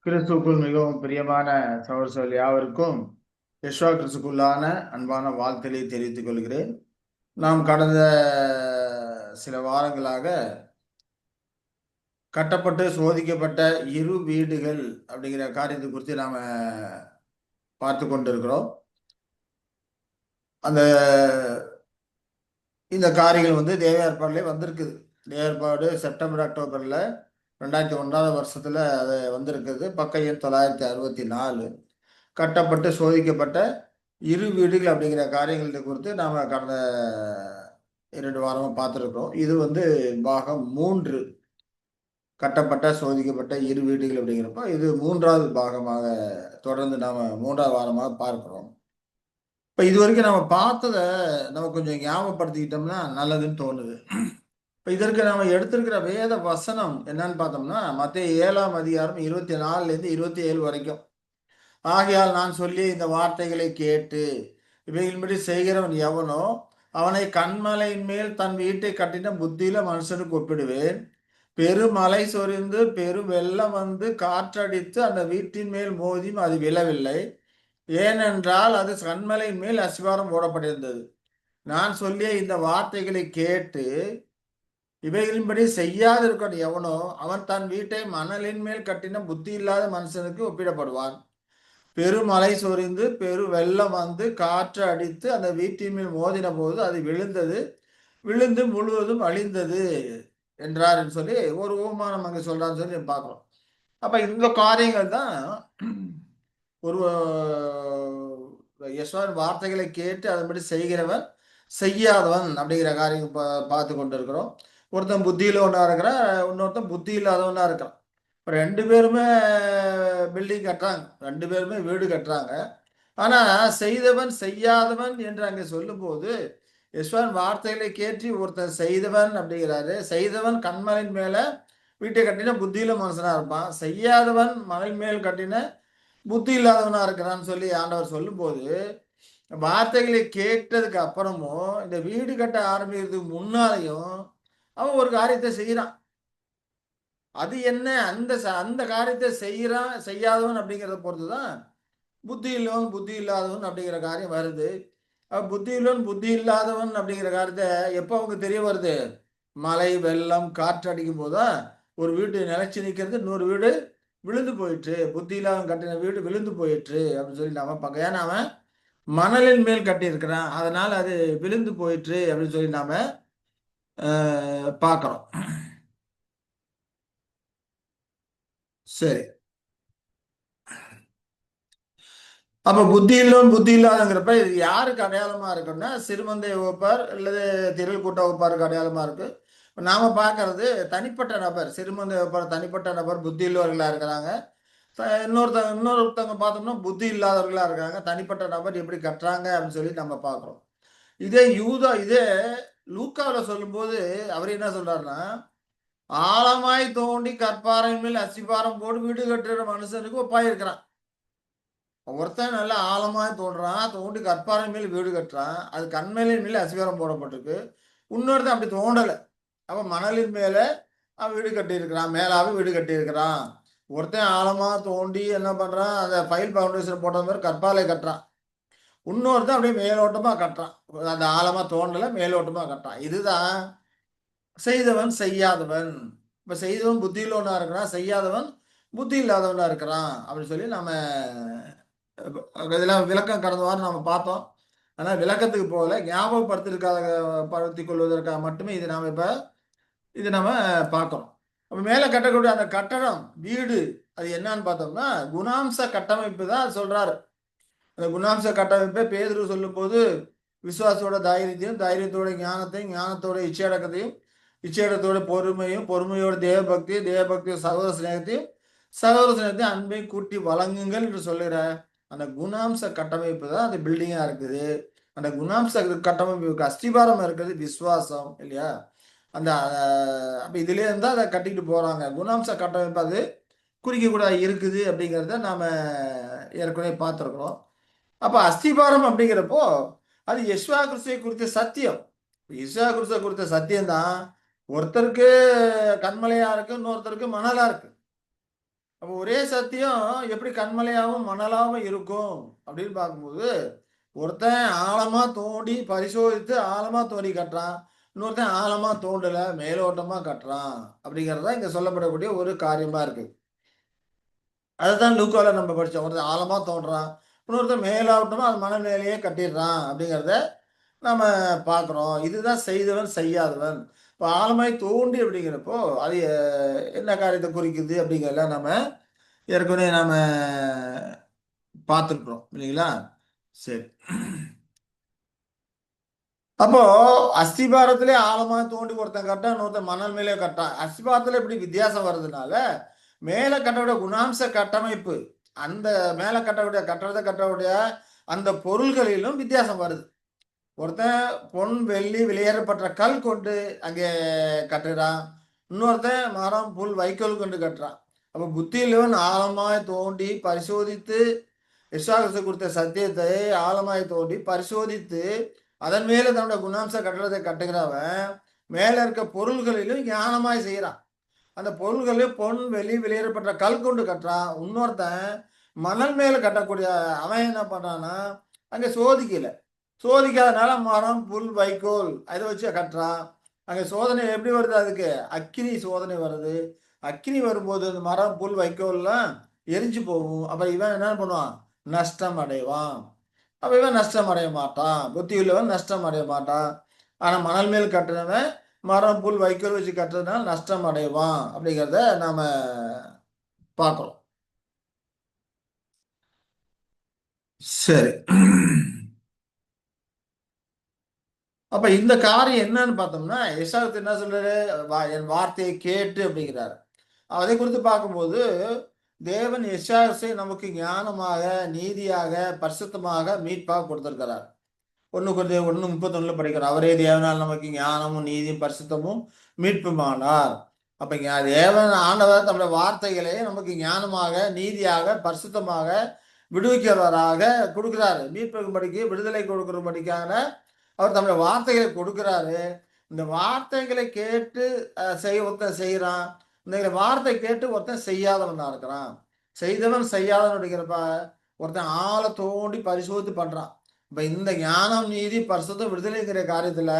கிறிஸ்துவுக்குள் மிகவும் பிரியமான சகோதரர்கள் யாவருக்கும் யெஷுவா கிறிஸ்துக்குள்ளான அன்பான வாழ்த்தலை தெரிவித்துக் கொள்கிறேன். நாம் கடந்த சில வாரங்களாக கட்டப்பட்டு சோதிக்கப்பட்ட இரு வீடுகள் அப்படிங்கிற காரியத்தை குறித்து நாம பார்த்து கொண்டிருக்கிறோம். அந்த இந்த காரியங்கள் தேவ ஏற்பாடுலேயே வந்திருக்குது. தேவ ஏற்பாடு செப்டம்பர் அக்டோபரில் 2001 வருஷத்துல அது வந்திருக்குது. பக்க எண் 964. கட்டப்பட்டு சோதிக்கப்பட்ட இரு வீடுகள் அப்படிங்கிற காரியங்களை குறித்து நாம் கடந்த 2 வாரமாக பார்த்துருக்கோம். இது பாகம் 3, கட்டப்பட்ட சோதிக்கப்பட்ட இரு வீடுகள் அப்படிங்கிறப்ப இது 3வது பாகமாக தொடர்ந்து நாம் 3வது வாரமாக பார்க்கிறோம். இப்போ இது வரைக்கும் நம்ம பார்த்ததை நம்ம கொஞ்சம் ஞாபகப்படுத்திக்கிட்டோம்னா நல்லதுன்னு தோணுது. இப்போ இதற்கு நம்ம எடுத்திருக்கிற வேத வசனம் என்னன்னு பார்த்தோம்னா மத்தேயு 7ஆம் அதிகாரம் 24லேருந்து 27 வரைக்கும். ஆகையால் நான் சொல்லி இந்த வார்த்தைகளை கேட்டு இவைகளின்படி செய்கிறவன் எவனோ அவனை கண்மலையின் மேல் தன் வீட்டை கட்டின புத்தியில மனுஷனுக்கு ஒப்பிடுவேன். பெருமலை சொரிந்து பெரு வெள்ளம் காற்றடித்து அந்த வீட்டின் மேல் மோதியும் அது விழவில்லை. ஏனென்றால் அது கண்மலையின் மேல் அஸ்திவாரம் போடப்பட்டிருந்தது. நான் சொல்லிய இந்த வார்த்தைகளை கேட்டு இவைகளின்படி செய்யாதிருக்க எவனோ அவன் தன் வீட்டை மணலின் மேல் கட்டின புத்தி இல்லாத மனுஷனுக்கு ஒப்பிடப்படுவான். பெருமலை சொரிந்து பெரு வெள்ளம் காற்று அடித்து அந்த வீட்டின் மேல் மோதின போது அது விழுந்து முழுவதும் அழிந்தது என்றார் என்று சொல்லி ஒரு உபமானம் அங்கே சொல்றான்னு சொல்லி பார்க்கிறோம். அப்ப இந்த காரியங்கள் தான் ஒரு யெஷுவாவின் வார்த்தைகளை கேட்டு அதன்படி செய்கிறவன் செய்யாதவன் அப்படிங்கிற காரியம் பார்த்து கொண்டு இருக்கிறோம். ஒருத்தன் புத்தியில ஒன்றா இருக்கிறான், இன்னொருத்தன் புத்தி இல்லாதவனா இருக்கிறான். இப்போ 2 பேருமே பில்டிங் கட்டுறாங்க, 2 பேருமே வீடு கட்டுறாங்க. ஆனால் செய்தவன் செய்யாதவன் என்று அங்கே சொல்லும்போது யெஷுவாவின் வார்த்தைகளை கேட்டு ஒருத்தன் செய்தவன் அப்படிங்கிறாரு. செய்தவன் கண்மலையின் மேலே வீட்டை கட்டின புத்தியில மனுஷனா இருப்பான். செய்யாதவன் மணல் மேல் கட்டின புத்தி இல்லாதவனா இருக்கிறான்னு சொல்லி ஆண்டவர் சொல்லும்போது வார்த்தைகளை கேட்டதுக்கு அப்புறமும் இந்த வீடு கட்ட ஆரம்பிக்கிறதுக்கு முன்னாலையும் அவன் ஒரு காரியத்தை செய்யறான். அது என்ன அந்த அந்த காரியத்தை செய்யறான் செய்யாதவன் அப்படிங்கிறத பொறுத்து தான் புத்தி இல்லவன் புத்தி இல்லாதவன் அப்படிங்கிற காரியம் வருது. புத்தி இல்லவன் புத்தி இல்லாதவன் அப்படிங்கிற காரியத்தை எப்போ அவங்க தெரிய வருது? மழை வெள்ளம் காற்று அடிக்கும் போதுதான் ஒரு வீடு நிலைச்சு நிற்கிறது, இன்னொரு வீடு விழுந்து போயிட்டு, புத்தி இல்லாதவன் கட்டின வீடு விழுந்து போயிட்டு அப்படின்னு சொல்லி நாம பார்க்க. ஏன்னா அவன் மணலின் மேல் கட்டி இருக்கிறான், அதனால அது விழுந்து போயிட்டு அப்படின்னு சொல்லி நாம பார்க்கிறோம். சரி, அப்ப புத்தி இல்லவன் புத்தி இல்லாதங்கிறப்ப இது யாருக்கு அடையாளமா இருக்குன்னா சிறுமந்தை வகுப்பார் அல்லது திரள் கூட்ட வகுப்பாருக்கு அடையாளமா இருக்கு. நாம பார்க்கறது தனிப்பட்ட நபர், சிறுமந்தை வகுப்பார் தனிப்பட்ட நபர் புத்தி உள்ளவர்களா இருக்கிறாங்க. இன்னொருத்தவங்க பார்த்தோம்னா புத்தி இல்லாதவர்களா இருக்காங்க. தனிப்பட்ட நபர் எப்படி கட்டுறாங்க அப்படின்னு சொல்லி நம்ம பார்க்கிறோம். இதே லூக்காவில் சொல்லும்போது அவர் என்ன சொல்றாருன்னா, ஆழமாய் தோண்டி கற்பாறை மேல் அஸ்திபாரம் போட்டு வீடு கட்டுற மனுஷனுக்கு ஒப்பாயிருக்கிறான். ஒருத்தன் நல்லா ஆழமாய் தோன்றான், தோண்டி கற்பாறை மேல் வீடு கட்டுறான், அது கண்மலையின் மேல அஸ்திவாரம் போடப்பட்டிருக்கு. இன்னொருத்தன் அப்படி தோண்டலை, அவன் மணலின் மேல அவன் வீடு கட்டியிருக்கிறான், மேலாவே வீடு கட்டியிருக்கிறான். ஒருத்தன் ஆழமா தோண்டி என்ன பண்றான், அந்த ஃபைல் பவுண்டேஷன் போட்ட மாதிரி கற்பாலை கட்டுறான். இன்னொருத்தன் அப்படியே மேலோட்டமா கட்டுறான், அந்த ஆழமா தோண்டல மேலோட்டமா கட்டுறான். இதுதான் செய்தவன் செய்யாதவன். இப்ப செய்தவன் புத்தியிலவனா இருக்கிறான், செய்யாதவன் புத்தி இல்லாதவனா இருக்கிறான் அப்படின்னு சொல்லி நம்ம இதெல்லாம் விளக்கம் கடந்த வாரம் நம்ம பார்த்தோம். ஆனால் விளக்கத்துக்கு போகல, ஞாபகப்படுத்திருக்காக படுத்திக் கொள்வதற்காக மட்டுமே இது நம்ம பார்க்கிறோம். அப்ப மேல கட்டக்கூடிய அந்த கட்டடம் வீடு அது என்னன்னு பார்த்தோம்னா குணாம்ச கட்டமைப்பு தான் சொல்றாரு. அந்த குணாம்ச கட்டமைப்பை பேதுரு சொல்லும் போது விசுவாசத்தோட தைரியத்தையும், தைரியத்தோட ஞானத்தையும், ஞானத்தோட இச்சையடக்கத்தையும், இச்சையடத்தோட பொறுமையும், பொறுமையோட தேவபக்தியும், தேவபக்தியோட சகோதர சிநேகத்தையும், சகோதர சிநேகத்தையும் அன்பையும் கூட்டி வழங்குங்கள் என்று சொல்லுகிற அந்த குணாம்ச கட்டமைப்பு தான் அந்த பில்டிங்கா இருக்குது. அந்த குணாம்ச கட்டமைப்புக்கு அஸ்திபாரம் இருக்குது விசுவாசம் இல்லையா? அந்த அப்ப இதுல இருந்தா அதை கட்டிட்டு போறாங்க. குணாம்ச கட்டமைப்பு அது குறிக்க கூட இருக்குது அப்படிங்கிறத நாம ஏற்கனவே பார்த்துருக்கிறோம். அப்ப அஸ்திபாரம் அப்படிங்கிறப்போ அது யெஷுவா கிறிஸ்துவை குறித்த சத்தியம். யெஷுவா கிறிஸ்துவை குறித்த சத்தியம் தான் ஒருத்தருக்கு கண்மலையா இருக்கு, இன்னொருத்தருக்கு மணலா இருக்கு. அப்போ ஒரே சத்தியம் எப்படி கண்மலையாவும் மணலாவும் இருக்கும் அப்படின்னு பார்க்கும்போது, ஒருத்தன் ஆழமா தோண்டி பரிசோதித்து ஆழமா தோண்டி கட்டுறான், இன்னொருத்தன் ஆழமா தோண்டல மேலோட்டமா கட்டுறான் அப்படிங்கிறது தான் இங்க சொல்லப்படக்கூடிய ஒரு காரியமா இருக்கு. அதுதான் லூக்கால நம்ம படிச்சோம். ஒருத்தன் ஆழமா தோண்டுறான், இன்னொருத்தன் மேலோட்டமா அது மணல் மேலேயே கட்டிடுறான் அப்படிங்கிறத நம்ம பார்க்குறோம். இதுதான் செய்தவன் செய்யாதவன். இப்போ ஆழமாய் தோண்டி அப்படிங்கிறப்போ அது என்ன காரியத்தை குறிக்குது அப்படிங்கிறதெல்லாம் நம்ம ஏற்கனவே நாம பார்த்துருக்குறோம் இல்லைங்களா? சரி. அப்போ அஸ்திபாரத்திலே ஆழமா தோண்டி ஒருத்தன் கட்டான், இன்னொருத்தன் மணல் மேலே கட்டான். அஸ்திபாரத்துல இப்படி வித்தியாசம் வர்றதுனால மேல கட்டக்கூடிய குணாம்ச கட்டமைப்பு, அந்த மேல கட்டக்கூடிய கட்டக்கூடிய அந்த பொருள்களிலும் வித்தியாசம் வருது. ஒருத்தன் பொன் வெள்ளி வெளியேறப்பட்ட கல் கொண்டு அங்கே கட்டுறான், இன்னொருத்தன் மரம் புல் வைக்கோல் கொண்டு கட்டுறான். அப்ப புத்தியிலவன் ஆழமாய் தோண்டி பரிசோதித்து விசுவாசத்தை கொடுத்த சத்தியத்தை ஆழமாய் தோண்டி பரிசோதித்து அதன் மேல தன்னோட குணாம்ச கட்டடத்தை கட்டுகிறவன் மேல இருக்க பொருள்களிலும் ஞானமாய் செய்யறான். அந்த பொருள்களில் பொன் வெளி வெளியேறப்பட்ட கல் கொண்டு கட்டுறான். இன்னொருத்தன் மணல் மேல கட்டக்கூடிய அவன் என்ன பண்றான்னா அங்க சோதிக்கல, சோதிக்காதனால மரம் புல் வைக்கோல் அதை வச்சு கட்டுறான். அங்க சோதனை எப்படி வருது? அதுக்கு அக்கினி சோதனை வருது. அக்கினி வரும்போது அந்த மரம் புல் வைக்கோல்லாம் எரிஞ்சு போகும். அப்ப இவன் என்ன பண்ணுவான்? நஷ்டம் அடைவான். அப்ப இவன் நஷ்டம் அடைய மாட்டான். புத்தி உள்ளவன் நஷ்டம் அடைய மாட்டான். ஆனா மணல் மேல் கட்டுனவன் மரம் புல் வைக்கோல் வச்சு கட்டுறதுனால நஷ்டம் அடைவான் அப்படிங்கிறத நாம பார்க்கிறோம். சரி. அப்ப இந்த காரியம் என்னன்னு பார்த்தோம்னா, எசாத்து என்ன சொல்றாரு? என் வார்த்தையை கேட்டு அப்படிங்கிறாரு. அதை குறித்து பார்க்கும்போது, தேவன் எசாசை நமக்கு ஞானமாக, நீதியாக, பரிசுத்தமாக, மீட்பாக கொடுத்திருக்கிறார். 1 கொரிந்தியர் 1:31 படிக்கிறோம். அவரே தேவனால் நமக்கு ஞானமும், நீதியும், பரிசுத்தமும், மீட்புமானார். அப்ப தேவன் ஆண்டவர் தம்முடைய வார்த்தைகளை நமக்கு ஞானமாக, நீதியாக, பரிசுத்தமாக, விடுவிக்கிறவராக கொடுக்கிறாரு. மீட்பும்படிக்கு, விடுதலை கொடுக்கிறபடிக்கான அவர் தம்முடைய வார்த்தைகளை கொடுக்கிறாரு. இந்த வார்த்தைகளை கேட்டு ஒருத்தன் செய்யறான். இந்த வார்த்தை கேட்டு ஒருத்தன் செய்யாதவனா இருக்கிறான். செய்தவன் செய்யாதவன் அப்படிங்கிறப்ப ஒருத்தன் ஆழ தோண்டி பரிசோதித்து பண்றான். இப்ப இந்த ஞானம், நீதி, பரிசுத்தம், விடுதலைங்கிற காரியத்துல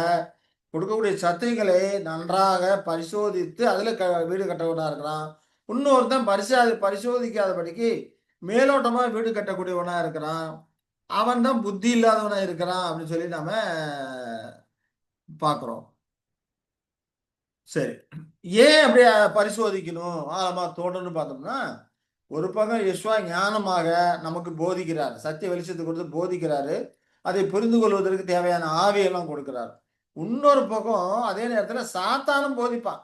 கொடுக்கக்கூடிய சத்தியங்களை நன்றாக பரிசோதித்து அதுல வீடு கட்டவனா இருக்கிறான். இன்னொருத்தன் பரிசோதிக்காதபடிக்கு மேலோட்டமா வீடு கட்டக்கூடியவனா இருக்கிறான். அவன் தான் புத்தி இல்லாதவனா இருக்கிறான் அப்படின்னு சொல்லி நாம பார்க்கிறோம். சரி. ஏன் அப்படி பரிசோதிக்கணும், ஆழமா தோண்டணும்னு பார்த்தோம்னா, ஒரு பக்கம் யெஷுவா ஞானமாக நமக்கு போதிக்கிறார். சத்திய வெளிச்சத்தை கொடுத்து போதிக்கிறாரு. அதை புரிந்து கொள்வதற்கு தேவையான ஆவியெல்லாம் கொடுக்கிறார். இன்னொரு பக்கம் அதே நேரத்துல சாத்தானும் போதிப்பான்.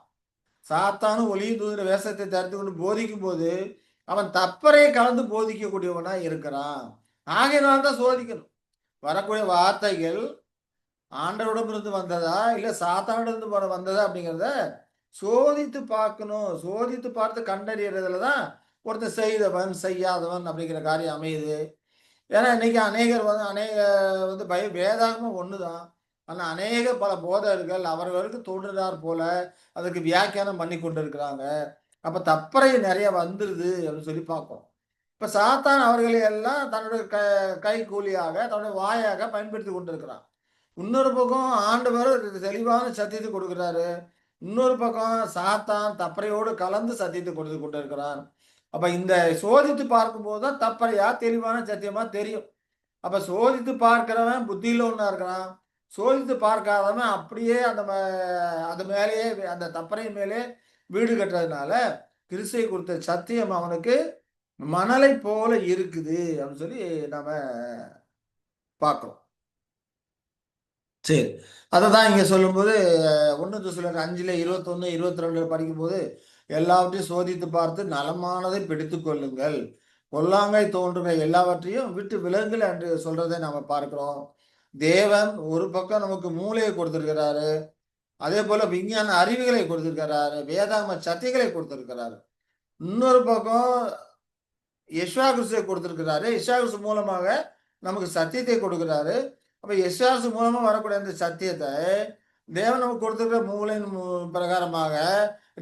சாத்தானும் ஒளியும் தூதுற வேஷத்தை தரித்து கொண்டு போதிக்கும் போது, அவன் தப்பறை கலந்து போதிக்கக்கூடியவனா இருக்கிறான். ஆகையினால தான் சோதிக்கணும். வரக்கூடிய வார்த்தைகள் ஆண்டவரிடமிருந்து வந்ததா, இல்ல சாத்தானிடமிருந்து வந்ததா அப்படிங்கிறத சோதித்து பார்க்கணும். சோதித்து பார்த்து கண்டறியறதுல தான் ஒருத்தன் செய்தவன், செய்யாதவன் அப்படிங்கிற காரியம் அமையுது. ஏன்னா இன்னைக்கு அநேக வந்து வேதாகமும் ஒண்ணுதான். ஆனா அநேக பல போதகர்கள் அவர்களுக்கு தோன்றினார் போல அதுக்கு வியாக்கியானம் பண்ணி கொண்டிருக்கிறாங்க. அப்ப தப்பறை நிறைய வந்துருது அப்படின்னு சொல்லி பார்ப்போம். இப்ப சாத்தான் அவர்களை எல்லாம் தன்னுடைய கைக்கூலியாக, தன்னுடைய வாயாக பயன்படுத்தி கொண்டிருக்கிறான். இன்னொரு பக்கம் ஆண்டவர் தெளிவான சத்தியத்தை கொடுக்கிறாரு. இன்னொரு பக்கம் சாத்தான் தப்பறையோடு கலந்து சத்தியத்தை கொடுத்து கொண்டிருக்கிறான். அப்ப இந்த சோதித்து பார்க்கும்போது தான் தப்பறையா தெளிவான சத்தியமா தெரியும். அப்ப சோதித்து பார்க்கிறவன் புத்தியில ஒண்ணா இருக்கிறான். சோதித்து பார்க்காதவன் அப்படியே அது மேலேயே அந்த தப்பறை மேலே வீடு கட்டுறதுனால கிறிஸ்துவை குறித்த சத்தியம் அவனுக்கு மணலை போல இருக்குது அப்படின்னு சொல்லி நாம பார்க்கிறோம். சரி. அததான் இங்க சொல்லும்போது 1 தெசலோனிக்கர் 5ல 21, 22 படிக்கும்போது, எல்லாவற்றையும் சோதித்து பார்த்து நலமானதை பிடித்துக் கொள்ளுங்கள். பொல்லாங்காய் தோன்றுகிற எல்லாவற்றையும் விட்டு விலகுங்கள் என்று சொல்றதை நாம பார்க்கிறோம். தேவன் ஒரு பக்கம் நமக்கு மூளையை கொடுத்திருக்கிறாரு. அதே போல விஞ்ஞான அறிவுகளை கொடுத்திருக்கிறாரு. வேதாகம சத்தியங்களை கொடுத்திருக்கிறாரு. இன்னொரு பக்கம் யெஷுவா கிறிஸ்துவை கொடுத்திருக்கிறாரு. யெஷுவா கிறிஸ்து மூலமாக நமக்கு சத்தியத்தை கொடுக்கிறாரு. அப்ப யெஷுவா கிறிஸ்து மூலமா வரக்கூடிய அந்த சத்தியத்தை தேவன் நமக்கு கொடுத்துருக்கிற மூளையின் பிரகாரமாக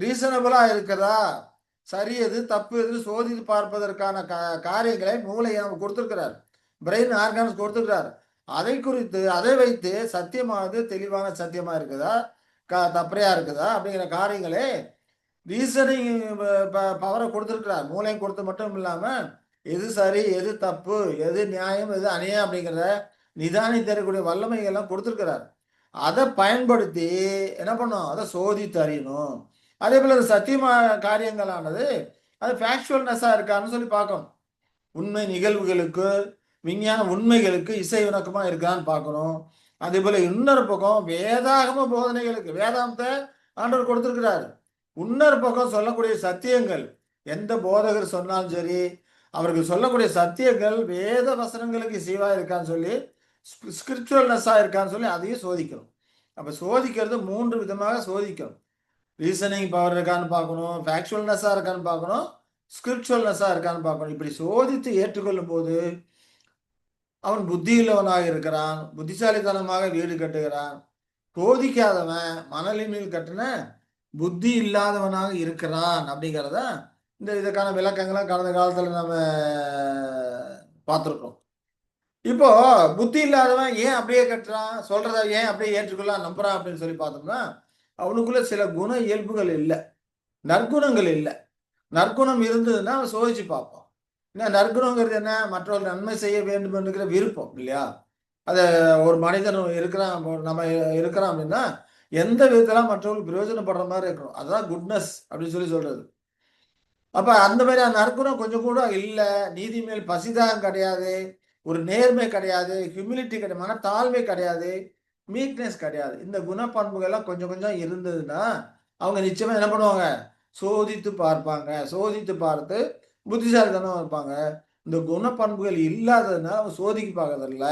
ரீசனபிளா இருக்கிறதா, சரி எது தப்பு எது சோதித்து பார்ப்பதற்கான காரியங்களை மூளையை நமக்கு கொடுத்துருக்கிறார். பிரெயின் ஆர்கான்ஸ் கொடுத்துருக்கிறார். அதை குறித்து அதை வைத்து சத்தியமானது தெளிவான சத்தியமா இருக்குதா, தப்பறையா இருக்குதா அப்படிங்கிற காரியங்களே ரீசனிங் பவரை கொடுத்துருக்கிறார். மூளையை கொடுத்து மட்டும் இல்லாம எது சரி எது தப்பு எது நியாயம் எது அநியாயம் அப்படிங்கிறத நிதானி தரக்கூடிய வல்லமைகள்லாம் கொடுத்துருக்கிறார். அதை பயன்படுத்தி என்ன பண்ணும், அதை சோதித்து அறியணும். அதே போல சத்தியமா காரியங்களானது அது ஃபேக்சுவல்னஸா இருக்கான்னு சொல்லி பார்க்கணும். உண்மை நிகழ்வுகளுக்கு விஞ்ஞான உண்மைகளுக்கு இசை இணக்கமா இருக்கான்னு பார்க்கணும். அதே போல இன்னொரு பக்கம் வேதாகம போதனைகளுக்கு வேதாந்தத்தை ஆண்டவர் கொடுத்திருக்கிறாரு. இன்னொரு பக்கம் சொல்லக்கூடிய சத்தியங்கள் எந்த போதகர் சொன்னாலும் சரி, அவர்கள் சொல்லக்கூடிய சத்தியங்கள் வேத வசனங்களுக்கு இசைவா இருக்கான்னு சொல்லி ஸ்கிரிப்சுவல்னஸா இருக்கான்னு சொல்லி அதையும் சோதிக்கணும். அப்ப சோதிக்கிறது 3 விதமாக சோதிக்கணும். ரீசனிங் பவர் இருக்கான்னு பார்க்கணும், ஃபேக்சுவல்னஸா இருக்கான்னு பார்க்கணும், ஸ்கிரிப்சுவல்னஸா இருக்கான்னு பார்க்கணும். இப்படி சோதித்து ஏற்றுக்கொள்ளும் போது அவன் புத்தியுள்ளவனாக இருக்கிறான், புத்திசாலித்தனமாக வீடு கட்டுகிறான். சோதிக்காதவன் மணலின் மேல் கட்டின புத்தி இல்லாதவனாக இருக்கிறான் அப்படிங்கிறத இதுக்கான விளக்கங்களை கடந்த காலத்துல நம்ம பார்த்துருக்கோம். இப்போ புத்தி இல்லாதவன் ஏன் அப்படியே கட்டுறான், சொல்றத ஏன் அப்படியே ஏற்றுக்கொள்ளலாம் நம்புறான் அப்படின்னு சொல்லி பார்த்தோம்னா, அவனுக்குள்ள சில குண இயல்புகள் இல்லை, நற்குணங்கள் இல்லை. நற்குணம் இருந்ததுன்னா அவன் சோதிச்சு பார்ப்பான். என்ன நற்குணங்கிறது என்ன, மற்றவர்கள் நன்மை செய்ய வேண்டும் என்கிற விருப்பம் இல்லையா? அதை ஒரு மனிதன் இருக்கிறான், நம்ம இருக்கிறோம் அப்படின்னா எந்த விதத்தெல்லாம் மற்றவர்களுக்கு பிரயோஜனப்படுற மாதிரி இருக்கணும். அதுதான் குட்னஸ் அப்படின்னு சொல்லி சொல்றது. அப்ப அந்த மாதிரி அந்த நற்குணம் கொஞ்சம் கூட இல்லை. நீதி மேல் பசிதாகம் கிடையாது, ஒரு நேர்மை கிடையாது, ஹியூமிலிட்டி கிடையாது, மனத்தாழ்மை கிடையாது, மீக்னஸ் கிடையாது. இந்த குணப்பண்புகள்லாம் கொஞ்சம் கொஞ்சம் இருந்ததுன்னா அவங்க நிச்சயமா என்ன பண்ணுவாங்க, சோதித்து பார்ப்பாங்க. சோதித்து பார்த்து புத்திசாலித்தனம் இருப்பாங்க. இந்த குணப்பண்புகள் இல்லாததுனால அவங்க சோதிக்க பார்க்கறதில்ல.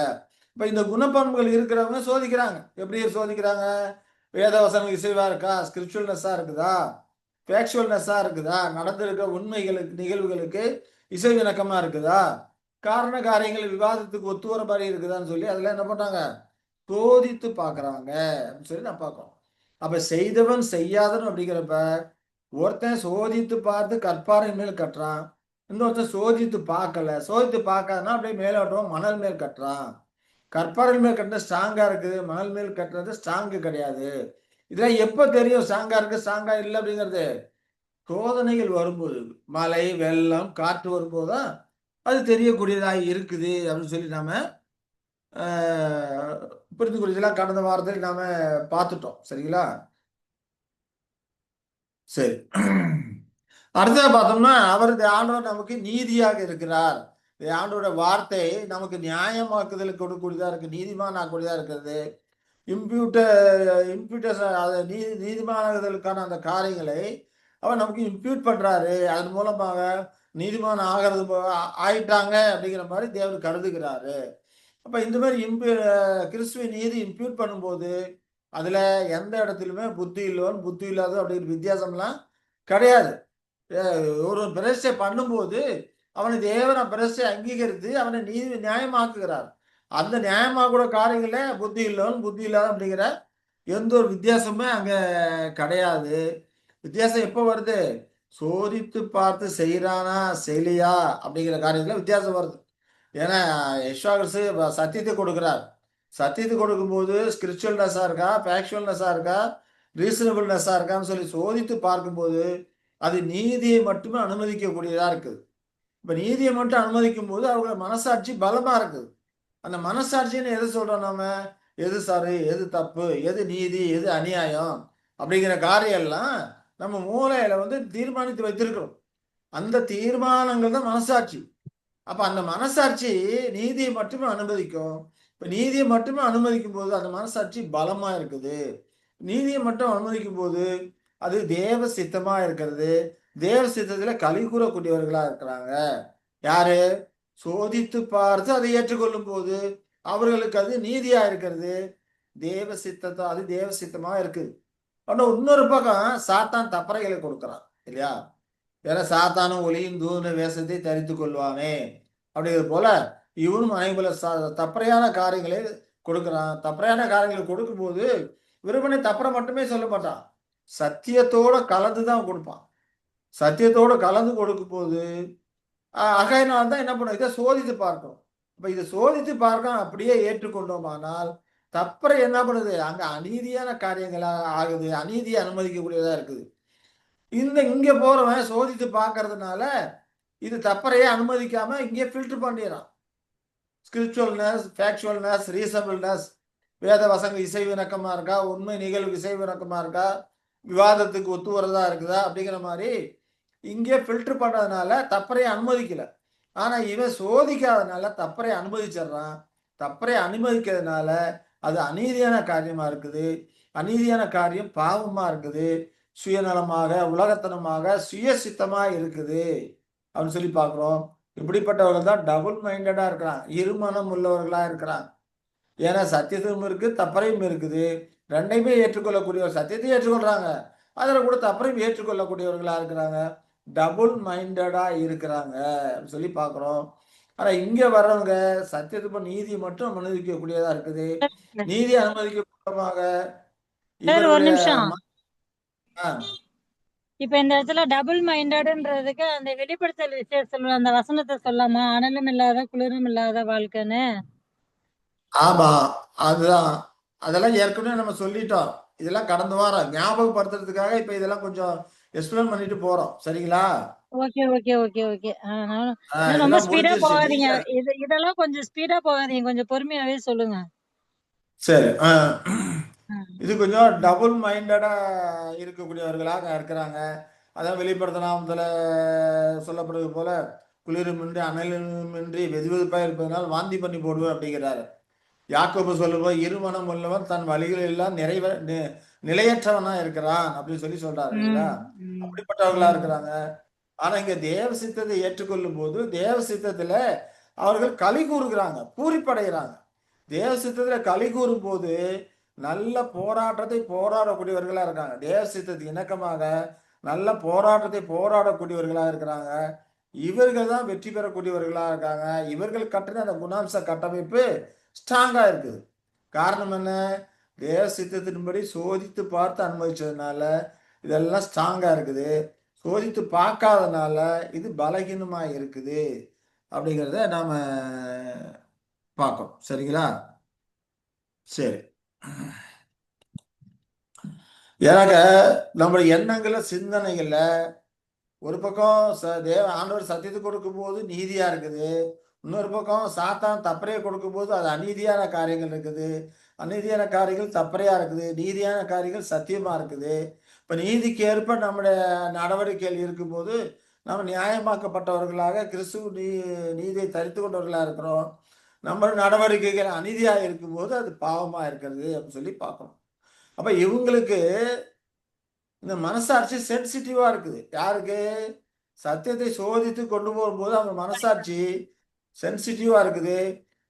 இப்ப இந்த குணப்பண்புகள் இருக்கிறவங்க சோதிக்கிறாங்க. எப்படி சோதிக்கிறாங்க? வேதவசனம் இசைவா இருக்கா, ஸ்கிரிப்சுவல்னஸா இருக்குதா, ஃபேக்சுவல்னஸா இருக்குதா, நடந்திருக்க உண்மைகளுக்கு நிகழ்வுகளுக்கு இசைவிணக்கமா இருக்குதா, காரண காரியங்கள் விவாதத்துக்கு ஒத்து வர மாதிரி இருக்குதான்னு சொல்லி அதுல என்ன பண்றாங்க, சோதித்து பார்க்கறாங்க அப்படின்னு சொல்லி நான் பார்க்கணும். அப்ப செய்தவன் செய்யாதவன் அப்படிங்கிறப்ப ஒருத்தன் சோதித்து பார்த்து கற்பாறை மேல் கட்டுறான், இன்னொருத்தன் சோதித்து பார்க்கல. சோதித்து பார்க்காதனா அப்படியே மேலோட்டம் மணல் மேல் கட்டுறான். கற்பாறை மேல் கட்டின ஸ்ட்ராங்கா இருக்குது, மணல் மேல் கட்டுறது ஸ்ட்ராங்கு கிடையாது. இதெல்லாம் எப்ப தெரியும் ஸ்ட்ராங்கா இருக்கு ஸ்ட்ராங்கா இல்லை அப்படிங்கிறது? சோதனைகள் வரும்போது, மழை வெள்ளம் காற்று வரும்போது தான் அது தெரியக்கூடியதாக இருக்குது அப்படின்னு சொல்லி நாம புரிந்து கொள்ளுதலாம். கடந்த வாரத்தில் நாம பார்த்துட்டோம். சரிங்களா? சரி. அடுத்தது பார்த்தோம்னா அவரது ஆண்டவர் நமக்கு நீதியாக இருக்கிறார். ஆண்டோட வார்த்தை நமக்கு நியாயமாக்குதலுக்கு கொடுக்கூடியதா இருக்கு, நீதிமான் ஆக்கூடியதா இருக்கிறது. இம்ப்யூட்டேஷன் அதை நீதிமானாகுதலுக்கான அந்த காரியங்களை அவர் நமக்கு இம்ப்யூட் பண்றாரு. அதன் மூலமாக நீதிமான் ஆகிறது ஆயிட்டாங்க அப்படிங்கிற மாதிரி தேவன் கருதுகிறாரு. அப்ப இந்த மாதிரி கிறிஸ்துவ நீதி இம்ப்யூட் பண்ணும்போது அதுல எந்த இடத்துலயுமே புத்தி இல்லவன் புத்தி இல்லாத அப்படிங்கிற வித்தியாசம்லாம் கிடையாது. ஒரு பிரச்சனை பண்ணும்போது அவனை தேவனை பிரச்சனை அங்கீகரித்து அவனை நீதி நியாயமாக்குகிறார். அந்த நியாயமாக்கூட காரியங்கள புத்தி இல்லவன் புத்தி இல்லாத அப்படிங்கிற எந்த ஒரு வித்தியாசமுமே அங்க கிடையாது. வித்தியாசம் எப்போ வருது, சோதித்து பார்த்து செய்யறானா செய்யலையா அப்படிங்கிற காரியத்துல வித்தியாசம் வருது. ஏன்னா யெஷுவா சத்தியத்தை கொடுக்கிறார். சத்தியத்தை கொடுக்கும்போது ஸ்பிரிச்சுவல்னஸா இருக்கா, ஃபேக்சுவல்னஸா இருக்கா, ரீசனபிள்னஸா இருக்கான்னு சொல்லி சோதித்து பார்க்கும்போது அது நீதியை மட்டுமே அனுமதிக்கக்கூடியதா இருக்குது. இப்ப நீதியை மட்டும் அனுமதிக்கும் போது அவங்களோட மனசாட்சி பலமா இருக்குது. அந்த மனசாட்சின்னு எது சொல்றோம் நாம, எது சரி எது தப்பு எது நீதி எது அநியாயம் அப்படிங்கிற காரியம் எல்லாம் நம்ம மூளையில தீர்மானித்து வைத்திருக்கிறோம். அந்த தீர்மானங்கள் தான் மனசாட்சி. அப்ப அந்த மனசாட்சி நீதியை மட்டுமே அனுமதிக்கும். இப்ப நீதியை மட்டுமே அனுமதிக்கும் போது அந்த மனசாட்சி பலமா இருக்குது. நீதியை மட்டும் அனுமதிக்கும் போது அது தேவ சித்தமா இருக்கிறது. தேவ சித்தத்துல களி கூறக்கூடியவர்களா இருக்கிறாங்க. யாரு? சோதித்து பார்த்து அதை ஏற்றுக்கொள்ளும் போது அவர்களுக்கு அது நீதியா இருக்கிறது. தேவ சித்தத்தை அது தேவ சித்தமா இருக்குது. ஆனா இன்னொரு பக்கம் சாத்தான் தப்பறைகளை கொடுக்கிறான் இல்லையா? ஏன்னா சாத்தானும் ஒளியும் தூண வேஷத்தை தரித்து கொள்வானே அப்படிங்கிறது போல இவனும் அனைவர தப்பறையான காரியங்களை கொடுக்கிறான். தப்பறையான காரியங்களை கொடுக்கும்போது வெறுமனே தப்புற மட்டுமே சொல்ல மாட்டான், சத்தியத்தோட கலந்துதான் கொடுப்பான். சத்தியத்தோட கலந்து கொடுக்கும் போது அகைனால் தான் என்ன பண்ணும், இதை சோதித்து பார்க்கணும். அப்ப இதை சோதித்து பார்க்க அப்படியே ஏற்றுக்கொண்டோமானால் தப்பறை என்ன பண்ணுது, அங்க அநீதியான காரியங்களா ஆகுது, அநீதியை அனுமதிக்கக்கூடியதா இருக்குது. இங்க போறவன் சோதித்து பார்க்கறதுனால இது தப்பறையே அனுமதிக்காம இங்கே ஃபில்டர் பண்ணிடுறான். ஸ்கிரிச்சுவல்னஸ், ஃபேக்சுவல்னஸ், ரீசனபிள்னஸ், வேத வசங்கள் இசைவிணக்கமா இருக்கா, உண்மை நிகழ்வு இசைவிணக்கமா இருக்கா, விவாதத்துக்கு ஒத்து வரதா இருக்குதா அப்படிங்கிற மாதிரி இங்கே ஃபில்டர் பண்ணதுனால தப்பறையை அனுமதிக்கல. ஆனா இவன் சோதிக்காதனால தப்பறை அனுமதிச்சிடுறான். தப்பறை அனுமதிக்கிறதுனால அது அநீதியான காரியமா இருக்குது. அநீதியான காரியம் பாவமா இருக்குது. சுயநலமாக, உலகத்தனமாக, சுயசித்தமா இருக்குது அப்படின்னு சொல்லி பார்க்கிறோம். இப்படிப்பட்டவர்கள் தான் டபுள் மைண்டடா இருக்கிறான், இருமனம் உள்ளவர்களா இருக்கிறான். ஏன்னா சத்தியத்தும் இருக்கு, தப்பறையும் இருக்குது. ரெண்டையுமே ஏற்றுக்கொள்ளக்கூடியவர், சத்தியத்தை ஏற்றுக்கொள்றாங்க, அதுல கூட தப்பறையும் ஏற்றுக்கொள்ளக்கூடியவர்களா இருக்கிறாங்க. டபுள் மைண்டடா இருக்கிறாங்க அப்படின்னு சொல்லி பார்க்கிறோம். ஆனா இங்க வர்றவங்க சத்தியத்துக்கு நீதி மட்டும் அனுமதிக்கக்கூடியதா இருக்குது. நீதி அனுமதிக்க மூலமாக ஒரு இவருடைய நிமிஷம். இப்ப இந்த இடத்துல டபுள் மைண்டட்ன்றதுக்கு அந்த வெளிப்படுத்தல் விஷயம் சொல்லுவ அந்த வசனத்தை சொல்லாமா, அனலும் இல்லாத குளிரும் இல்லாத வாழ்க்கைன்னு. ஆமா, அதுதான். அதெல்லாம் ஏற்கனவே நம்ம சொல்லிட்டோம். இதெல்லாம் கடந்த வாரம் ஞாபகப்படுத்துறதுக்காக இப்ப இதெல்லாம் கொஞ்சம் எக்ஸ்பிளைன் பண்ணிட்டு போறோம். சரிங்களா? Okay okay okay okay. ரொம்ப இதெல்லாம் ஸ்பீடா முடிஞ்சிருச்சு. போகாதீங்க. நீங்க இதெல்லாம் கொஞ்சம் ஸ்பீடா போகாதீங்க, கொஞ்சம் பொறுமையாவே சொல்லுங்க. சரி. ம். இது கொஞ்சம் டபுள் மைண்டடா இருக்கக்கூடியவர்களாக இருக்கிறாங்க. அதான் வெளிப்படுத்தினாமத்துல சொல்லப்படுவது போல, குளிருமின்றி அனலுமின்றி வெதுவெதுப்பாக இருப்பதனால் வாந்தி பண்ணி போடுவேன் அப்படிங்கிறாரு. யாக்கோபு சொல்லும்போது இருமனம் உள்ளவன் தன் வழிகள் எல்லாம் நிலையற்றவனா இருக்கிறான் அப்படின்னு சொல்லி சொல்றாரு இல்லைங்களா? அப்படிப்பட்டவர்களா இருக்கிறாங்க. ஆனா இங்க தேவ சித்தத்தை ஏற்றுக்கொள்ளும் போது தேவ சித்தத்துல அவர்கள் களி கூறுகிறாங்க, பூரிப்படைகிறாங்க. தேவ சித்தத்துல களி கூறும் போது நல்ல போராட்டத்தை போராடக்கூடியவர்களா இருக்காங்க. தேவ சித்தத்துக்கு இணக்கமாக நல்ல போராட்டத்தை போராடக்கூடியவர்களா இருக்கிறாங்க. இவர்கள் தான் வெற்றி பெறக்கூடியவர்களா இருக்காங்க. இவர்கள் கட்டின அந்த குணாம்ச கட்டமைப்பு ஸ்ட்ராங்கா இருக்குது. காரணம் என்ன? தேவ சித்தத்தின்படி சோதித்து பார்த்து அனுமதிச்சதுனால இதெல்லாம் ஸ்ட்ராங்கா இருக்குது. சோதித்து பார்க்காதனால இது பலகீனமா இருக்குது அப்படிங்கிறத நாம பார்க்கணும். சரிங்களா? சரி. எனக்கு நம்முடைய எண்ணங்கள, சிந்தனைகள்ல ஒரு பக்கம் ஆண்டவர் சத்தியத்தை கொடுக்கும் போது நீதியா இருக்குது. இன்னொரு பக்கம் சாத்தான் தப்பறையை கொடுக்கும் போது அது அநீதியான காரியங்கள் இருக்குது. அநீதியான காரியங்கள் தப்பறையா இருக்குது. நீதியான காரியங்கள் சத்தியமா இருக்குது. இப்ப நீதிக்கு ஏற்ப நம்முடைய நடவடிக்கைகள் இருக்கும்போது நம்ம நியாயமாக்கப்பட்டவர்களாக கிறிஸ்துவ நீதியை தரித்து கொண்டவர்களா இருக்கிறோம். நம்ம நடவடிக்கைகள் அநீதியா இருக்கும்போது அது பாவமா இருக்கிறது அப்படின்னு சொல்லி பார்க்கணும். அப்ப இவங்களுக்கு இந்த மனசாட்சி சென்சிட்டிவா இருக்குது. யாருக்கு? சத்தியத்தை சோதித்து கொண்டு போகும்போது அவங்க மனசாட்சி சென்சிட்டிவா இருக்குது.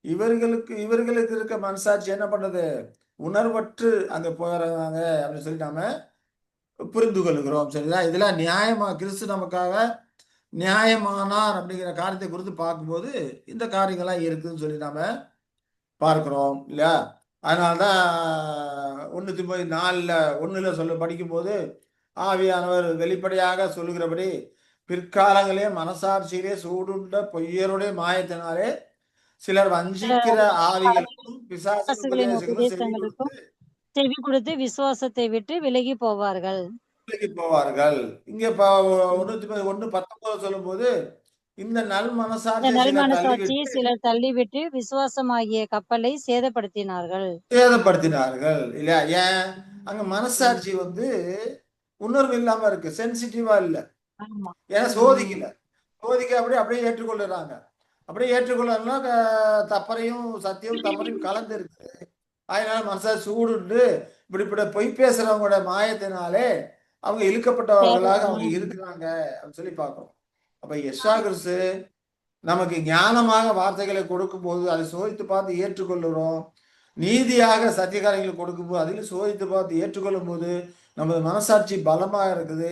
இவர்களுக்கு இருக்க மனசாட்சி என்ன பண்ணுது? உணர்வற்று அங்க போறாங்க அப்படின்னு சொல்லி நாம புரிந்து கொள்கிறோம். சரிங்களா? இதெல்லாம் நியாயமா கிறிஸ்து நமக்காக நியாயமானார் அப்படிங்கிற காரியத்தை குறித்து பார்க்கும்போது இந்த காரியங்கள்லாம் இருக்குதுன்னு சொல்லி நாம பார்க்கிறோம் இல்லையா? அதனால்தான் 1 தீமோத்தேயு 4:1 சொல்ல படிக்கும்போது ஆவியானவர் வெளிப்படையாக சொல்லுகிறபடி பிற்காலங்களே மனசாட்சியிலே சூடுண்ட பொய்யருடைய மாயத்தினாலே சிலர் வஞ்சிக்கிற ஆவிகளுக்கும் பிசாசின் விசுவாசிகளின் உபதேசங்களும் உபதேசங்களுக்கும் செவி கொடுத்து விசுவாசத்தை விட்டு விலகி போவார்கள். விலகி போவார்கள். இங்க 1 சொல்லும்போது இந்த நல் இந்த மனசாட்சியை நல் சிலர் மனசாட்சியை தள்ளிவிட்டு சிலர் தள்ளிவிட்டு விசுவாசமாகிய கப்பலை சேதப்படுத்தினார்கள். சேதப்படுத்தினார்கள் இல்லையா? ஏன்? அங்க மனசாட்சி உணர்வு இல்லாம இருக்கு, சென்சிட்டிவா இல்ல. ஆமா. ஏன்னா சோதிக்கல. சோதிக்க அப்படியே ஏற்றுக்கொள்ளுறாங்க. அப்படியே ஏற்றுக்கொள்ளலாம் தப்பறையும் சத்தியம் தப்பறையும் கலந்து இருக்கு. அதனால மனசாட்சி சூடுண்டு இப்படிப்பட்ட பொய் பேசுறவங்களோட மாயத்தினாலே அவங்க இழுக்கப்பட்டவர்களாக அவங்க இருக்கிறாங்க அப்படின்னு சொல்லி பார்க்கிறோம். அப்ப யெஷுவா கிறிஸ்து நமக்கு ஞானமாக வார்த்தைகளை கொடுக்கும்போது அதை சோதித்து பார்த்து ஏற்றுக்கொள்ளுறோம். நீதியாக சத்திய காரியங்களை கொடுக்கும்போது அதிலும் சோதித்து பார்த்து ஏற்றுக்கொள்ளும் போது நமது மனசாட்சி பலமா இருக்குது.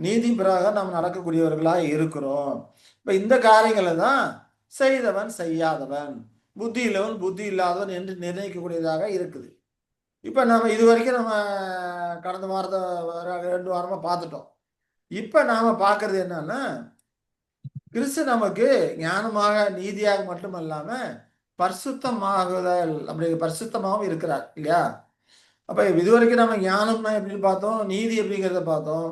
நீதி பிரகாரம் நாம் நடக்கக்கூடியவர்களா இருக்கிறோம். இப்ப இந்த காரியங்களை தான் செய்தவன் செய்யாதவன், புத்தி இல்லவன் புத்தி இல்லாதவன் என்று நிர்ணயிக்கக்கூடியதாக இருக்குது. இப்ப நாம இது வரைக்கும் நம்ம கடந்த வாரத்தை 2 வாரமா பார்த்துட்டோம். இப்ப நாம பார்க்கறது என்னன்னா, கிறிஸ்து நமக்கு ஞானமாக நீதியாக மட்டுமல்லாம பரிசுத்தமாகுதல், அப்படி பரிசுத்தமாகவும் இருக்கிறார் இல்லையா? அப்ப இதுவரைக்கும் நம்ம ஞானம்னா எப்படின்னு பார்த்தோம், நீதி எப்படிங்கிறத பார்த்தோம்.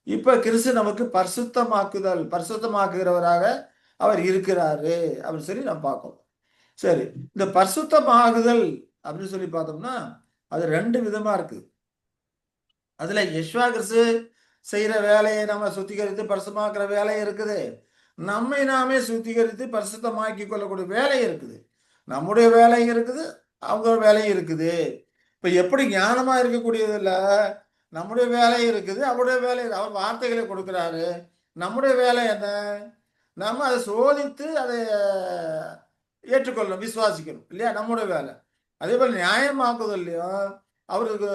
இப்ப கிறிஸ்து நமக்கு பரிசுத்தமாக்குதல், பரிசுத்தமாக்குகிறவராக அவர் இருக்கிறாரு அப்படின்னு சொல்லி நம்ம பார்க்கோம். சரி, இந்த பரிசுத்தமாகுதல் அப்படின்னு சொல்லி பார்த்தோம்னா அது 2 விதமா இருக்கு. அதுல யெஷுவா கிறிஸ்து செய்யற வேலையை நம்ம சுத்திகரித்து பரிசுத்தமாக்குற வேலை இருக்குது. நம்மை நாமே சுத்திகரித்து பரிசுத்தமாக்கி கொள்ளக்கூடிய வேலை இருக்குது. நம்முடைய வேலையும் இருக்குது, அவங்க வேலையும் இருக்குது. இப்ப எப்படி ஞானமா இருக்கக்கூடியதுல நம்முடைய வேலை இருக்குது, அவருடைய வேலை அவர் வார்த்தைகளை கொடுக்கிறாரு. நம்முடைய வேலை என்ன? நம்ம அதை சோதித்து அதை ஏற்றுக்கொள்ளணும், விசுவாசிக்கணும் இல்லையா? நம்முடைய வேலை. அதே போல நியாயமாக்குதல்லையும் அவருக்கு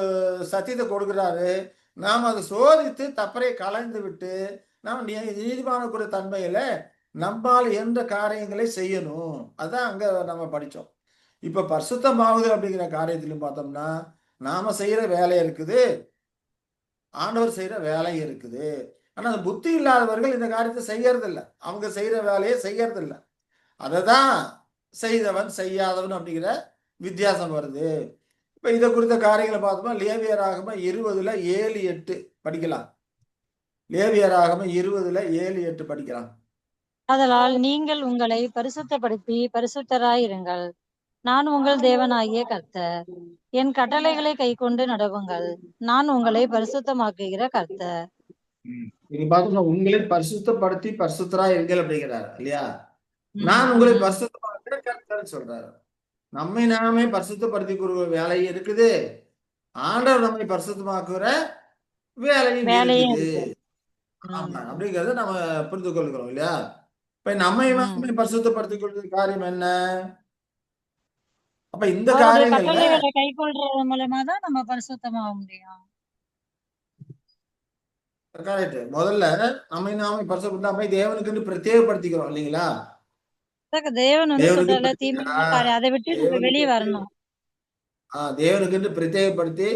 சத்தியத்தை கொடுக்கிறாரு. நாம் அதை சோதித்து தப்பறை கலைந்து விட்டு நாம் நீதிமானக்கூடிய தன்மையில நம்மால் எந்த காரியங்களை செய்யணும். அதான் அங்க நம்ம படிச்சோம். இப்ப பரிசுத்தமாகுதல் அப்படிங்கிற காரியத்திலும் பார்த்தோம்னா நாம செய்யற வேலை இருக்குது, ஆண்டவர் செய்யற வேலை இருக்குது. ஆனா அந்த புத்தி இல்லாதவர்கள் இந்த காரியத்தை செய்யறது இல்லை. அவங்க செய்யற வேலையை செய்யறது இல்லை. அததான் செய்தவன் செய்யாதவன் அப்படிங்கிற வித்தியாசம் வருது. இப்ப இதை குறித்த காரியங்களை பார்த்தோம்னா லேவியராகமம் 20:7-8 படிக்கலாம். லேவியராகமம் 20:7-8 படிக்கலாம். ஆதலால் நீங்கள் உங்களை பரிசுத்தப்படுத்தி பரிசுத்தராயிருங்கள். நான் உங்கள் தேவனாகிய கர்த்தர். என் கட்டளைகளை கைக்கொண்டு நடவுங்கள். நான் உங்களை பரிசுத்தமாக்குகிற கர்த்தர். நீங்க பார்த்தோம்னா உங்களை பரிசுத்தப்படுத்தி பரிசுத்தரா இருங்கள் அப்படிங்கிறாரு இல்லையா? நான் உங்களை பரிசுத்தமாக்குற கர்த்தர்னு சொல்றாரு. நம்மை நாமே பரிசுத்தப்படுத்தி கொடுக்கிற வேலை இருக்குது, ஆண்டவர் நம்மை பரிசுத்தமாக்குற வேலையும் வேலையும் இருக்குது. இருக்கு. ஆமா, அப்படிங்கறத நம்ம புரிந்து கொள்கிறோம் இல்லையா? இப்ப நம்மை நாமே பரிசுத்தப்படுத்திக் கொள்வது காரியம் என்ன? அப்ப இந்த அவருடைய காரியங்கள்ல கட்டளைகளை கைக்கொள்றது மூலமா தான் நம்ம பரிசுத்தமாக முடியும். கரெக்ட். முதல்ல நம்மை நாமே பரிசுத்தப்படுத்தி நம்மை தேவனுக்கு பிரத்யேகப்படுத்திக்கிறோம் இல்லைங்களா? தேவன் தேவனுக்கு சொல்றதுல தீமையான காரியம் அதை விட்டு நம்ம வெளியே வரணும். தேவனுக்கு பிரத்யேகப்படுத்தி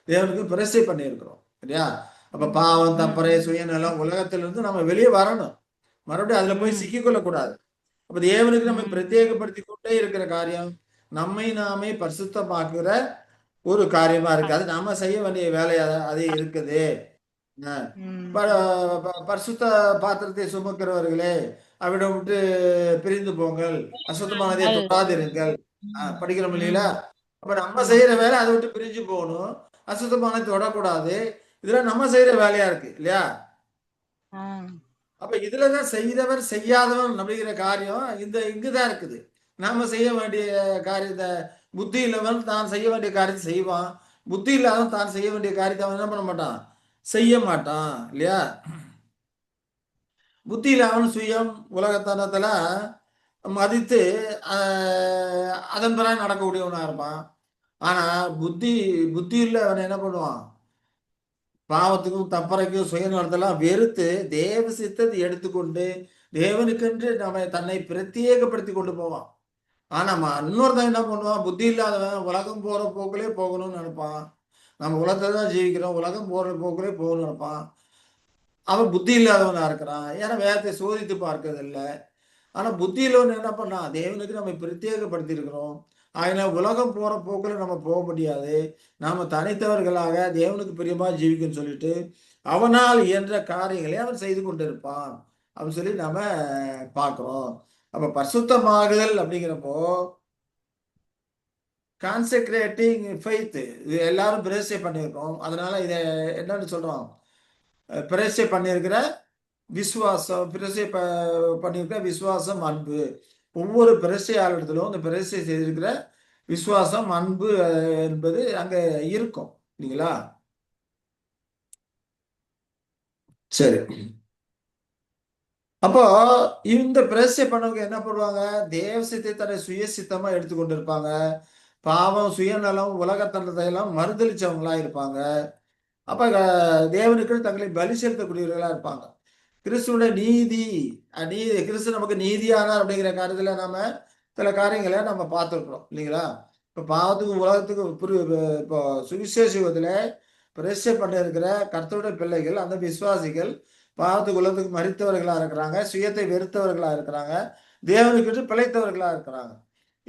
தேவனுக்கு பிரசை பண்ணியிருக்கிறோம் இல்லையா? அப்ப பாவம், தப்பறை, சுயநலம் உலகத்திலிருந்து நம்ம வெளியே வரணும். மறுபடியும் அதுல போய் சிக்கிக்கொள்ள கூடாது. அப்ப தேவனுக்கு நம்ம பிரத்யேகப்படுத்தி கொண்டே இருக்கிற காரியம் நம்மை நாமே பரிசுத்தமாக்குற ஒரு காரியமா இருக்கு. அது நாம செய்ய வேண்டிய வேலையா அது இருக்குது. பரிசுத்த பாத்திரத்தை சுமக்கிறவர்களே அவிடம் விட்டு பிரிந்து போங்கள், அசுத்தமானதை தொடாதிருங்கள். படிக்கிறோம் இல்லைங்களா? அப்ப நம்ம செய்யற வேலை அதை விட்டு பிரிஞ்சு போகணும், அசுத்தமானதை தொடக்கூடாது. இதெல்லாம் நம்ம செய்யற வேலையா இருக்கு இல்லையா? அப்ப இதுலதான் செய்தவர் செய்யாதவன் அப்படிங்கிற காரியம் இங்குதான் இருக்குது. நாம செய்ய வேண்டிய காரியத்தை புத்தி இல்லவன் தான் செய்ய வேண்டிய காரியத்தை செய்வான், புத்தி இல்லாதவன் தான் செய்ய வேண்டிய காரியத்தை அவன் என்ன பண்ண மாட்டான், செய்ய மாட்டான் இல்லையா? புத்தி இல்லாதவன் சுயம் உலகத்தனத்துல மதித்து அதன் பிறகு நடக்கக்கூடியவனா இருப்பான். ஆனா புத்தி புத்தி உள்ளவன் என்ன பண்ணுவான், பாவத்துக்கும் தப்பறைக்கும் சுயநலத்தெல்லாம் வெறுத்து தேவ சித்தத்தை எடுத்துக்கொண்டு தேவனுக்கென்று நம்ம தன்னை பிரத்யேகப்படுத்தி கொண்டு போவான். ஆனா இன்னொருத்தன் என்ன பண்ணுவான், புத்தி இல்லாதவன் உலகம் போற போக்கிலே போகணும்னு நினைப்பான். நம்ம உலகத்தை தான் ஜீவிக்கிறோம், உலகம் போற போக்கிலே போகணும்னு நினைப்பான். அவன் புத்தி இல்லாதவனா இருக்கிறான். ஏன்னா வேதத்தை சோதித்து பார்க்கறது இல்லை. ஆனா புத்தி உள்ளவன் என்ன பண்ணான், தேவனுக்கு நம்ம பிரத்யேகப்படுத்தி இருக்கிறோம். அதனால உலகம் போற போக்குல நம்ம போக முடியாது. நாம தனித்தவர்களாக தேவனுக்கு பிரியமா ஜீவிக்குன்னு சொல்லிட்டு அவனால் இயன்ற காரியங்களை அவன் செய்து கொண்டிருப்பான் அப்படின்னு சொல்லி நாம பார்க்கிறோம். அப்ப பரிசுத்தமாகுதல் அப்படிங்கிறப்போ கான்செக்ரேட்டிங் ஃபெய்த் இது எல்லாரும் பிரேசை பண்ணியிருக்கோம். அதனால இதை என்னன்னு சொல்றோம், பிரேசை பண்ணியிருக்கிற விசுவாசம், பிரேசை பண்ணியிருக்கிற விசுவாசம், அன்பு. ஒவ்வொரு பிரேசையாளர்களும் இந்த பிரேசை செய்திருக்கிற விசுவாசம், அன்பு என்பது அங்க இருக்கும் இல்லைங்களா? சரி, அப்போ இந்த பிரேசை பண்ணவங்க என்ன பண்ணுவாங்க, தேவ சித்தத்தை சுய சித்தமா எடுத்துக்கொண்டு இருப்பாங்க. பாவம், சுயநலம், உலகத்தனத்தை எல்லாம் மறுதளிச்சவங்களா இருப்பாங்க. அப்ப தேவனுக்கு தங்களை பலி செலுத்தக்கூடியவர்களா இருப்பாங்க. கிறிஸ்துவோட நீதி, கிறிஸ்து நமக்கு நீதியானார் அப்படிங்கிற காரியத்துல நாம சில காரியங்களை நம்ம பார்த்துருக்கிறோம் இல்லைங்களா? இப்போ பாவத்துக்கு உலகத்துக்கு இப்போ சுவிசேஷ யுகத்துல பிரேசிய பண்ண இருக்கிற கர்த்தருடைய பிள்ளைகள், அந்த விசுவாசிகள் பாவத்துக்கு உலகத்துக்கு மரித்தவர்களா இருக்கிறாங்க, சுயத்தை வெறுத்தவர்களா இருக்கிறாங்க, தேவனுக்கு பிழைத்தவர்களா இருக்கிறாங்க.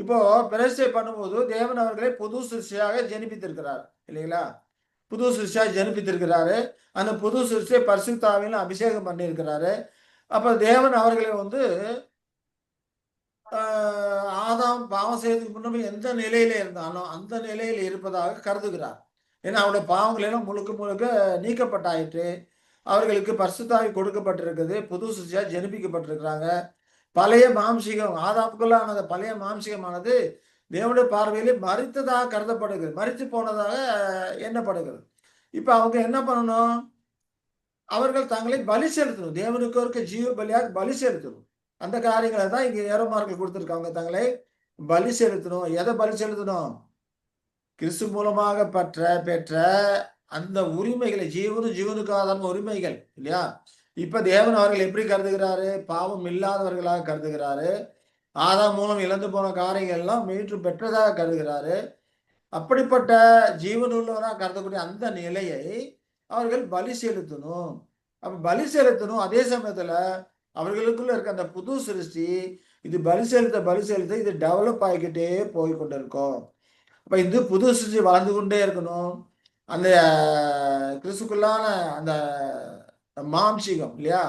இப்போ பிரேசிய பண்ணும்போது தேவன் அவர்களை புது சிருஷ்டியாக ஜெனிப்பித்திருக்கிறார் இல்லைங்களா? புது சிருஷ்டியாக ஜெனிப்பித்திருக்கிறாரு. அந்த புது சிருஷ்டியை பரிசுத்த ஆவியில அபிஷேகம் பண்ணியிருக்கிறாரு. அப்ப தேவன் அவர்களை வந்து ஆதாம் பாவம் செய்யறதுக்கு முன்னமே எந்த நிலையில இருந்தாலும் அந்த நிலையில் இருப்பதாக கருதுகிறார். ஏன்னா அவருடைய பாவங்கள் எல்லாம் முழுக்க முழுக்க நீக்கப்பட்டாயிற்று. அவர்களுக்கு பரிசுத்தாவி கொடுக்கப்பட்டிருக்குது. புது சிருஷ்டியா ஜெனிப்பிக்கப்பட்டிருக்கிறாங்க. பழைய மாம்சீகம் ஆதாமுக்குள்ளான அந்த பழைய மாம்சீகமானது தேவனுடைய பார்வையிலே மரித்ததாக கருதப்படுகிறது. மரித்து போனதாக எண்ணப்படுகிறது. இப்ப அவங்க என்ன பண்ணணும்? அவர்கள் தங்களை பலி செலுத்தணும். தேவனுக்கு இருக்க ஜீவ பலியாக பலி செலுத்தணும். அந்த காரியங்களை தான் இங்க ஏரோமார்கள் கொடுத்திருக்காங்க. தங்களை பலி செலுத்தணும். எதை பலி செலுத்தணும்? கிறிஸ்து மூலமாக பெற்ற அந்த உரிமைகளை, ஜீவனுக்கு ஆதார உரிமைகள் இல்லையா? இப்ப தேவன் அவர்கள் எப்படி கருதுகிறாரு? பாவம் இல்லாதவர்களாக கருதுகிறாரு. ஆதாம் மூலம் இழந்து போன காரியங்கள் எல்லாம் மீட்டு பெற்றதாக கருதுகிறாரு. அப்படிப்பட்ட ஜீவன் உள்ளவராக கருதக்கூடிய அந்த நிலையை அவர்கள் பலி செலுத்தணும். அப்ப பலி செலுத்தணும். அதே சமயத்துல அவர்களுக்குள்ள இருக்க அந்த புது சிருஷ்டி இது பலி செலுத்த இது டெவலப் ஆகிக்கிட்டே போய் கொண்டிருக்கும். அப்ப இது புது சிருஷ்டி வளர்ந்து கொண்டே இருக்கணும். அந்த கிறிஸ்துக்குள்ளான அந்த மாம்சீகம் இல்லையா?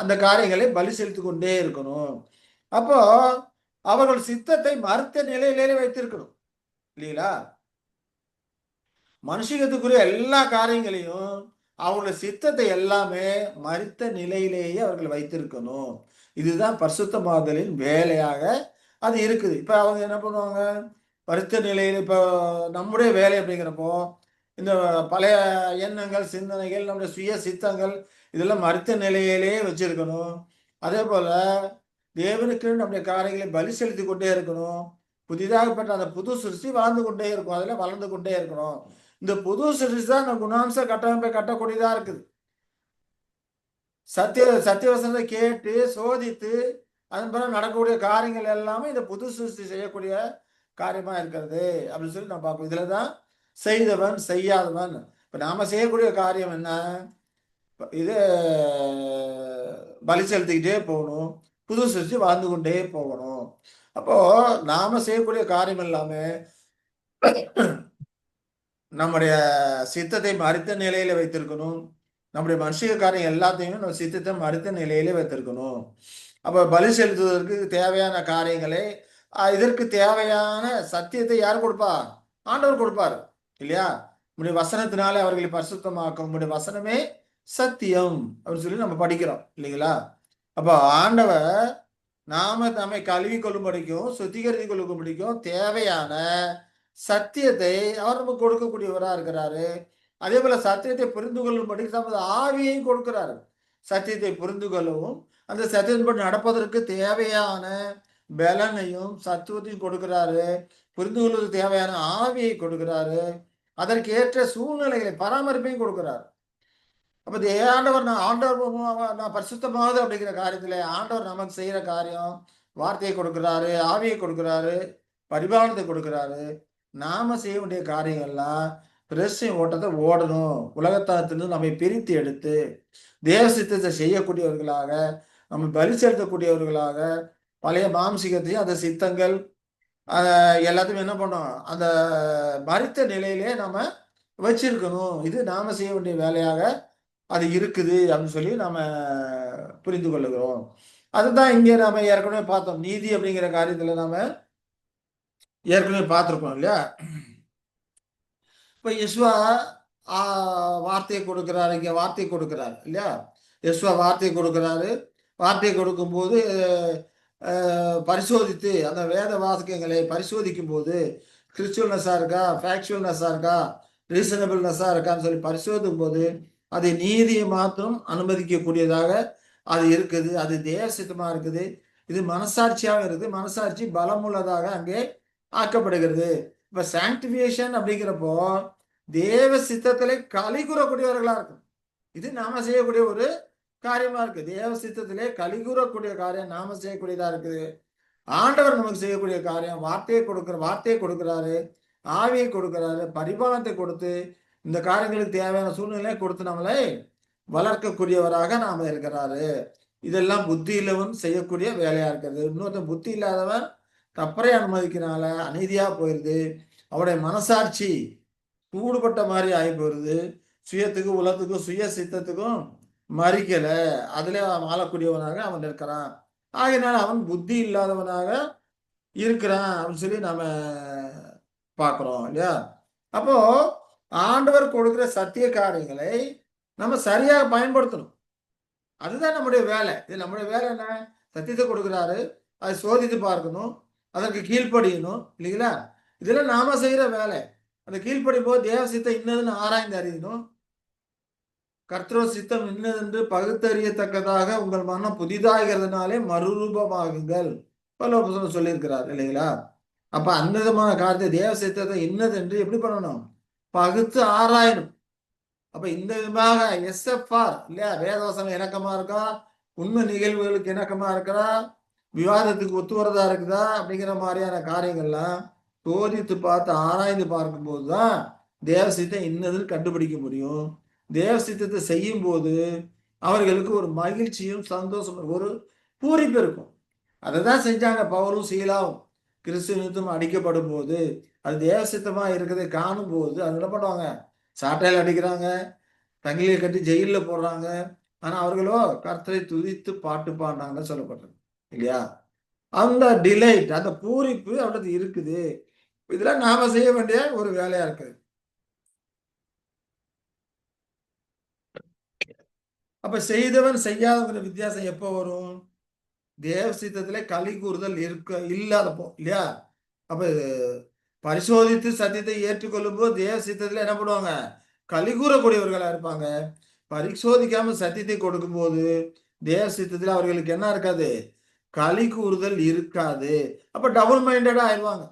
அந்த காரியங்களை பலி செலுத்தி கொண்டே இருக்கணும். அப்போ அவர்கள் சித்தத்தை மறுத்த நிலையிலே வைத்திருக்கணும் இல்லைங்களா? மனுஷத்துக்குரிய எல்லா காரியங்களையும் அவங்களுடைய சித்தத்தை எல்லாமே மறித்த நிலையிலேயே அவர்கள் வைத்திருக்கணும். இதுதான் பரிசுத்தமாதலின் வேலையாக அது இருக்குது. இப்ப அவங்க என்ன பண்ணுவாங்க? மறித்த நிலையில் இப்போ நம்முடைய வேலை அப்படிங்கிறப்போ இந்த பழைய எண்ணங்கள், சிந்தனைகள், நம்முடைய சுய சித்தங்கள் இதெல்லாம் மறித்த நிலையிலேயே வச்சிருக்கணும். அதே போல தேவனுக்கு நம்முடைய காரியங்களை பலி செலுத்தி கொண்டே இருக்கணும். புதிதாகப்பட்ட அந்த புது சிருஷ்டி வாழ்ந்து கொண்டே இருக்கும். அதில் வளர்ந்து கொண்டே இருக்கணும். இந்த புது சிருஷ்டி தான் இந்த குணாம்ச கட்டமைப்பை கட்டக்கூடியதா இருக்குது. சத்தியவசனத்தை கேட்டு சோதித்து அதன் பிறகு நடக்கக்கூடிய காரியங்கள் எல்லாமே இந்த புது சிருஷ்டி செய்யக்கூடிய காரியமா இருக்கிறது அப்படின்னு சொல்லி நம்ம பார்ப்போம். இதுலதான் செய்தவன் செய்யாதவன். இப்ப நாம செய்யக்கூடிய காரியம் என்ன? இது பலி செலுத்திக்கிட்டே போகணும். புது சிருஷ்டி வாழ்ந்து கொண்டே போகணும். அப்போ நாம செய்யக்கூடிய காரியம் எல்லாமே நம்முடைய சித்தத்தை மறித்த நிலையில வைத்திருக்கணும். நம்முடைய மனுஷிக காரியம் எல்லாத்தையுமே நம்ம சித்தத்தை மறித்த நிலையிலே வைத்திருக்கணும். அப்ப பலி செலுத்துவதற்கு தேவையான காரியங்களை இதற்கு தேவையான சத்தியத்தை யார் கொடுப்பா? ஆண்டவர் கொடுப்பார் இல்லையா? உங்களுடைய வசனத்தினாலே அவர்களை பரிசுத்தமாக்கும். உங்களுடைய வசனமே சத்தியம் அப்படின்னு சொல்லி நம்ம படிக்கிறோம் இல்லைங்களா? அப்போ ஆண்டவர் நாம நம்மை கழுவி கொள்ளும்படிக்கும் சுத்திகரித்து கொள்ளும்படிக்கும் தேவையான சத்தியத்தை அவர் நமக்கு கொடுக்கக்கூடியவரா இருக்கிறாரு. அதே போல சத்தியத்தை புரிந்து கொள்ளும்படி தமது ஆவியையும் கொடுக்கிறாரு. சத்தியத்தை புரிந்து கொள்ளவும் அந்த சத்தியத்தின்படி நடப்பதற்கு தேவையான பலனையும் சத்துவத்தையும் கொடுக்கிறாரு. புரிந்து கொள்வதற்கு தேவையான ஆவியை கொடுக்கிறாரு. அதற்கு ஏற்ற சூழ்நிலைகளை பராமரிப்பையும் கொடுக்கிறார். அப்ப ஆண்டவர் நான் பரிசுத்தமாவது அப்படிங்கிற காரியத்துல ஆண்டவர் நமக்கு செய்யற காரியம் வார்த்தையை கொடுக்கிறாரு, ஆவியை கொடுக்கிறாரு, பரிபாலனத்தை கொடுக்கிறாரு. நாம செய்ய வேண்டிய காரியங்கள்லாம் பிரச்சனை ஓட்டத்தை ஓடணும். உலகத்திலிருந்து நம்மை பிரித்து எடுத்து தேவ சித்தத்தை செய்யக்கூடியவர்களாக, நம்ம பலி செலுத்தக்கூடியவர்களாக, பழைய மாம்சிகத்தையும் அந்த சித்தங்கள் எல்லாத்தையும் என்ன பண்ணோம்? அந்த மறித்த நிலையிலே நம்ம வச்சிருக்கணும். இது நாம செய்ய வேண்டிய வேலையாக அது இருக்குது அப்படின்னு சொல்லி நாம புரிந்து கொள்ளுகிறோம். அதுதான் இங்க நாம ஏற்கனவே பார்த்தோம். நீதி அப்படிங்கிற காரியத்துல நாம ஏற்கனவே பார்த்திருக்கோம் இல்லையா? இப்ப யெசுவா வார்த்தையை கொடுக்கிறாரு, இங்க வார்த்தையை கொடுக்கிறாரு இல்லையா? யெசுவா வார்த்தையை கொடுக்கிறாரு. வார்த்தையை கொடுக்கும்போது பரிசோதித்து அந்த வேத வாசகங்களை பரிசோதிக்கும் போது கிறிஸ்டுவல்னஸா இருக்கா, ஃபேக்சுவல்னஸா இருக்கா, ரீசனபிள்னஸா இருக்கான்னு சொல்லி பரிசோதிக்கும் போது அது நீதியை மாத்திரம் அனுமதிக்கக்கூடியதாக அது இருக்குது. அது தேவ சித்தமா இருக்குது. இது மனசாட்சியாக இருக்குது. மனசாட்சி பலமுள்ளதாக அங்கே ஆக்கப்படுகிறது. இப்ப சாங்டிபிகேஷன் அப்படிங்கிறப்போ தேவ சித்தத்திலே களி கூறக்கூடியவர்களா இருக்கும். இது நாம செய்யக்கூடிய ஒரு காரியமா இருக்கு. தேவ சித்தத்திலே களி கூறக்கூடிய காரியம் நாம செய்யக்கூடியதா இருக்குது. ஆண்டவர் நமக்கு செய்யக்கூடிய காரியம் வார்த்தையை கொடுக்கிறாரு, ஆவியை கொடுக்கிறாரு, பரிபாலனத்தை கொடுத்து இந்த காரியங்களுக்கு தேவையான சூழ்நிலையை கொடுத்து நம்மளை வளர்க்கக்கூடியவராக நாம இருக்கிறாரு. இதெல்லாம் புத்தி இல்லவன் செய்யக்கூடிய வேலையா இருக்கிறது. இன்னொருத்தன் புத்தி இல்லாதவன் தப்பறை அனுமதிக்கிறனால அநீதியா போயிருது. அவருடைய மனசாட்சி சூடுபட்ட மாதிரி ஆகி போயிருது. சுயத்துக்கும் உலகத்துக்கும் சுய சித்தத்துக்கும் மறிக்கல. அதுல வாழக்கூடியவனாக அவன் இருக்கிறான். ஆகையினால அவன் புத்தி இல்லாதவனாக இருக்கிறான் அப்படின்னு சொல்லி நம்ம பார்க்கிறோம் இல்லையா? அப்போ ஆண்டவர் கொடுக்கிற சத்திய காரியங்களை நம்ம சரியாக பயன்படுத்தணும். அதுதான் நம்முடைய வேலை. இது நம்முடைய வேலை என்ன? சத்தியத்தை கொடுக்கிறாரு, அதை சோதித்து பார்க்கணும், அதற்கு கீழ்ப்படியணும் இல்லைங்களா? இதெல்லாம் நாம செய்யற வேலை. அந்த கீழ்ப்படியும் போது தேவ சித்தம் இன்னதுன்னு ஆராய்ந்து அறியணும். கர்த்தரோ சித்தம் இன்னதென்று பகுத்தறியத்தக்கதாக உங்கள் மனம் புதிதாகிறதுனாலே மறுரூபமாகுங்கள் பல சொல்லியிருக்கிறார் இல்லைங்களா? அப்ப அந்த விதமான காரியத்தை தேவ சித்தத்தை இன்னதென்று எப்படி பண்ணணும்? பகுத்து ஆராயணும். அப்ப இந்த விதமாக எஸ்எஃப்ஆர் இல்லையா, வேதவசனம் இணக்கமா இருக்கா, உண்மை நிகழ்வுகளுக்கு இணக்கமா இருக்கிறா, விவாதத்துக்கு ஒத்து வரதா இருக்குதா அப்படிங்கிற மாதிரியான காரியங்கள்லாம் சோதித்து பார்த்து ஆராய்ந்து பார்க்கும்போது தான் தேவ சித்தம் இன்னதுன்னு கண்டுபிடிக்க முடியும். தேவ சித்தத்தை செய்யும் போது அவர்களுக்கு ஒரு மகிழ்ச்சியும் சந்தோஷம் ஒரு பூரிப்பு இருக்கும். அதை தான் செஞ்சாங்க பவுலும் சீலாவும். கிறிஸ்துவத்தும் அடிக்கப்படும் போது அது தேவ சித்தமா இருக்கிறதை காணும் போது அது என்ன பண்ணுவாங்க? சாட்டையில் அடிக்கிறாங்க, தங்கிலியை கட்டி ஜெயிலில் போடுறாங்க. ஆனா அவர்களோ கர்த்தரை துதித்து பாட்டு பாடினாங்கன்னு சொல்லப்பட்டது இல்லையா? அந்த டிலைட், அந்த பூரிப்பு அவருக்கு இருக்குது. இதெல்லாம் நாம செய்ய வேண்டிய ஒரு வேலையா இருக்குது. அப்ப செய்தவன் செய்யாதவங்கிற வித்தியாசம் எப்போ வரும்? தேவ சித்தத்திலே களி கூறுதல் இல்லாதப்போ இல்லையா? அப்ப பரிசோதித்து சத்தியத்தை ஏற்றுக்கொள்ளும் போது தேவ சித்தத்துல என்ன பண்ணுவாங்க? களி கூறக்கூடியவர்களா இருப்பாங்க. பரிசோதிக்காம சத்தியத்தை கொடுக்கும் போது தேவ சித்தத்துல அவர்களுக்கு என்ன இருக்காது? களி கூறுதல் இருக்காது. அப்ப டபுள் மைண்டடா ஆயிடுவாங்க.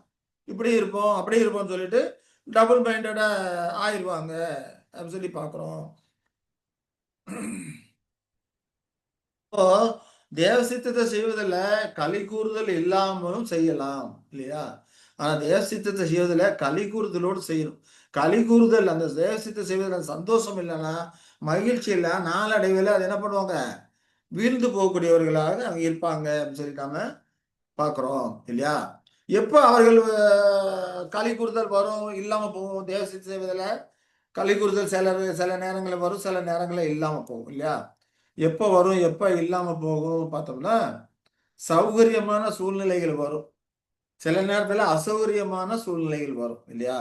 இப்படி இருப்போம் அப்படி இருப்போம்னு சொல்லிட்டு டபுள் மைண்டடா ஆயிடுவாங்க அப்படின்னு சொல்லி பார்க்கிறோம். இப்போ தேவ சித்தத்தை செய்வதில் களி கூறுதல் இல்லாமலும் செய்யலாம் இல்லையா? ஆனா தேவ சித்தத்தை செய்வதில் களி கூறுதலோடு செய்யணும். களி கூறுதல் அந்த தேவ சித்தத்தை செய்வதில் சந்தோஷம் இல்லைன்னா, மகிழ்ச்சி இல்லை, நாளடைவில் அது என்ன பண்ணுவாங்க? வீழ்ந்து போகக்கூடியவர்களாக அவங்க இருப்பாங்க அப்படின்னு சொல்லி நாம பார்க்கிறோம் இல்லையா? எப்போ அவர்கள் களி கூறுதல் வரும் இல்லாம போகும்? தேவ சித்தத்தை செய்வதில் களி கூறுதல் சில நேரங்களில் வரும், சில நேரங்களில் இல்லாம போகும் இல்லையா? எப்போ வரும் எப்போ இல்லாம போகும் பார்த்தோம்னா, சௌகரியமான சூழ்நிலைகள் வரும், சில நேரத்தில் அசௌகரியமான சூழ்நிலைகள் வரும் இல்லையா?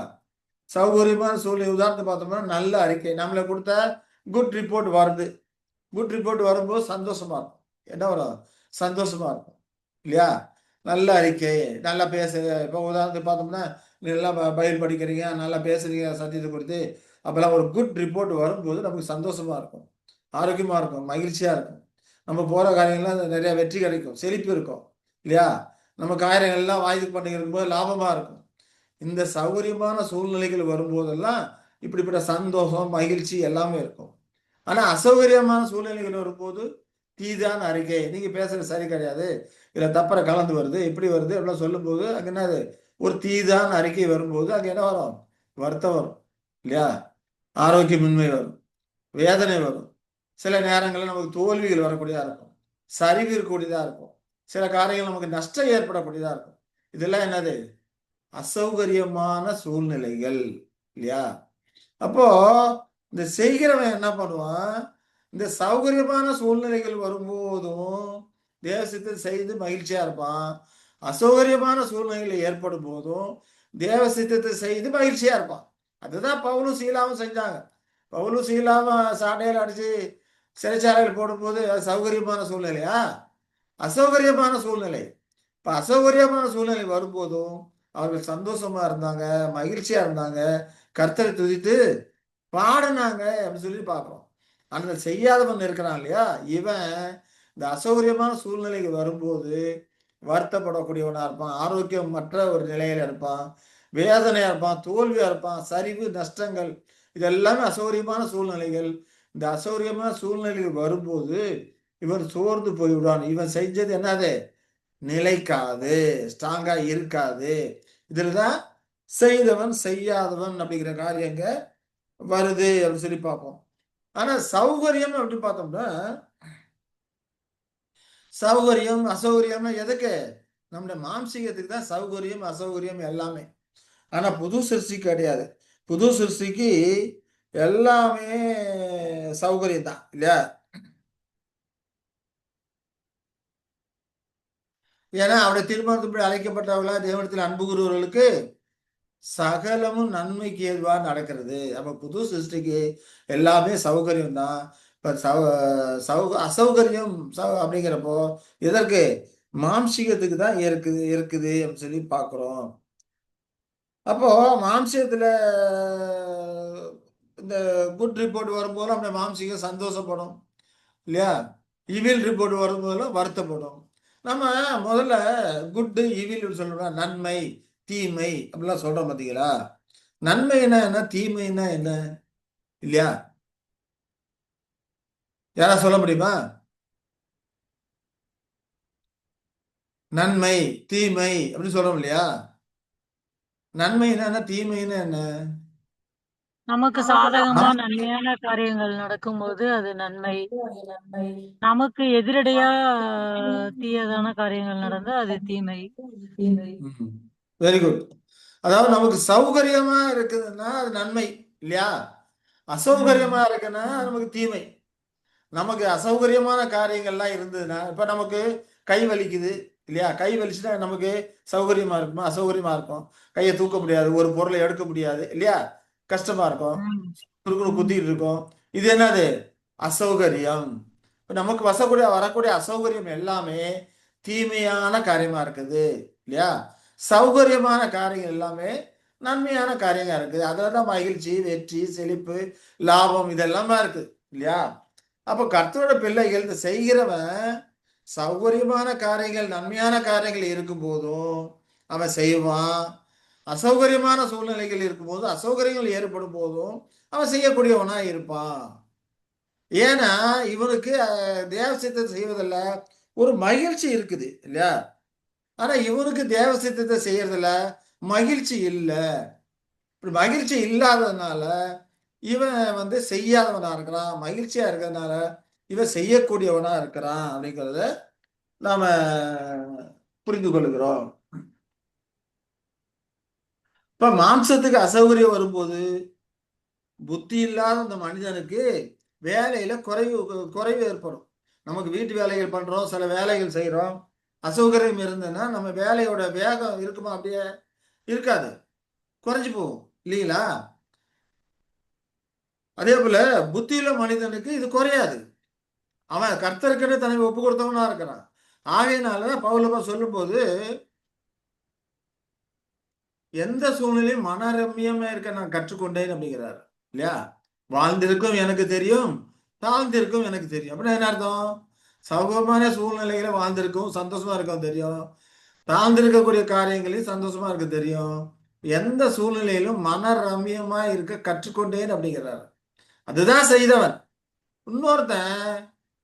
சௌகரியமான சூழ்நிலை உதாரணத்தை பார்த்தோம்னா, நல்ல அறிக்கை நம்மளை கொடுத்த குட் ரிப்போர்ட் வருது. குட் ரிப்போர்ட் வரும்போது சந்தோஷமா இருக்கும். என்ன வரும்? சந்தோஷமா இருக்கும் இல்லையா? நல்ல அறிக்கை, நல்லா பேச. இப்போ உதாரணத்துக்கு பார்த்தோம்னா, நல்லா பைபிள் படிக்கிறீங்க, நல்லா பேசுறீங்க சத்தியத்தை கொடுத்து, அப்பெல்லாம் ஒரு குட் ரிப்போர்ட் வரும்போது நமக்கு சந்தோஷமா இருக்கும், ஆரோக்கியமா இருக்கும், மகிழ்ச்சியா இருக்கும். நம்ம போற காரியங்கள்லாம் நிறைய வெற்றி கிடைக்கும், செழிப்பு இருக்கும் இல்லையா? நம்ம காரியங்கள்லாம் வாய்ப்பு பண்ணிக்கும் போது லாபமா இருக்கும். இந்த சௌகரியமான சூழ்நிலைகள் வரும்போதெல்லாம் இப்படிப்பட்ட சந்தோஷம் மகிழ்ச்சி எல்லாமே இருக்கும். ஆனா அசௌகரியமான சூழ்நிலைகள் வரும்போது தீதான அறிக்கை, நீங்க பேசுறது சரி கிடையாது, இதுல தப்பற கலந்து வருது, இப்படி வருது அப்படிலாம் சொல்லும்போது அங்க என்னது? ஒரு தீதான அறிக்கை வரும்போது அங்க என்ன வரும்? வருத்தம் வரும் இல்லையா? ஆரோக்கியமின்மை வரும், வேதனை வரும். சில நேரங்களில் நமக்கு தோல்விகள் வரக்கூடியதா இருக்கும், சரிவு இருக்கக்கூடியதா இருக்கும், சில காரியங்கள் நமக்கு நஷ்டம் ஏற்படக்கூடியதா இருக்கும். இதெல்லாம் என்னது? அசௌகரியமான சூழ்நிலைகள் இல்லையா? அப்போ இந்த செய்கிறவன் என்ன பண்ணுவான்? இந்த சௌகரியமான சூழ்நிலைகள் வரும்போதும் தேவசித்தை செய்து மகிழ்ச்சியா இருப்பான். அசௌகரியமான சூழ்நிலைகள் ஏற்படும் போதும் தேவ சித்தத்தை செய்து மகிழ்ச்சியா இருப்பான். அதுதான் பவுலும் சீலாவும் செஞ்சாங்க. பவுலும் சீலாவும் சாட்டையில் அடிச்சு சிறைச்சாலையில் போடும்போது அது சௌகரியமான சூழ்நிலையா? அசௌகரியமான சூழ்நிலை. இப்ப அசௌகரியமான சூழ்நிலை வரும்போதும் அவர்கள் சந்தோஷமா இருந்தாங்க, மகிழ்ச்சியா இருந்தாங்க, கர்த்தரை துதித்து பாடினாங்க அப்படின்னு சொல்லி பார்க்கிறோம். அந்த செய்யாதவன் இருக்கிறான் இல்லையா, இவன் இந்த அசௌகரியமான சூழ்நிலைக்கு வரும்போது வருத்தப்படக்கூடியவனா இருப்பான், ஆரோக்கியமற்ற ஒரு நிலையில இருப்பான், வேதனையா இருப்பான், தோல்வியா இருப்பான், சரிவு நஷ்டங்கள், இதெல்லாமே அசௌகரியமான சூழ்நிலைகள். இந்த அசௌகரியமான சூழ்நிலைகள் வரும்போது இவன் சோர்ந்து போய்விடுவான். இவன் செஞ்சது என்னது? நிலைக்காது, ஸ்ட்ராங்கா இருக்காது. இதுலதான் செய்தவன் செய்யாதவன் அப்படிங்கிற காரியங்க வருது அப்படின்னு சொல்லி பார்ப்போம். ஆனா சௌகரியம் அப்படின்னு பார்த்தோம்னா, சௌகரியம் அசௌகரியம்னா எதுக்கு? நம்முடைய மாம்சீகத்துக்கு தான் சௌகரியம் அசௌகரியம் எல்லாமே. ஆனா புது சிருஷ்டிக்கு கிடையாது. புது சிருஷ்டிக்கு எல்லாமே சௌகரியம் தான் இல்லையா? ஏன்னா அவருடைய தீர்மானத்தின்படி அழைக்கப்பட்டவர்களா தேவனிடத்தில் அன்பு கூறுவர்களுக்கு சகலமும் நன்மைக்கு ஏதுவா நடக்கிறது. அப்ப புது சிருஷ்டிக்கு எல்லாமே சௌகரியம் தான். இப்ப அசௌகரியம் அப்படிங்கிறப்போ எதற்கு? மாம்சீகத்துக்கு தான் இருக்குது இருக்குது அப்படின்னு சொல்லி பார்க்கிறோம். அப்போ மாம்சத்துல இந்த குட் ரிப்போர்ட் வரும்போது நம்ம மாம்சீகம் சந்தோஷப்படும் இல்லையா? இவில் ரிப்போர்ட் வரும்போதெல்லாம் வருத்தப்படும். நம்ம முதல்ல குட் இவில் சொல்லணும், நன்மை தீமை அப்படிலாம் சொல்றோம் பார்த்தீங்களா? நன்மைனா என்ன, தீமைனா என்ன இல்லையா? யாரா சொல்ல முடியுமா? நன்மை தீமை அப்படின்னு சொல்றோம் இல்லையா? நன்மைனா என்ன, தீமைனா என்ன? நமக்கு சாதகமா நன்மையான காரியங்கள் நடக்கும்போது அது நன்மை. நமக்கு எதிரடையா தீயதான காரியங்கள் நடந்தா அது தீமை. Very good. அதாவது நமக்கு சௌகரியமா இருக்குதுன்னா அது நன்மை இல்லையா? அசௌகரியமா இருக்குன்னா அது நமக்கு தீமை. நமக்கு அசௌகரியமான காரியங்கள்லாம் இருந்ததுன்னா, இப்ப நமக்கு கை வலிக்குது இல்லையா? கை வலிச்சுன்னா நமக்கு சௌகரியமா இருக்குமா? அசௌகரியமா இருக்கும். கையை தூக்க முடியாது, ஒரு பொருளை எடுக்க முடியாது இல்லையா? கஷ்டமா இருக்கும், ம். குறுக்குன்னு குத்திட்டு இருக்கும். இது என்னது? அசௌகரியம். இப்ப நமக்கு வரக்கூடிய அசௌகரியம் எல்லாமே தீமையான காரியமா இருக்குது இல்லையா? சௌகரியமான காரியங்கள் எல்லாமே நன்மையான காரியமா இருக்குது. அதுலதான் மகிழ்ச்சி, வெற்றி, செழிப்பு, லாபம் இதெல்லாமா இருக்கு இல்லையா? அப்ப கர்த்தரோட பிள்ளைகள் இந்த செய்கிறவன் சௌகரியமான காரியங்கள் நன்மையான காரியங்கள் இருக்கும் போதும் அவன் செய்வான். அசௌகரியமான சூழ்நிலைகள் இருக்கும்போது அசௌகரியங்கள் ஏற்படும் போதும் அவன் செய்யக்கூடியவனா இருப்பான். ஏன்னா இவனுக்கு தேவ சித்தத்தை செய்வதில் ஒரு மகிழ்ச்சி இருக்குது இல்லையா? ஆனா இவனுக்கு தேவ சித்தத்தை செய்யறதுல மகிழ்ச்சி இல்லை. இப்படி மகிழ்ச்சி இல்லாததுனால இவன் செய்யாதவனா இருக்கிறான். மகிழ்ச்சியா இருக்கிறதுனால இவன் செய்யக்கூடியவனா இருக்கிறான் அப்படிங்கிறத நாம புரிந்து கொள்கிறோம். இப்ப மாம்சத்துக்கு அசௌகரியம் வரும்போது புத்தி இல்லாத அந்த மனிதனுக்கு வேலையில குறைவு ஏற்படும். நமக்கு வீட்டு வேலைகள் பண்றோம், சில வேலைகள் செய்யறோம். அசௌகரியம் இருந்ததுன்னா நம்ம வேலையோட வேகம் இருக்குமா? அப்படியே இருக்காது, குறைஞ்சு போகும் இல்லைங்களா? அதே போல புத்தியுள்ள மனிதனுக்கு இது குறையாது. அவன் கர்த்தருக்குன்னு தன்னை ஒப்பு கொடுத்தவனா இருக்கிறான். ஆகையினால பவுலப்பா சொல்லும்போது எந்த சூழ்நிலையும் மனரம்யமா இருக்க நான் கற்றுக்கொண்டேன் அப்படிங்கிறாரு இல்லையா? வாழ்ந்திருக்கும் எனக்கு தெரியும், தாழ்ந்திருக்கும் எனக்கு தெரியும். அப்படின்னா என்ன அர்த்தம்? சௌகமான சூழ்நிலையில வாழ்ந்திருக்கும் சந்தோஷமா இருக்கும் தெரியும், தாழ்ந்திருக்கக்கூடிய காரியங்களையும் சந்தோஷமா இருக்க தெரியும். எந்த சூழ்நிலையிலும் மனரம்யமா இருக்க கற்றுக்கொண்டேன் அப்படிங்கிறாரு. அதுதான் செய்தவன். இன்னொருத்தன்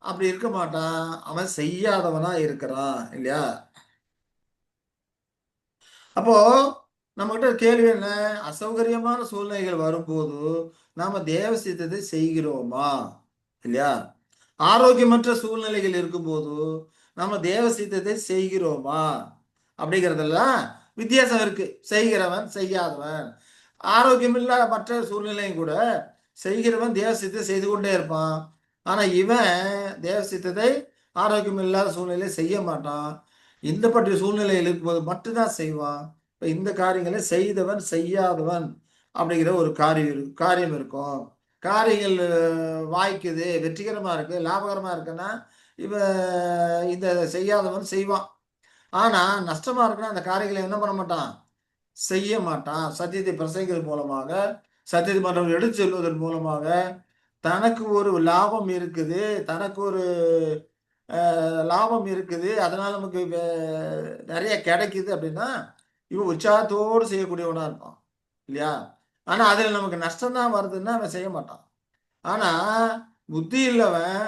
அப்படி இருக்க மாட்டான், அவன் செய்யாதவனா இருக்கிறான் இல்லையா? அப்போ நம்மகிட்ட கேள்வி என்ன? அசௌகரியமான சூழ்நிலைகள் வரும்போது நாம தேவ சித்தத்தை செய்கிறோமா இல்லையா? ஆரோக்கியமற்ற சூழ்நிலைகள் இருக்கும்போது நம்ம தேவ சித்தத்தை செய்கிறோமா அப்படிங்கிறதெல்லாம் வித்தியாசம் இருக்கு. செய்கிறவன் செய்யாதவன். ஆரோக்கியமில்லாத மற்ற சூழ்நிலையும் கூட செய்கிறவன் தேவ சித்தத்தை செய்து கொண்டே இருப்பான். ஆனா இவன் தேவ சித்தத்தை ஆரோக்கியம் இல்லாத சூழ்நிலையை செய்ய மாட்டான். இந்த பற்றிய சூழ்நிலையில் இருக்கும்போது மட்டும்தான் செய்வான். இப்ப இந்த காரியங்களை செய்தவன் செய்யாதவன் அப்படிங்கிற ஒரு காரியம் இருக்கும். காரியங்கள் வாய்க்குது, வெற்றிகரமா இருக்கு, லாபகரமா இருக்குன்னா இவன் இந்த செய்யாதவன் செய்வான். ஆனா நஷ்டமா இருக்குன்னா அந்த காரியங்களை என்ன பண்ண மாட்டான், செய்ய மாட்டான். சத்தியத்தை பிரசங்கிக்கிறது மூலமாக, சத்தியத்தை மற்றவர்கள் எடுத்து செல்வதன் மூலமாக தனக்கு ஒரு லாபம் இருக்குது, தனக்கு ஒரு லாபம் இருக்குது, அதனால நமக்கு நிறைய கிடைக்குது அப்படின்னா இவன் உற்சாகத்தோடு செய்யக்கூடியவனா இருப்பான் இல்லையா? ஆனா அதுல நமக்கு நஷ்டம் தான் வருதுன்னா அவன் செய்ய மாட்டான். ஆனா புத்தி இல்லவன்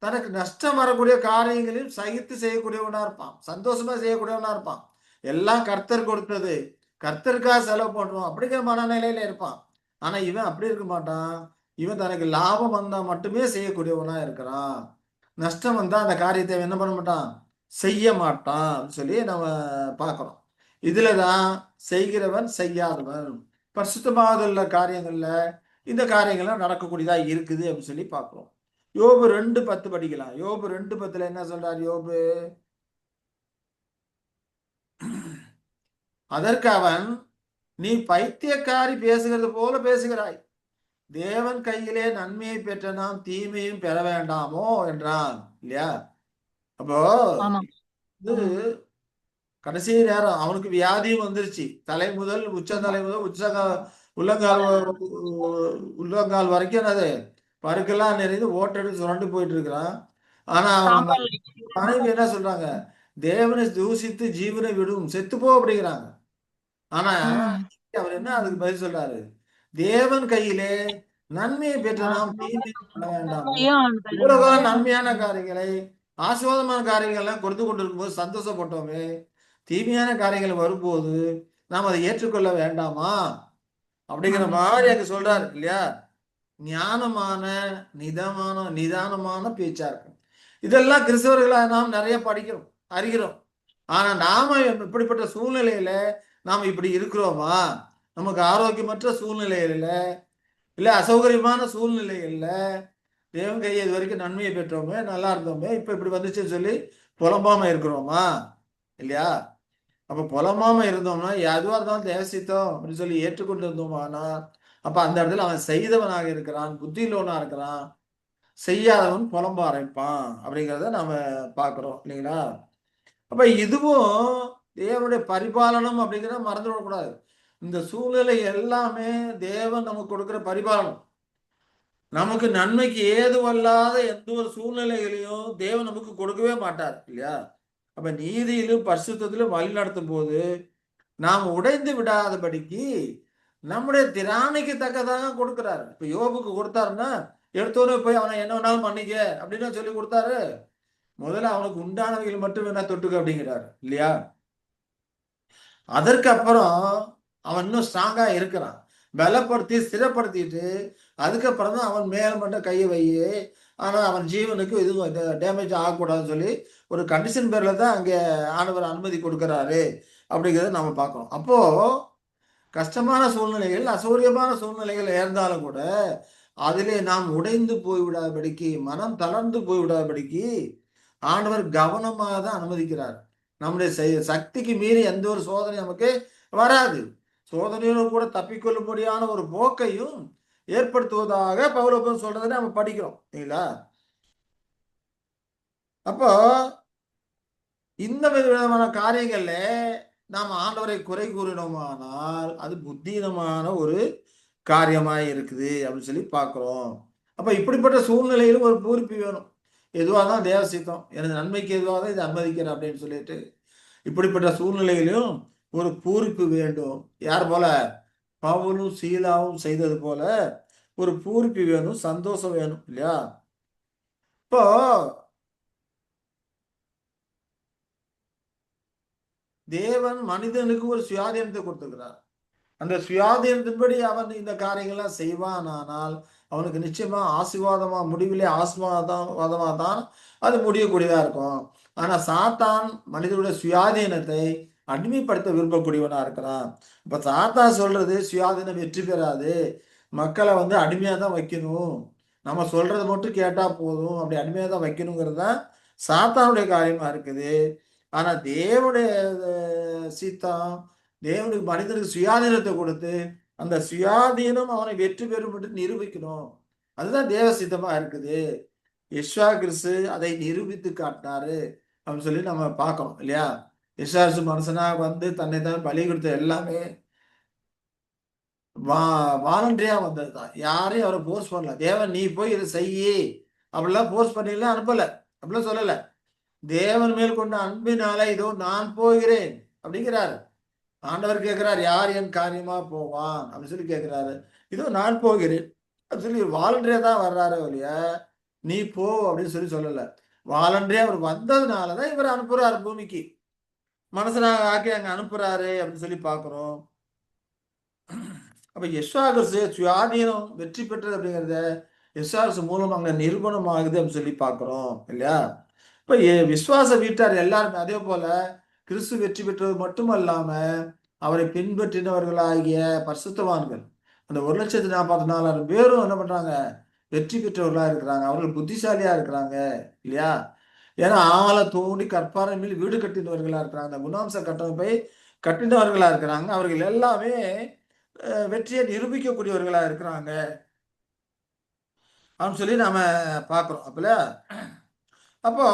தனக்கு நஷ்டம் வரக்கூடிய காரியங்களையும் சகித்து செய்யக்கூடியவனா இருப்பான், சந்தோஷமா செய்யக்கூடியவனா இருப்பான். எல்லாம் கர்த்தர் கொடுத்தது, கர்த்தருக்காக செலவு பண்ணுவோம் அப்படிங்கிற மனநிலையில இருப்பான். ஆனா இவன் அப்படி இருக்க மாட்டான். இவன் தனக்கு லாபம் வந்தா மட்டுமே செய்யக்கூடியவனா இருக்கிறான். நஷ்டம் வந்தா அந்த காரியத்தை இவன் என்ன பண்ண மாட்டான், செய்ய மாட்டான் அப்படின்னு சொல்லி நம்ம பார்க்கிறோம். இதுலதான் செய்கிறவன் செய்யாதவன் பரிசுத்தமாகுதல் காரியங்கள்ல இந்த காரியங்கள்லாம் நடக்கக்கூடியதா இருக்குது அப்படின்னு சொல்லி பார்க்கிறோம். யோபு 2:10 படிக்கலாம். யோபு 2:10 என்ன சொல்றார் யோபு? அதற்கு அவன், நீ பைத்தியக்காரி பேசுகிறது போல பேசுகிறாய், தேவன் கையிலே நன்மையை பெற்ற நாம் தீமையும் பெற வேண்டாமோ என்றான். இல்லையா? அப்போ ஆமா. இது கடைசி நேரம் அவனுக்கு வியாதியும் வந்துருச்சு. தலை முதல் ஆமா. உச்சந்தலை முதல் உள்ளங்கால் உள்ளங்கால் வரைக்கும் என்னது பருக்கெல்லாம் நிறைந்து ஓட்டெடுத்து சுரண்டு போயிட்டு இருக்கிறான். ஆனா அவன் சாம்பல். மனைவி என்ன சொல்றாங்க, தேவனை தூசித்து ஜீவனை விடும், செத்துப்போ அப்படிங்கிறாங்க. ஆனா ம். அவர் என்ன அதுக்கு பதில் சொல்றாரு, தேவன் கையிலே நன்மையை பெற்ற ஆ. நாம் தீமை பண்ண வேண்டாமோ. ஐயோ, அவனுக்கு இவ்வளவு தெரியும். காலம் நன்மையான காரியங்களை ஆசீர்வாதமான காரியங்கள் எல்லாம் கொடுத்து கொண்டிருக்கும் போது சந்தோஷப்பட்டோமே, தீமையான காரியங்கள் வரும்போது நாம் அதை ஏற்றுக்கொள்ள வேண்டாமா அப்படிங்கிற ஆமா. மாதிரி அங்க சொல்றாரு. இல்லையா? ஞானமான நிதானமான பேச்சா இருக்கும். இதெல்லாம் கிறிஸ்தவர்களா நாம் நிறைய படிக்கிறோம், அறிகிறோம். ஆனா நாம இப்படிப்பட்ட சூழ்நிலையில நாம் இப்படி இருக்கிறோமா? நமக்கு ஆரோக்கியமற்ற சூழ்நிலையில, இல்ல அசௌகரியமான சூழ்நிலைகள்ல தேவன் கையை இது வரைக்கும் நன்மையை பெற்றோமே, நல்லா இருந்தோமே, இப்ப இப்படி வந்துச்சுன்னு சொல்லி புலம்பாம இருக்கிறோமா? இல்லையா? அப்ப புலம்பாம இருந்தோம்னா எதுவா இருந்தாலும் தேவசித்தம் அப்படின்னு சொல்லி ஏற்றுக்கொண்டு இருந்தோமானா, அப்ப அந்த இடத்துல அவன் செய்தவனாக இருக்கிறான், புத்தியுள்ளவனா இருக்கிறான். செய்யாதவன் புலம்ப ஆரம்பிப்பான் அப்படிங்கிறத நாம பார்க்கிறோம். இல்லைங்களா? அப்ப இதுவும் தேவனுடைய பரிபாலனம் அப்படிங்கிறத மறந்து விடக்கூடாது. இந்த சூழ்நிலை எல்லாமே தேவன் நமக்கு கொடுக்கிற பரிபாலனம். நமக்கு நன்மைக்கு ஏதுவல்லாத எந்த ஒரு சூழ்நிலைகளையும் தேவன் நமக்கு கொடுக்கவே மாட்டார். இல்லையா? அப்ப நீதியிலும் பரிசுத்தத்திலும் வழி நடத்தும் போது நாம் உடைந்து விடாதபடிக்கு நம்முடைய திராணிக்கு தக்கதாக கொடுக்கிறாரு. இப்ப யோபுக்கு கொடுத்தாருன்னா எடுத்தோடனே போய் அவனை என்ன வேணாலும் மன்னிக்க அப்படின்னு சொல்லி கொடுத்தாரு. முதல்ல அவனுக்கு உண்டானவைகள் மட்டும் வேணா தொட்டுக்க அப்படிங்கிறாரு. இல்லையா? அதற்கு அப்புறம் அவன் இன்னும் ஸ்ட்ராங்கா இருக்கிறான். பலப்படுத்தி ஸ்திரப்படுத்திட்டு அதுக்கப்புறம் தான் அவன் மேல மட்டும் கையை வை. ஆனா அவன் ஜீவனுக்கு எதுவும் டேமேஜ் ஆகக்கூடாதுன்னு சொல்லி ஒரு கண்டிஷன் பேர்ல தான் அங்கே ஆண்டவர் அனுமதி கொடுக்கிறாரு அப்படிங்கிறத நம்ம பார்க்கிறோம். அப்போ கஷ்டமான சூழ்நிலைகள், அசௌகரியமான சூழ்நிலைகள் இருந்தாலும் கூட அதிலே நாம் உடைந்து போய்விடாதபடிக்கு, மனம் தளர்ந்து போய்விடாதபடிக்கு ஆண்டவர் கவனமாக தான் அனுமதிக்கிறார். நம்முடைய சக்திக்கு மீறி எந்த ஒரு சோதனை நமக்கு வராது. சோதனையோடு கூட தப்பிக்கொள்ளும்படியான ஒரு போக்கையும் ஏற்படுத்துவதாக பவுலப்பன் சொல்றதை நம்ம படிக்கிறோம். இல்லைங்களா? அப்போ இந்த விதமான காரியங்கள்ல நாம் ஆண்டவரை குறை கூறினோமானால் அது புத்தீனமான ஒரு காரியமாய் இருக்குது அப்படின்னு சொல்லி பார்க்கிறோம். அப்ப இப்படிப்பட்ட சூழ்நிலையிலும் ஒரு பூரிப்பு வேணும். எதுவாக தான் தேவ சித்தம், எனது நன்மைக்கு எதுவாக தான் இதை அனுமதிக்கிறேன் அப்படின்னு சொல்லிட்டு இப்படிப்பட்ட சூழ்நிலையிலும் ஒரு பூரிப்பு வேண்டும். யார் போல? பவுலும் சீலாவும் செய்தது போல ஒரு பூரிப்பு வேணும், சந்தோஷம் வேணும். இல்லையா? இப்போ தேவன் மனிதனுக்கு ஒரு சுயாதீனத்தை கொடுத்திருக்கிறார். அந்த சுயாதீனத்தின்படி அவன் இந்த காரியங்கள்லாம் செய்வானானால் அவனுக்கு நிச்சயமா ஆசீர்வாதமா, முடிவிலே ஆசீர்வாதமா தான் அது முடியக்கூடியதா இருக்கும். ஆனா சாத்தான் மனிதனுடைய சுயாதீனத்தை அடிமைப்படுத்த விரும்பக்கூடியவனா இருக்கிறான். இப்ப சாத்தான் சொல்றது சுயாதீனம் வெற்றி பெறாது, மக்களை அடிமையா தான் வைக்கணும், நம்ம சொல்றது மட்டும் கேட்டா போதும், அப்படி அடிமையா தான் வைக்கணுங்கிறது தான் சாத்தானுடைய காரியமா இருக்குது. ஆனா தேவனுடைய சித்தம், தேவனுக்கு மனிதனுக்கு சுயாதீனத்தை கொடுத்து அந்த சுயாதீனம் அவனை வெற்றி பெறும் என்று நிரூபிக்கணும். அதுதான் தேவ சித்தமா இருக்குது. யெஷுவா கிறிஸ்து அதை நிரூபித்து காட்டினாரு அப்படின்னு சொல்லி நம்ம பார்க்கணும். இல்லையா? யெஷுவா கிறிஸ்து மனுஷனா தன்னை தான் பலி கொடுத்த எல்லாமே வா வாலண்டரியா வந்ததுதான். யாரையும் அவரை போர்ஸ் பண்ணல. தேவன் நீ போய் இதை செய்யி அப்படிலாம் போர்ஸ் பண்ணிலாம் அனுப்பல, அப்படிலாம் சொல்லல. தேவன் மேல் கொண்ட அன்பினால இதோ நான் போகிறேன் அப்படிங்கிறாரு. ஆண்டவர் கேட்கிறார், யார் என் காரியமா போவான் அப்படின்னு சொல்லி கேட்கிறாரு. இதோ நான் போகிறேன் அப்படின்னு சொல்லி வாலண்டரியா தான் வர்றாரு இல்லையா? நீ போ அப்படின்னு சொல்லல. வாலண்டரியா அவர் வந்ததுனாலதான் இவர் அனுப்புறாரு பூமிக்கு. மனசனாக ஆக்கி அங்க அனுப்புறாரு அப்படின்னு சொல்லி பாக்குறோம். அப்ப யெஷுவா சுயாதீனம் வெற்றி பெற்றது அப்படிங்கிறத யெஷுவா மூலம் அங்க நிரூபணம் ஆகுது அப்படின்னு சொல்லி பாக்குறோம் இல்லையா? இப்ப விசுவாச வீட்டார் எல்லாருமே அதே போல கிறிஸ்து வெற்றி பெற்றது மட்டுமல்லாம அவரை பின்பற்றினவர்களாகிய பரிசுத்தவான்கள் அந்த 1,44,000 பேரும் என்ன பண்றாங்க? வெற்றி பெற்றவர்களா இருக்கிறாங்க. அவர்கள் புத்திசாலியா இருக்கிறாங்க இல்லையா? ஏன்னா ஆழ தோண்டி கற்பாறை மேல் வீடு கட்டினவர்களா இருக்கிறாங்க. அந்த குணாம்ச கட்டமைப்பை கட்டினவர்களா இருக்கிறாங்க. அவர்கள் எல்லாமே வெற்றியை நிரூபிக்கக்கூடியவர்களா இருக்கிறாங்க அப்படின்னு சொல்லி நாம பார்க்கிறோம். அப்போ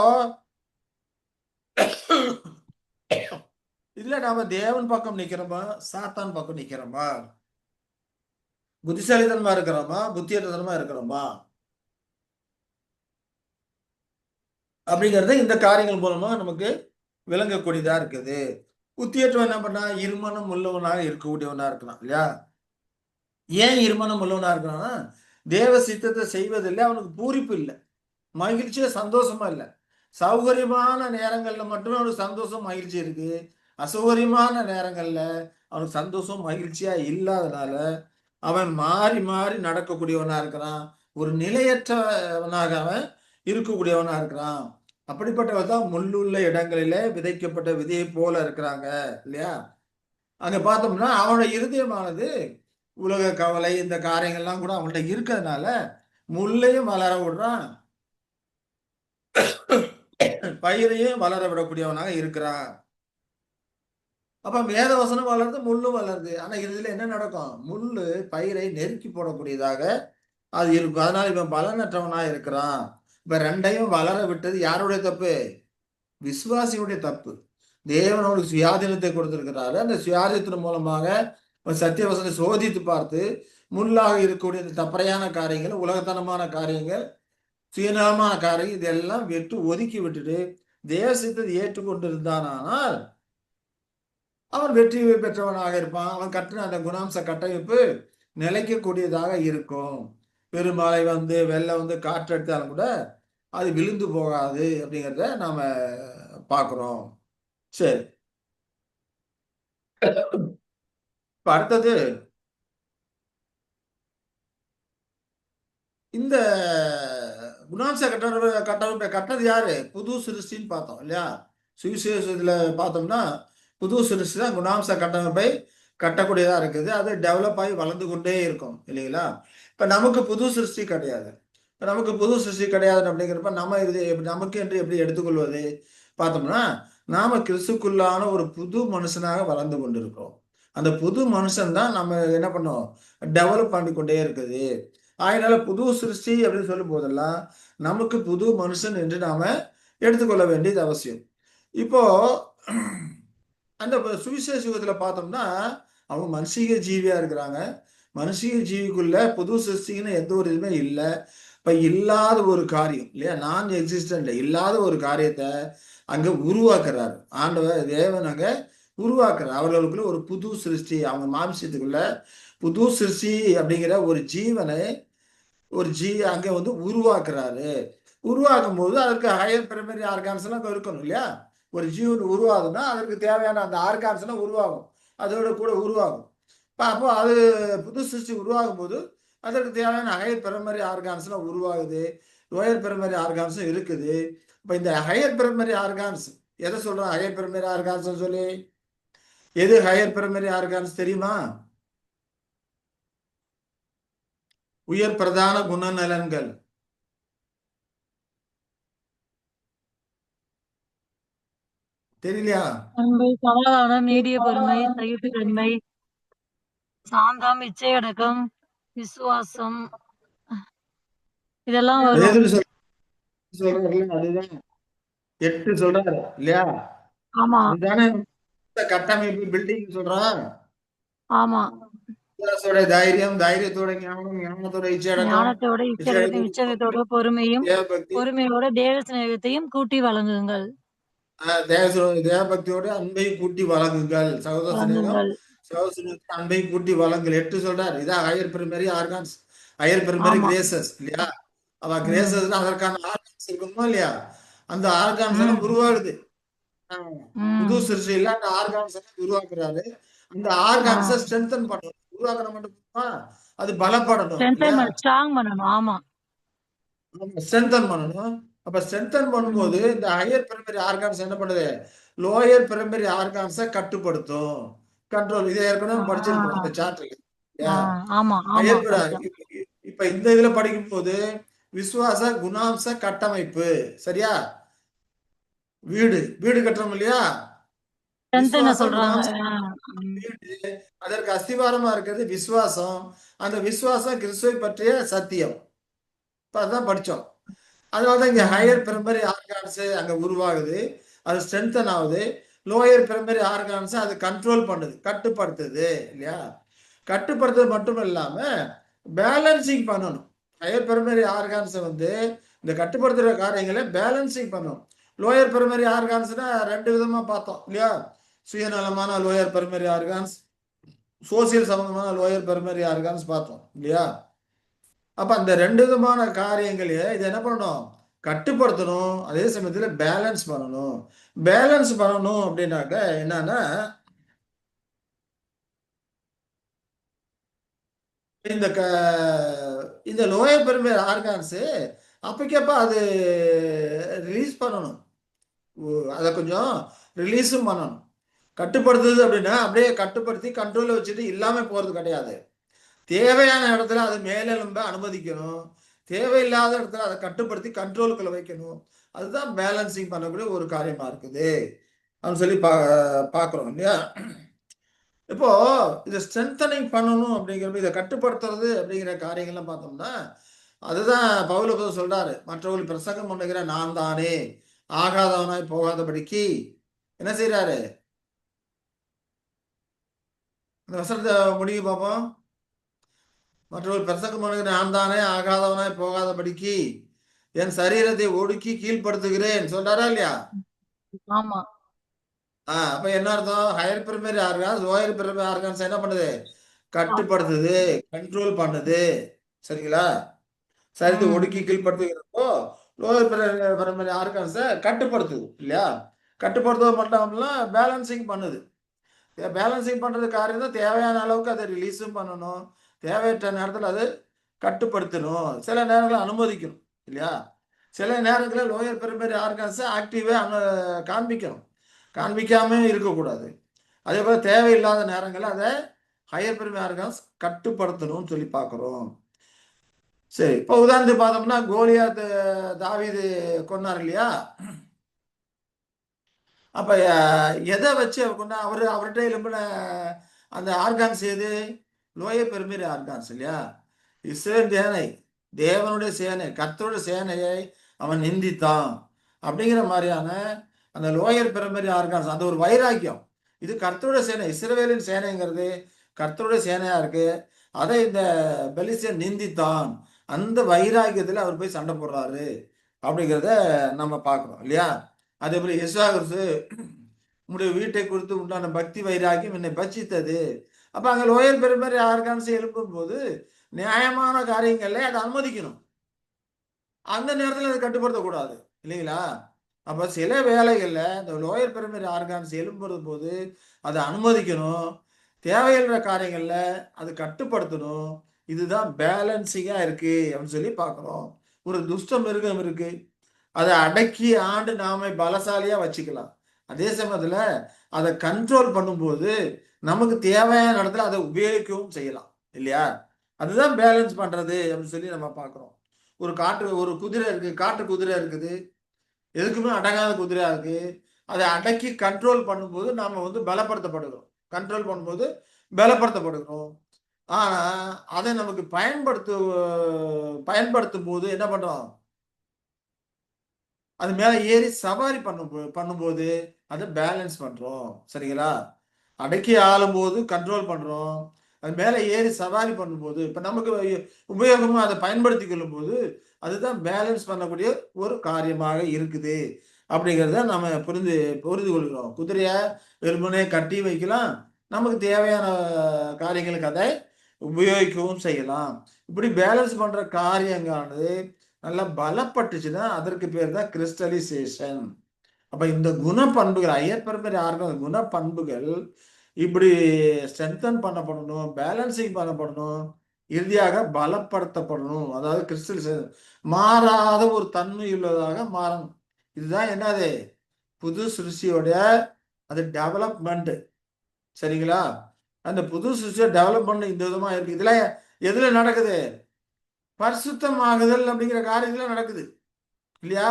இதுல நாம தேவன் பக்கம் நிக்கிறோமா சாத்தான் பக்கம் நிக்கிறோமா? புத்திசாலித்தனமா இருக்கிறோமா புத்தியற்றத்தனமா இருக்கிறோமா அப்படிங்கறது இந்த காரியங்கள் மூலமா நமக்கு விளங்கக்கூடியதா இருக்குது. புத்தியற்றவன் என்ன பண்ணா இருமனம் உள்ளவனாக இருக்கக்கூடியவனா இருக்கிறான் இல்லையா? ஏன் இருமனம் உள்ளவனா இருக்கிறான்னா தேவ சித்தத்தை செய்வதில்லை, அவனுக்கு பூரிப்பு இல்லை, மகிழ்ச்சியா சந்தோஷமா இல்லை. சௌகரியமான நேரங்கள்ல மட்டுமே அவனுக்கு சந்தோஷம் மகிழ்ச்சி இருக்கு. அசௌகரியமான நேரங்கள்ல அவனுக்கு சந்தோஷம் மகிழ்ச்சியா இல்லாதனால அவன் மாறி மாறி நடக்கக்கூடியவனா இருக்கிறான். ஒரு நிலையற்றவனாக அவன் இருக்கக்கூடியவனா இருக்கிறான். அப்படிப்பட்டவன் தான் முள்ளுள்ள இடங்களிலே விதைக்கப்பட்ட விதையை போல இருக்கிறாங்க இல்லையா? அங்க பார்த்தோம்னா அவனோட இருதயமானது உலக கவலை இந்த காரியங்கள்லாம் கூட அவன்கிட்ட இருக்கிறதுனால முள்ளையும் வளர விடுறான், பயிரையும் வளர விடக்கூடியவனாக இருக்கிறான். அப்ப வேத வசனம் வளருது, முள்ளும் வளருது. ஆனா இதுல என்ன நடக்கும்? முள்ளு பயிரை நெருக்கி போடக்கூடியதாக அது இருக்கும். அதனால இவன் பலனற்றவனா இருக்கிறான். இப்ப ரெண்டையும் வளர விட்டது யாருடைய தப்பு? விசுவாசியுடைய தப்பு. தேவன் அவனுக்கு சுயாதீனத்தை கொடுத்திருக்கிறாரு. அந்த சுயாதீனத்தின் மூலமாக சத்திய வசனத்தை சோதித்து பார்த்து முள்ளாக இருக்கக்கூடிய இந்த தப்பறையான காரியங்கள், உலகத்தனமான காரியங்கள், சுயநலமான காரியங்கள் இதெல்லாம் விட்டு ஒதுக்கி விட்டுட்டு தேவ சித்தத்தை ஏற்றுக்கொண்டு இருந்தானால் அவன் வெற்றி பெற்றவனாக இருப்பான். அவன் கட்டின அந்த குணாம்ச கட்டமைப்பு நிலைக்கக்கூடியதாக இருக்கும். பெருமழை வந்து வெள்ளம் வந்து காற்றடித்தாலும் கூட அது விழுந்து போகாது அப்படிங்கிறத நாம பார்க்கிறோம். சரி, இப்ப அடுத்தது இந்த குணாம்ச கட்டமைப்பை கட்டது யாரு? புது சிருஷ்டின்னு பார்த்தோம் இல்லையா? சுவிசேஷத்துல பார்த்தோம்னா புது சிருஷ்டி தான் குணாம்ச கட்டமைப்பை கட்டக்கூடியதா இருக்குது. அது டெவலப் ஆகி வளர்ந்து கொண்டே இருக்கும் இல்லைங்களா? இப்ப நமக்கு புது சிருஷ்டி கிடையாது. இப்ப நமக்கு புது சிருஷ்டி கிடையாது அப்படிங்கிறப்ப நம்ம இது நமக்கு என்று எப்படி எடுத்துக்கொள்வது? பார்த்தோம்னா நாம கிறிஸ்துக்குள்ளான ஒரு புது மனுஷனாக வளர்ந்து கொண்டிருக்கிறோம். அந்த புது மனுஷன் தான் நம்ம என்ன பண்ணோம்? டெவலப் பண்ணி கொண்டே இருக்குது. அதனால புது சிருஷ்டி அப்படின்னு சொல்லும் போதெல்லாம் நமக்கு புது மனுஷன் என்று நாம எடுத்துக்கொள்ள வேண்டியது அவசியம். இப்போ அந்த சுவிசேஷ யுகத்துல பார்த்தோம்னா அவங்க மனுஷீக ஜீவியா இருக்கிறாங்க. மனுஷீக ஜீவிக்குள்ள புது சிருஷ்டின்னு எந்த ஒரு இதுவுமே இல்லை. இப்ப இல்லாத ஒரு காரியம் இல்லையா? நான் எக்ஸிஸ்டன்ட் இல்லாத ஒரு காரியத்தை அங்க உருவாக்குறாரு ஆண்டவர் தேவன். அங்க உருவாக்குறார் அவர்களுக்குள்ள ஒரு புது சிருஷ்டி. அவங்க மாம்சத்துக்குள்ள புது சிருஷ்டி அப்படிங்கிற ஒரு ஜீவனை அங்க வந்து உருவாக்குறாரு. உருவாக்கும் போது அதற்கு ஹையர் பிரைமரி ஆர்கான்ஸ் எல்லாம் இருக்கணும் இல்லையா? ஒரு ஜீவன் உருவாகுதுன்னா அதற்கு தேவையான அந்த ஆர்கான்ஸ் எல்லாம் உருவாகும், அதோட கூட உருவாகும். அப்போ அது புது சிருஷ்டி உருவாகும் போது அதற்கு தேவையான ஹையர் பிரைமரி ஆர்கான்ஸ் எல்லாம் உருவாகுது, லோயர் பிரைமரி ஆர்கான்ஸும் இருக்குது. இப்ப இந்த ஹையர் பிரைமரி ஆர்கான்ஸ் எதை சொல்றோம்? ஹையர் பிரைமரி ஆர்கான்ஸ் சொல்லி எது ஹையர் பிரைமரி ஆர்கான்ஸ் தெரியுமா? உயர் பிரதான குணநலன்கள் தெரியலையா? அன்பு, சமாதானம், நீடிய பொறுமை, சகிப்புத்தன்மை, சாந்தம், இச்சையடக்கம், விசுவாசம், இதெல்லாம் வரும். பேதுரு சொல்றாருல்ல, அதுதான் 8 சொல்றாரு இல்லையா? ஆமா அதுதானே கட்டமைப்பு பில்டிங் சொல்றான். ஆமா. விசுவாசத்தோட தைரியம், தைரியத்தோட ஞானம், ஞானத்தோட இச்சையடக்கம், ஞானத்தோட இச்சகத்தையும், இச்சையடக்கம் இச்சகத்தோட பொறுமையும், தேவபக்தி, பொறுமையோட தேவ சிநேகத்தையும் கூட்டி வழங்குங்கள். தேவபக்தியோட அன்பை கூட்டி வழங்குங்கள். சகோதர சிநேகம், வழங்குங்கள். சகோதர சிநேகத்தை அன்பை கூட்டி வழங்குங்கள் 8 சொல்றாரு. இதான் higher primary organs, higher primary ஆமா கிரேசஸ் இல்லையா? அவ ம் கிரேசஸ் அதற்கான ஆர்கான்ஸ் இருக்குமா இல்லையா? அந்த ஆர்கான்ஸ் எல்லாம் ம் உருவாகுது. ஆஹ் புது ம் சிருஷ்டியில அந்த ஆர்கான்ஸ் எல்லாம் உருவாக்குறாரு. அந்த ஆ ஆர்கான்ஸை ஸ்ட்ரென்தன் பண்ணணும். உருவாக்குற மட்டும் போதுமா? அது பலப்படணும் ஸ்ட்ரென்தன் இல்லையா? ஸ்ட்ராங் பண்ணணும். ஆமா. ஸ்ட்ரென்தன் பண்ணணும். அப்ப ஸ்ட்ரென்தன் பண்ணும்போது ம் இந்த ஹையர் பிரைமரி ஆர்கான்ஸ் என்ன பண்ணுது? லோயர் பிரைமரி ஆர்கான்ஸை கட்டுப்படுத்தும். கண்ட்ரோல். இதை ஏற்கனவே படிச்சிருக்கிறோம் ஆ இந்த சாப்டர்ல. ஆ ஆமா ஆமா ஹையர் படிச்சோம். இப்ப இந்த இதுல படிக்கும் போது விசுவாச குணாம்ச கட்டமைப்பு. சரியா? வீடு வீடு கட்டுறோம் இல்லையா? ஸ்ட்ரென்தனை விசுவாச சொல்றாங்க. குணாம்ச ம் வீடு. அதற்கு அஸ்திவாரமா இருக்கிறது விசுவாசம். அந்த விசுவாசம் கிறிஸ்துவை பற்றிய சத்தியம். இப்ப அதான் படிச்சோம். அதனாலதான் இங்க ம் ஹையர் பிரைமரி ஆர்கான்ஸ் அங்க உருவாகுது. அது ஸ்ட்ரென்தன் ஆகுது. லோயர் பிரைமரி ஆர்கான்ஸ் அது கண்ட்ரோல் பண்ணுது, கட்டுப்படுத்துது இல்லையா? கட்டுப்படுத்துறது மட்டும் இல்லாம பேலன்சிங் பண்ணணும். ஹையர் பிரைமரி ஆர்கான்ஸை வந்து இந்த கட்டுப்படுத்துற காரியங்களை பேலன்சிங் பண்ணணும். லோயர் பிரைமரி ஆர்கான்ஸ்னா ரெண்டு விதமா பார்த்தோம் இல்லையா? சுயநலமான லோயர் பிரைமரி ஆர்கான்ஸ், சோசியல் சம்பந்தமான லோயர் பிரைமரி ஆர்கான்ஸ் பார்த்தோம் இல்லையா? அப்ப அந்த ரெண்டு விதமான காரியங்களையே இது என்ன பண்ணணும்? கட்டுப்படுத்தணும். அதே சமயத்துல பேலன்ஸ் பண்ணணும். பேலன்ஸ் பண்ணணும் அப்படின்னாக்க என்னன்னா, இந்த இந்த லோயர் பெருமையர் ஆர்கான்ஸ் அப்பக்கப்ப அது ரிலீஸ் பண்ணணும். அதை கொஞ்சம் ரிலீஸும் பண்ணணும். கட்டுப்படுத்துது அப்படின்னா அப்படியே கட்டுப்படுத்தி கண்ட்ரோல்ல வச்சுட்டு இல்லாம போறது கிடையாது. தேவையான இடத்துல அது மேலெழும்ப அனுமதிக்கணும். தேவையில்லாத இடத்துல அதை கட்டுப்படுத்தி கண்ட்ரோலுக்குள்ள வைக்கணும். அதுதான் பேலன்சிங் பண்ணக்கூடிய ஒரு காரியமா இருக்குது அப்படின்னு சொல்லி பார்க்குறோம் இல்லையா? இப்போ இதை ஸ்ட்ரென்தனிங் பண்ணணும் அப்படிங்கிறப்ப இதை கட்டுப்படுத்துறது அப்படிங்கிற காரியங்கள்லாம் பார்த்தோம்னா அதுதான் பவுல் சொல்றாரு. மற்றவர்கள் பிரசங்கம் பண்ணுகிற நான் தானே ஆகாதவனாய் போகாதபடிக்கு என்ன செய்யறாரு? இந்த வசனத்தை முடிவு பார்ப்போம். மற்றவர்கள் பிரசங்கம் பண்ணுகிற நான் தானே ஆகாதவனாய் போகாதபடிக்கு என் சரீரத்தை ஒடுக்கி கீழ்ப்படுத்துகிறேன் சொல்றாரா இல்லையா? ஆமா. அப்ப என்ன அர்த்தம்? Higher primary organs lower primary organs என்ன பண்ணுது? கட்டுப்படுத்துது, கண்ட்ரோல் பண்ணுது. சரிங்களா? சரித்தை ஒடுக்கி ம் கீழ்ப்படுத்துகிறப்போ லோயர் பிரைமரி ஆர்கான்ஸை கட்டுப்படுத்துது இல்லையா? கட்டுப்படுத்துவது மட்டும் இல்லாமல் பேலன்சிங் பண்ணுது. பேலன்சிங் பண்றது காரியம் தான். தேவையான அளவுக்கு அதை ரிலீஸும் பண்ணணும். தேவையற்ற நேரத்தில் அதை கட்டுப்படுத்தணும். சில நேரங்களில் அனுமதிக்கணும் இல்லையா? சில நேரங்களில் லோயர் பிரைமரி ஆர்கான்ஸை ஆக்டிவே காண்பிக்கணும். காண்பிக்காம இருக்கக்கூடாது. அதே போல தேவையில்லாத நேரங்களில் அதை ஹையர் பிரைமரி ஆர்கான்ஸ் கட்டுப்படுத்தணும்னு சொல்லி பார்க்குறோம். சரி, இப்போ உதாரணத்துக்கு பார்த்தோம்னா கோலியாத் தாவீது கொன்னார் இல்லையா? அப்ப எதை வச்சு அவர் கொண்டா? அவர்கிட்ட எழும்பின அந்த ஆர்கான்ஸ் எது? லோயர் பிரைமரி ஆர்கான்ஸ் இல்லையா? இஸ்ரேல் சேனை, தேவனுடைய சேனை, கர்த்தருடைய சேனையை அவன் நிந்தித்தான் அப்படிங்கிற மாதிரியான அந்த லோயர் பிரைமரி ஆர்கான்ஸ் அந்த ஒரு வைராக்கியம். இது கர்த்தருடைய சேனை, இஸ்ரவேலின் சேனைங்கிறது கர்த்தருடைய சேனையா இருக்கு. அதை இந்த பெலிஸ்தியன் நிந்தித்தான். அந்த வைராக்கியத்தில் அவர் போய் சண்டை போடுறாரு அப்படிங்கிறத நம்ம பார்க்குறோம் இல்லையா? அதே போல எஸ்வா கிறிஸ்து உங்களுடைய வீட்டை குறித்து உண்டான பக்தி வைராக்கியம் என்னை பட்சித்தது. அப்ப அங்க லோயர் பிரைமரி ஆர்கான்ஸ் எழுப்பும் போது நியாயமான காரியங்களை அதை அனுமதிக்கணும். அந்த நேரத்தில் அதை கட்டுப்படுத்தக்கூடாது இல்லைங்களா? அப்ப சில வேலைகள்ல இந்த லோயர் பிரைமரி ஆர்கான்ஸ் எழும்புறது போது அதை அனுமதிக்கணும். தேவையில்லை காரியங்கள்ல அது கட்டுப்படுத்தணும். இதுதான் பேலன்சிங்கா இருக்கு அப்படின்னு சொல்லி பார்க்கிறோம். ஒரு துஷ்ட மிருகம் இருக்கு. அதை அடக்கி ஆண்டு நாம பலசாலியா வச்சுக்கலாம். அதே சமயத்துல அதை கண்ட்ரோல் பண்ணும்போது நமக்கு தேவையான இடத்துல அதை உபயோகிக்கவும் செய்யலாம் இல்லையா? அதுதான் பேலன்ஸ் பண்றது அப்படின்னு சொல்லி நம்ம பார்க்கிறோம். ஒரு குதிரை இருக்கு, காட்டு குதிரை இருக்குது. எதுக்குமே அடங்காத குதிரையா இருக்கு. அதை அடக்கி கண்ட்ரோல் பண்ணும்போது நாம வந்து பலப்படுத்தப்படுகிறோம். கண்ட்ரோல் பண்ணும்போது பலப்படுத்தப்படுகிறோம். ஆனா அதை நமக்கு பயன்படுத்தும் போது என்ன பண்றோம்? அது மேல ஏறி சவாரி பண்ணும்போது அதை பேலன்ஸ் பண்றோம். சரிங்களா? அடக்கி ஆளும்போது கண்ட்ரோல் பண்றோம். அது மேல ஏறி சவாரி பண்ணும்போது இப்ப நமக்கு உபயோகமா அதை பயன்படுத்திக் கொள்ளும் போது அதுதான் பேலன்ஸ் பண்ணக்கூடிய ஒரு காரியமாக இருக்குது அப்படிங்கிறத நம்ம புரிந்து கொள்கிறோம். குதிரைய வெறுமனே கட்டி வைக்கலாம். நமக்கு தேவையான காரியங்களுக்கு அதை உபயோகிக்கவும் செய்யலாம். இப்படி பேலன்ஸ் பண்ற காரியங்கானது நல்லா பலப்பட்டுச்சுன்னா அதற்கு பேர் தான் கிறிஸ்டலைசேஷன். அப்ப இந்த குணப்பண்புகள் ஐயர் பெருமையை யாருக்கும் குணப்பண்புகள் இப்படி ஸ்ட்ரென்தன் பண்ணப்படணும், பேலன்சிங் பண்ணப்படணும், இறுதியாக பலப்படுத்தப்படணும். அதாவது கிறிஸ்டல் மாறாத ஒரு தன்மை உள்ளதாக மாறணும். இதுதான் என்னது புது சிருஷ்டியோட அது டெவலப்மெண்ட். சரிங்களா? அந்த புது சிருஷ்டியோட டெவலப்மெண்ட் இந்த விதமா இருக்கு. இதுல எதுல நடக்குது? பரிசுத்தமாகுதல் அப்படிங்கிற காரியத்துல நடக்குது இல்லையா?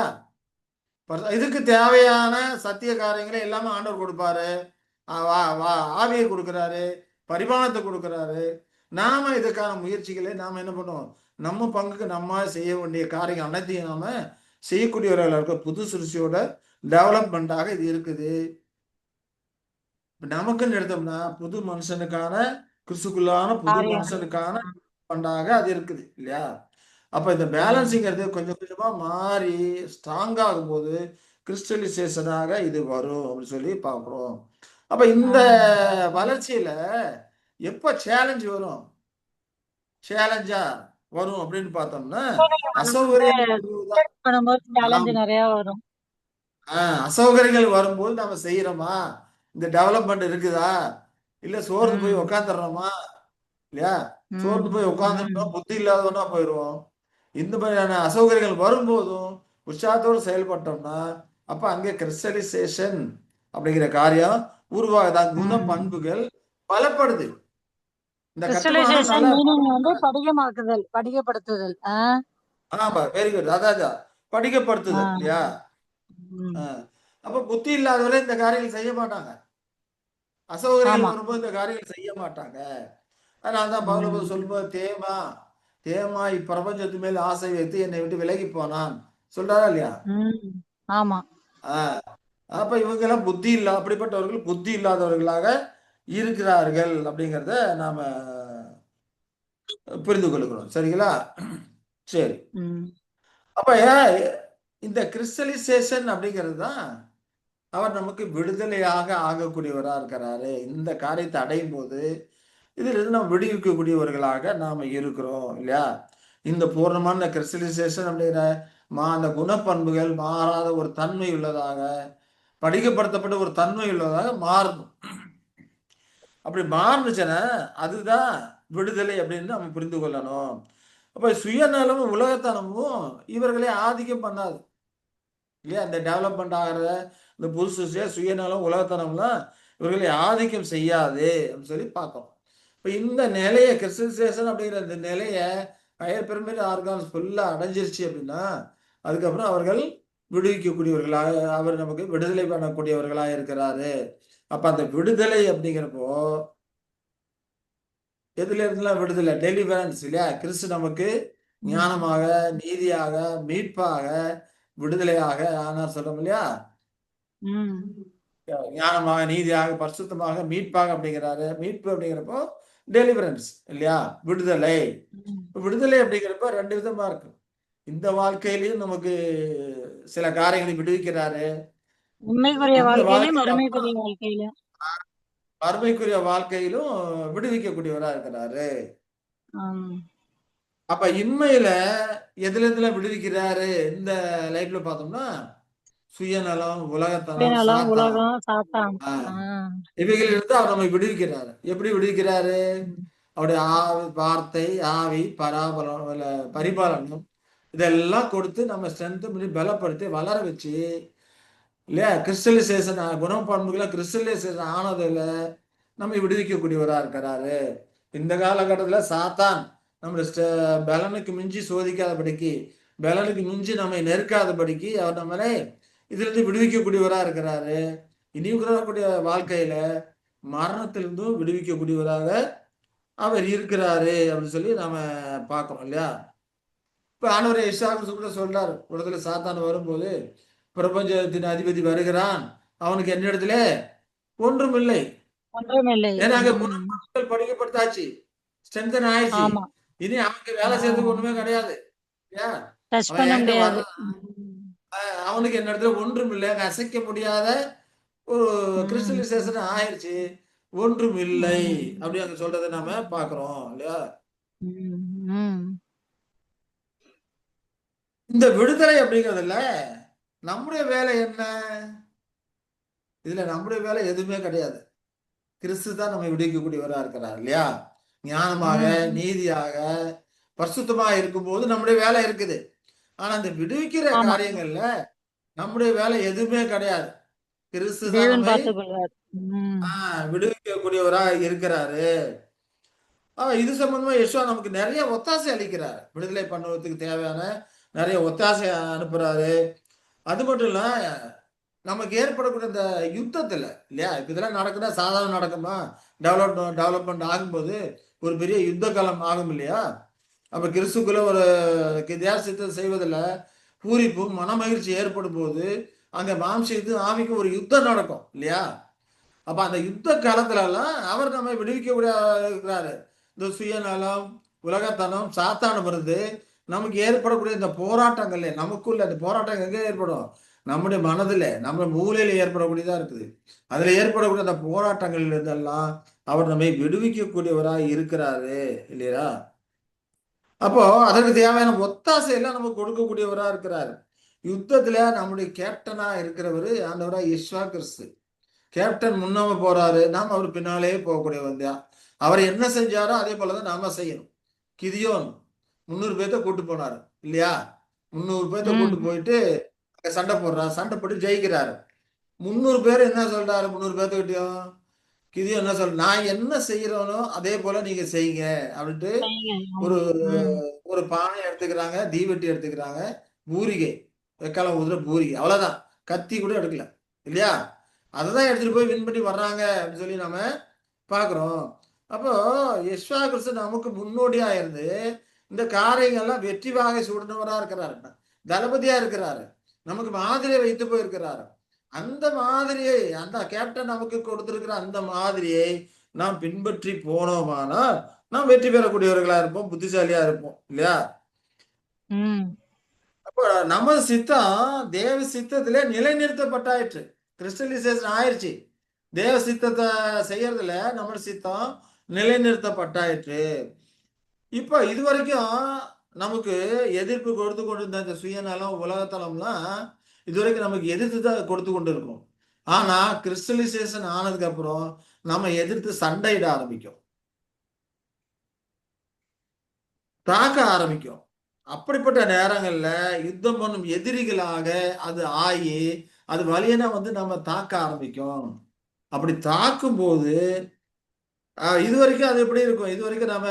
இதுக்கு தேவையான சத்திய காரியங்களை எல்லாமே ஆண்டவர் கொடுப்பாரு. ஆவியை கொடுக்கிறாரு, பரிமாணத்தை கொடுக்கிறாரு. நாம இதுக்கான முயற்சிகளை நாம என்ன பண்ணுவோம்? நம்ம பங்குக்கு நம்ம செய்ய வேண்டிய காரியம் அனைத்தையும் நாம செய்யக்கூடியவர்களாக இருக்க புது சிருஷ்டியோட டெவலப்மெண்டாக இது இருக்குது. நமக்குன்னு எடுத்தோம்னா புது மனுஷனுக்கான கிறிஸ்துக்குள்ளான புது காரியம். மனுஷனுக்கான பண்டாக அது இருக்குது இல்லையா? அப்ப இந்த பேலன்சிங்கிறது கொஞ்சம் கொஞ்சமா மாறி ஸ்ட்ராங் ஆகும்போது கிறிஸ்டலைசேஷனாக இது வரும் அப்படின்னு சொல்லி பார்க்குறோம். அப்ப இந்த வளர்ச்சியில எப்ப சேலஞ்ச் வரும்? சேலஞ்சா வரும் அப்படின்னு பார்த்தோம்னா அசௌகரியங்கள் பண்ணும்போது சேலஞ்சு ஆமா. நிறைய வரும். அசௌகரியங்கள் வரும்போது நம்ம செய்யறோமா? இந்த டெவலப்மெண்ட் இருக்குதா? இல்ல சோர்ந்து போய் உக்காந்துடுறோமா? இல்லையா? சோர்ந்து போய் உட்காந்துட்டோம், புத்தி இல்லாதவனா போயிடுவோம். இந்த மாதிரியான அசௌகரியங்கள் வரும்போதும் உற்சாகத்தோடு செயல்பட்டோம்னா அப்ப அங்கே கிறிஸ்டலைசேஷன் அப்படிங்கிற காரியம் உருவாகுதான். குண பண்புகள் பலப்படுது. இந்த கட்டுமானம் கிறிஸ்டலைசேஷன் நல்லா மீனிங் வந்து படிகமாக்குதல், படிகப்படுத்துதல். ஆமா, வெரி குட். அதான் படிக்கப்படுத்துதல் இல்லையா? அப்ப புத்தி இல்லாதவரை இந்த காரியங்கள் செய்ய மாட்டாங்க. அசௌகரியங்கள் ஆமா. வரும்போது இந்த காரியங்கள் செய்ய மாட்டாங்க. அதனாலதான் பவுல் சொல்லும்போது தேமா இப்பிரபஞ்சத்து மேல் ஆசை வைத்து என்னை விட்டு விலகி போனான் சொல்றாரா இல்லையா? ஆமா. ஆஹ் அப்ப இவங்க எல்லாம் புத்தி இல்ல அப்படிப்பட்டவர்கள் புத்தி இல்லாதவர்களாக இருக்கிறார்கள் அப்படிங்கிறத நாம புரிந்து கொள்கிறோம். சரிங்களா? சரி. அப்ப இந்த கிறிஸ்டலைசேஷன் அப்படிங்கிறது தான் அவர் நமக்கு விடுதலையாக ஆகக்கூடியவரா இருக்கிறாரு. இந்த காரியத்தை அடையும் போது இதிலிருந்து நம்ம விடுவிக்கக்கூடியவர்களாக நாம இருக்கிறோம் இல்லையா? இந்த பூர்ணமான கிறிஸ்டலைசேஷன் அப்படிங்கிற அந்த குணப்பண்புகள் மாறாத ஒரு தன்மை உள்ளதாக படிக்கப்படுத்தப்பட்ட ஒரு தன்மை உள்ளதாக மாறணும். அப்படி மாறுனுச்சுன்னா அதுதான் விடுதலை அப்படின்னு நம்ம புரிந்து கொள்ளணும். அப்ப சுயநலமும் உலகத்தனமும் இவர்களை ஆதிக்கம் பண்ணாது இல்லையா? இந்த டெவலப்மெண்ட் ஆகிற இந்த புதுசு சுயநலம் உலகத்தனம்லாம் இவர்களை ஆதிக்கம் செய்யாது அப்படின்னு சொல்லி பார்க்கணும். இப்போ இந்த நிலையை கிறிஸ்டலைசேஷன் அப்படிங்கிற இந்த நிலையை ஹையர் பிரமிட் ஆர்கான்ஸ் ஃபுல்லாக அடைஞ்சிருச்சு அப்படின்னா அதுக்கப்புறம் அவர்கள் விடுவிக்கக்கூடியவர்களாக அவர் நமக்கு விடுதலை பண்ணக்கூடியவர்களாக இருக்கிறாரு. அப்ப அந்த விடுதலை அப்படிங்கிறப்போ எதுல இருந்தெல்லாம் விடுதலை? டெலிவரன்ஸ் இல்லையா? கிறிஸ்து நமக்கு ஞானமாக, நீதியாக, மீட்பாக, விடுதலையாக ஆனார் சொல்றோம் இல்லையா? ஞானமாக, நீதியாக, பரிசுத்தமாக, மீட்பாக அப்படிங்கிறாரு. மீட்பு அப்படிங்கிறப்போ டெலிவரன்ஸ் இல்லையா? விடுதலை. விடுதலை அப்படிங்கிறப்ப ரெண்டு விதமா இருக்கு. இந்த வாழ்க்கையிலையும் நமக்கு சில காரியங்களை விடுவிக்கிறாரு. உண்மைக்குரிய இந்த வாழ்க்கையிலும் வாழ்க்கையில மறுமைக்குரிய வாழ்க்கையிலும். மறுமைக்குரிய வாழ்க்கையிலும் விடுவிக்கக்கூடியவரா இருக்கிறாரு. அப்ப இன்மையில எதுல எதுல விடுவிக்கிறாரு இந்த லைஃப்ல பார்த்தோம்னா சுயநலம், உலகத்தனம், சுயநலம், சாத்தான் உலகம், சாத்தான். இவைகளிலிருந்து அவர் நம்மை விடுவிக்கிறாரு. எப்படி விடுவிக்கிறாரு? அவருடைய ஆவி, வார்த்தை, ஆவி, பரிபாலனம் இதெல்லாம் கொடுத்து நம்ம ஸ்ட்ரென்த் பண்ணி பலப்படுத்தி வளர வச்சு இல்லையா? கிறிஸ்டலைசேஷன் குணப்பண்புகளை கிறிஸ்டலைசேஷன் ஆனதுல நம்மை விடுவிக்கக்கூடியவரா இருக்கிறாரு. இந்த காலகட்டத்தில் சாத்தான் நம்மளுடைய பலனுக்கு மிஞ்சி சோதிக்காதபடிக்கு பலனுக்கு மிஞ்சி நம்மை நெருக்காதபடிக்கு அவர் நம்மளை இதுல இருந்து விடுவிக்கக்கூடியவரா இருக்கிறாரு. இனி கூடிய வாழ்க்கையில மரணத்திலிருந்தும் விடுவிக்கக்கூடியவராக அவர் இருக்கிறாரு அப்படின்னு சொல்லி நாம பார்க்கிறோம் இல்லையா? இப்ப ஆண்டவரை இசாக்கு கூட சொல்றாரு, உலகத்துல சாத்தான் வரும்போது பிரபஞ்சத்தின் அதிபதி வருகிறான், அவனுக்கு என்ன இடத்துல ஒன்றும் இல்லை. ஏன்னா அங்க குணப்பண்புகள் படிக்கப்படுத்தாச்சு, ஸ்ட்ரென்தன் ஆயிடுச்சு. இனி அவனுக்கு வேலை செய்யறதுக்கு ஒண்ணுமே கிடையாது. அவன் எங்க வர அவனுக்கு என்ன இடத்துல ஒன்றும் இல்லை, அங்க அசைக்க முடியாத ஒரு கிறிஸ்டலைசேஷன் ஆயிடுச்சு, ஒன்றும் இல்லை அப்படி அங்க சொல்றதை நாம பாக்குறோம் இல்லையா? இந்த விடுதலை அப்படிங்கிறதுல நம்முடைய வேலை என்ன? இதுல நம்முடைய வேலை எதுவுமே கிடையாது. கிறிஸ்து தான் நம்மை விடுவிக்கக்கூடியவரா இருக்கிறார் இல்லையா? ஞானமாக, ம். நீதியாக, பரிசுத்தமா இருக்கும்போது நம்முடைய வேலை இருக்குது. ஆனா இந்த விடுவிக்கிற ஆமா. காரியங்கள்ல நம்முடைய வேலை எதுவுமே கிடையாது. கிறிஸ்து தான் தேவன் நம்மை பார்த்துக் கொள்வார். ம். விடுவிக்கக்கூடியவரா இருக்கிறாரு. இது சம்பந்தமா யெஷுவா நமக்கு நிறைய ஒத்தாசை அளிக்கிறார். விடுதலை பண்ணுவதற்கு தேவையான நிறைய ஒத்தாசை அனுப்புறாரு. அது மட்டும் இல்ல, நமக்கு ஏற்படக்கூடிய இந்த யுத்தத்துல இல்லையா? இப்ப இதெல்லாம் நடக்குதா சாதாரண நடக்குமா? டெவலப்மெண்ட் ஆகும்போது ஒரு பெரிய யுத்த காலம் ஆகும் இல்லையா? அப்ப கிறிஸ்துக்குள்ள ஒரு வித்தியாசத்தை செய்வதில் பூரிப்பும் மனமகிழ்ச்சி ஏற்படும் போது அங்க மாம்சத்து ஆவிக்கு ஒரு யுத்தம் நடக்கும் இல்லையா? அப்ப அந்த யுத்த காலத்துல எல்லாம் அவர் நம்மை விடுவிக்கக்கூடிய இருக்கிறாரு. இந்த சுயநலம், உலகத்தனம், சாத்தானம் இருந்து நமக்கு ஏற்படக்கூடிய இந்த போராட்டங்கள்ல நமக்குள்ள அந்த போராட்டம் எங்க ஏற்படும்? நம்முடைய மனதில, நம்ம மூளையில ஏற்படக்கூடியதா இருக்குது. அதுல ஏற்படக்கூடிய அந்த போராட்டங்கள்ல இருந்தெல்லாம் அவர் நம்மை விடுவிக்கக்கூடியவராய் இருக்கிறாரு இல்லையா? அப்போ அதற்கு தேவையான ஒத்தாசை எல்லாம் நமக்கு கொடுக்கக்கூடியவரா இருக்கிறாரு. யுத்தத்துல நம்முடைய கேப்டனா இருக்கிறவரு ஆண்டவரா இயேசு கிறிஸ்து. கேப்டன் முன்னாம போறாரு. நாம அவர் பின்னாலேயே போகக்கூடியவன் தான். அவர் என்ன செஞ்சாரோ அதே போலதான் நாம செய்யணும். கிதியோன் 300 பேர்த்த கூட்டு போனாரு இல்லையா? 300 பேர்த்த கூட்டு ம். போயிட்டு அங்க சண்டை போடுறாரு. சண்டை போட்டு ஜெயிக்கிறாரு. 300 பேர் என்ன சொல்றாரு? 300 பேர்த்துக்கிட்டயும் கிதியோன் என்ன நான் என்ன செய்யறேனோ அதே போல நீங்க செய்யுங்க அப்படின்ட்டு செய்யுங்க. ஒரு ஆமா. ம். ஒரு பானை எடுத்துக்கிறாங்க, தீவெட்டி எடுத்துக்கிறாங்க, பூரிகை, வெக்காலம் ஊதுற பூரிகை. அவ்வளவுதான். கத்தி கூட எடுக்கல. இல்லையா? அததான் எடுத்துட்டு போய் வின் பண்ணி வர்றாங்க அப்படின்னு சொல்லி நம்ம பார்க்கிறோம். அப்போ யெசுவா கிறிஸ்து நமக்கு முன்னோடியா இருந்து இந்த காரியங்கள்லாம் வெற்றி வாகை சூடினவரா இருக்கிறாரு. தளபதியா இருக்கிறாரு. நமக்கு மாதிரியை வைத்து போயிருக்கிறாரு. அந்த மாதிரியை அந்த கேப்டன் நமக்கு கொடுத்திருக்கிற அந்த மாதிரியை நாம் பின்பற்றி போனோமானால் நாம் வெற்றி பெறக்கூடியவர்களா இருப்போம், புத்திசாலியா இருப்போம் இல்லையா? ம். அப்ப நமது சித்தம் தேவ சித்தத்திலே நிலைநிறுத்தப்பட்டாயிற்று. கிறிஸ்டலைசேஷன் ஆயிருச்சு. தேவ சித்தத்தை செய்யறதுல நம்ம சித்தம் நிலைநிறுத்தப்பட்டாயிற்று. இப்ப இதுவரைக்கும் நமக்கு எதிர்ப்பு கொடுத்து கொண்டிருந்த இந்த சுயநலம், உலகத்தலம்லாம் இதுவரைக்கும் நமக்கு எதிர்த்து தான் கொடுத்து கொண்டு இருக்கும். ஆனா கிறிஸ்டலைசேஷன் ஆனதுக்கு அப்புறம் நம்ம எதிர்த்து சண்டையிட ஆரம்பிக்கும். தாக்க ஆரம்பிக்கும். அப்படிப்பட்ட நேரங்கள்ல யுத்தம் பண்ணும் எதிரிகளாக அது ஆயி, அது வலியனா வந்து நம்ம தாக்க ஆரம்பிக்கும். அப்படி தாக்கும்போது, இதுவரைக்கும் அது எப்படி இருக்கும்? இதுவரைக்கும் நம்ம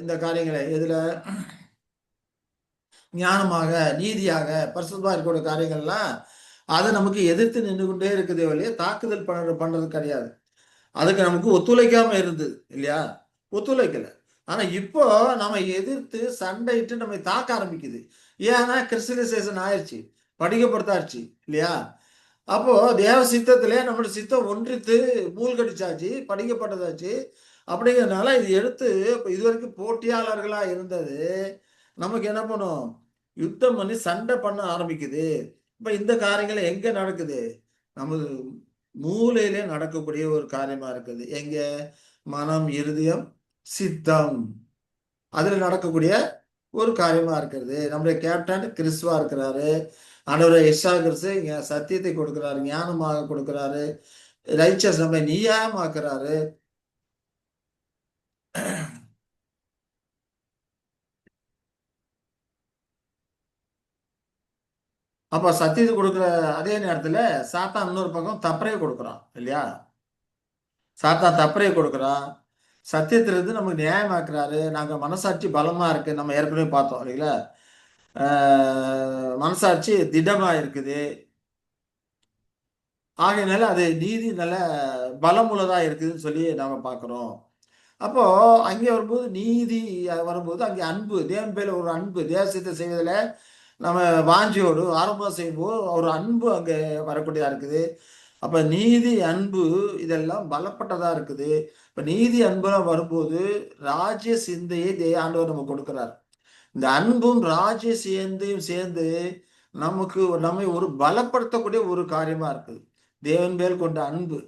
இந்த காரியங்கள எதுல ஞானமாக, நீதியாக, பரிசுத்தமா இருக்கக்கூடிய காரியங்கள்லாம், அது நமக்கு எதிர்த்து நின்னு கொண்டே இருக்குதே ஒழிய, தாக்குதல் பண்றது கிடையாது. அதுக்கு நமக்கு ஒத்துழைக்காம இருந்தது இல்லையா? ஒத்துழைக்கல. ஆனா இப்போ நம்ம எதிர்த்து சண்டையிட்டு நம்மை தாக்க ஆரம்பிக்குது. ஏன்னா கிறிஸ்டியனைசேஷன் ஆயிருச்சு. படிக்கப்படுத்தாச்சு இல்லையா? அப்போ தேவ சித்தத்திலே நம்முடைய சித்தம் ஒன்றித்து மூழ்கடிச்சாச்சு, படிக்கப்பட்டதாச்சு. அப்படிங்கிறதுனால இது எடுத்து இப்ப இதுவரைக்கும் போட்டியாளர்களா இருந்தது, நமக்கு என்ன பண்ணும்? யுத்தம் பண்ணி சண்டை பண்ண ஆரம்பிக்குது. இப்ப இந்த காரியங்கள் எங்க நடக்குது? நமது மூளையிலே நடக்கக்கூடிய ஒரு காரியமா இருக்குது. எங்க? மனம், இருதயம், சித்தம். அதுல நடக்கக்கூடிய ஒரு காரியமா இருக்கிறது. நம்முடைய கேப்டன் கிறிஸ்துவா இருக்கிறாரு. ஆண்டவராகிய இயேசு கிறிஸ்து இங்க சத்தியத்தை கொடுக்கிறாரு. ஞானமாக கொடுக்கிறாரு. ரைச்சஸ் நம்மை நீதிமாக்குறாரு. அப்ப சத்தியத்தை கொடுக்கிற அதே நேரத்துல சாத்தான் இன்னொரு பக்கம் தப்பறைய கொடுக்குறான் இல்லையா? சாத்தான் தப்பறைய கொடுக்குறான். சத்தியத்திலிருந்து நமக்கு நியாயமாக்குறாரு. நாங்க மனசாட்சி பலமா இருக்கு. நம்ம ஏற்கனவே பார்த்தோம் இல்லைங்களா? ஆ மனசாட்சி திடமா இருக்குது. ஆகையினால அது நீதி நல்ல பலமுள்ளதா இருக்குதுன்னு சொல்லி நாம பார்க்கிறோம். அப்போ அங்கே வரும்போது நீதி வரும்போது அங்கே அன்பு, தேவன் பேர்ல ஒரு அன்பு, தேவ சித்தத்தை செய்வதில நம்ம வாஞ்சையோடு ஆரம்பம் செய்யும்போது ஒரு அன்பு அங்கே வரக்கூடியதா இருக்குது. அப்ப நீதி, அன்பு இதெல்லாம் பலப்பட்டதா இருக்குது. இப்ப நீதி, அன்பெல்லாம் வரும்போது ராஜ்ய சிந்தையை ஆண்டவர் நமக்கு கொடுக்கிறார். இந்த அன்பும் ராஜ்ய சிந்தையும் சேர்ந்து நமக்கு நம்மை ஒரு பலப்படுத்தக்கூடிய ஒரு காரியமா இருக்குது. தேவன் மேல் கொண்ட அன்பு.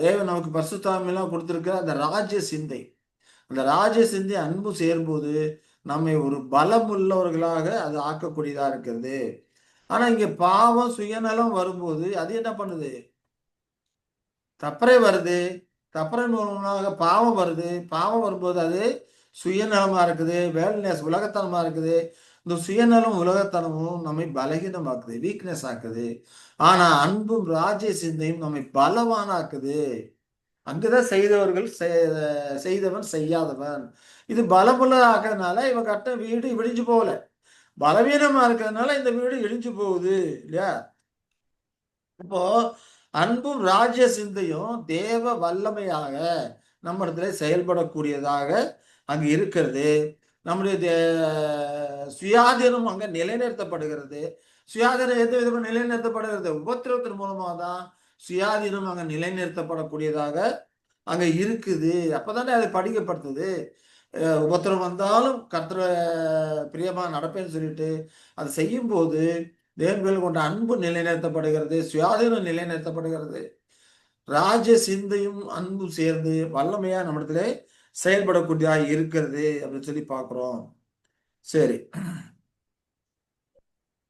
தேவன் நமக்கு பரிசுத்தாவியெல்லாம் கொடுத்திருக்கிற அந்த ராஜ்ய சிந்தை. அந்த ராஜ்ய சிந்தை அன்பு சேரும்போது நம்மை ஒரு பலம் உள்ளவர்களாக அது ஆக்கக்கூடியதா இருக்கிறது. ஆனா இங்க பாவம் சுயநலம் வரும்போது அது என்ன பண்ணுது? தப்பறை வருது. தப்பறை மூலமாக பாவம் வருது. பாவம் வரும்போது அது சுயநலமா இருக்குது, வேல்னஸ் உலகத்தனமா இருக்குது. இந்த சுயநலம் உலகத்தனமும் நம்மை பலகீனமாக்குது, வீக்னஸ் ஆக்குது. ஆனா அன்பும் ராஜ்ய சிந்தையும் நம்மை பலவானாக்குது. அங்குதான் செய்தவன் செய்யாதவன். இது பலமுள்ள ஆக்கிறதுனால இவன் கட்ட வீடு இடிஞ்சு போகல. பலவீனமா இருக்கிறதுனால இந்த வீடு இடிஞ்சு போகுது இல்லையா? இப்போ அன்பும் ராஜ்ய சிந்தையும் தேவ வல்லமையாக நம்ம இடத்துல செயல்படக்கூடியதாக அங்கு இருக்கிறது. நம்முடைய சுயாதீனம் அங்க நிலைநிறுத்தப்படுகிறது. சுயாதீனம் எந்த விதமாக நிலைநிறுத்தப்படுகிறது? உபத்திரவத்தின் மூலமாக தான் சுயாதீனம் அங்க நிலைநிறுத்தப்படக்கூடியதாக அங்க இருக்குது. அப்பதானே அது படிக்கப்படுத்துது. உபத்திரம் வந்தாலும் கர்த்தர் பிரியமா நடப்பேன்னு சொல்லிட்டு அதை செய்யும் போது தேவன் மேல் கொண்ட அன்பு நிலைநிறுத்தப்படுகிறது, சுயாதீனம் நிலைநிறுத்தப்படுகிறது. ராஜ சிந்தையும் அன்பும் சேர்ந்து வல்லமையா நம்மிடத்துல செயல்படக்கூடியதாக இருக்கிறது அப்படின்னு சொல்லி பார்க்கிறோம். சரி,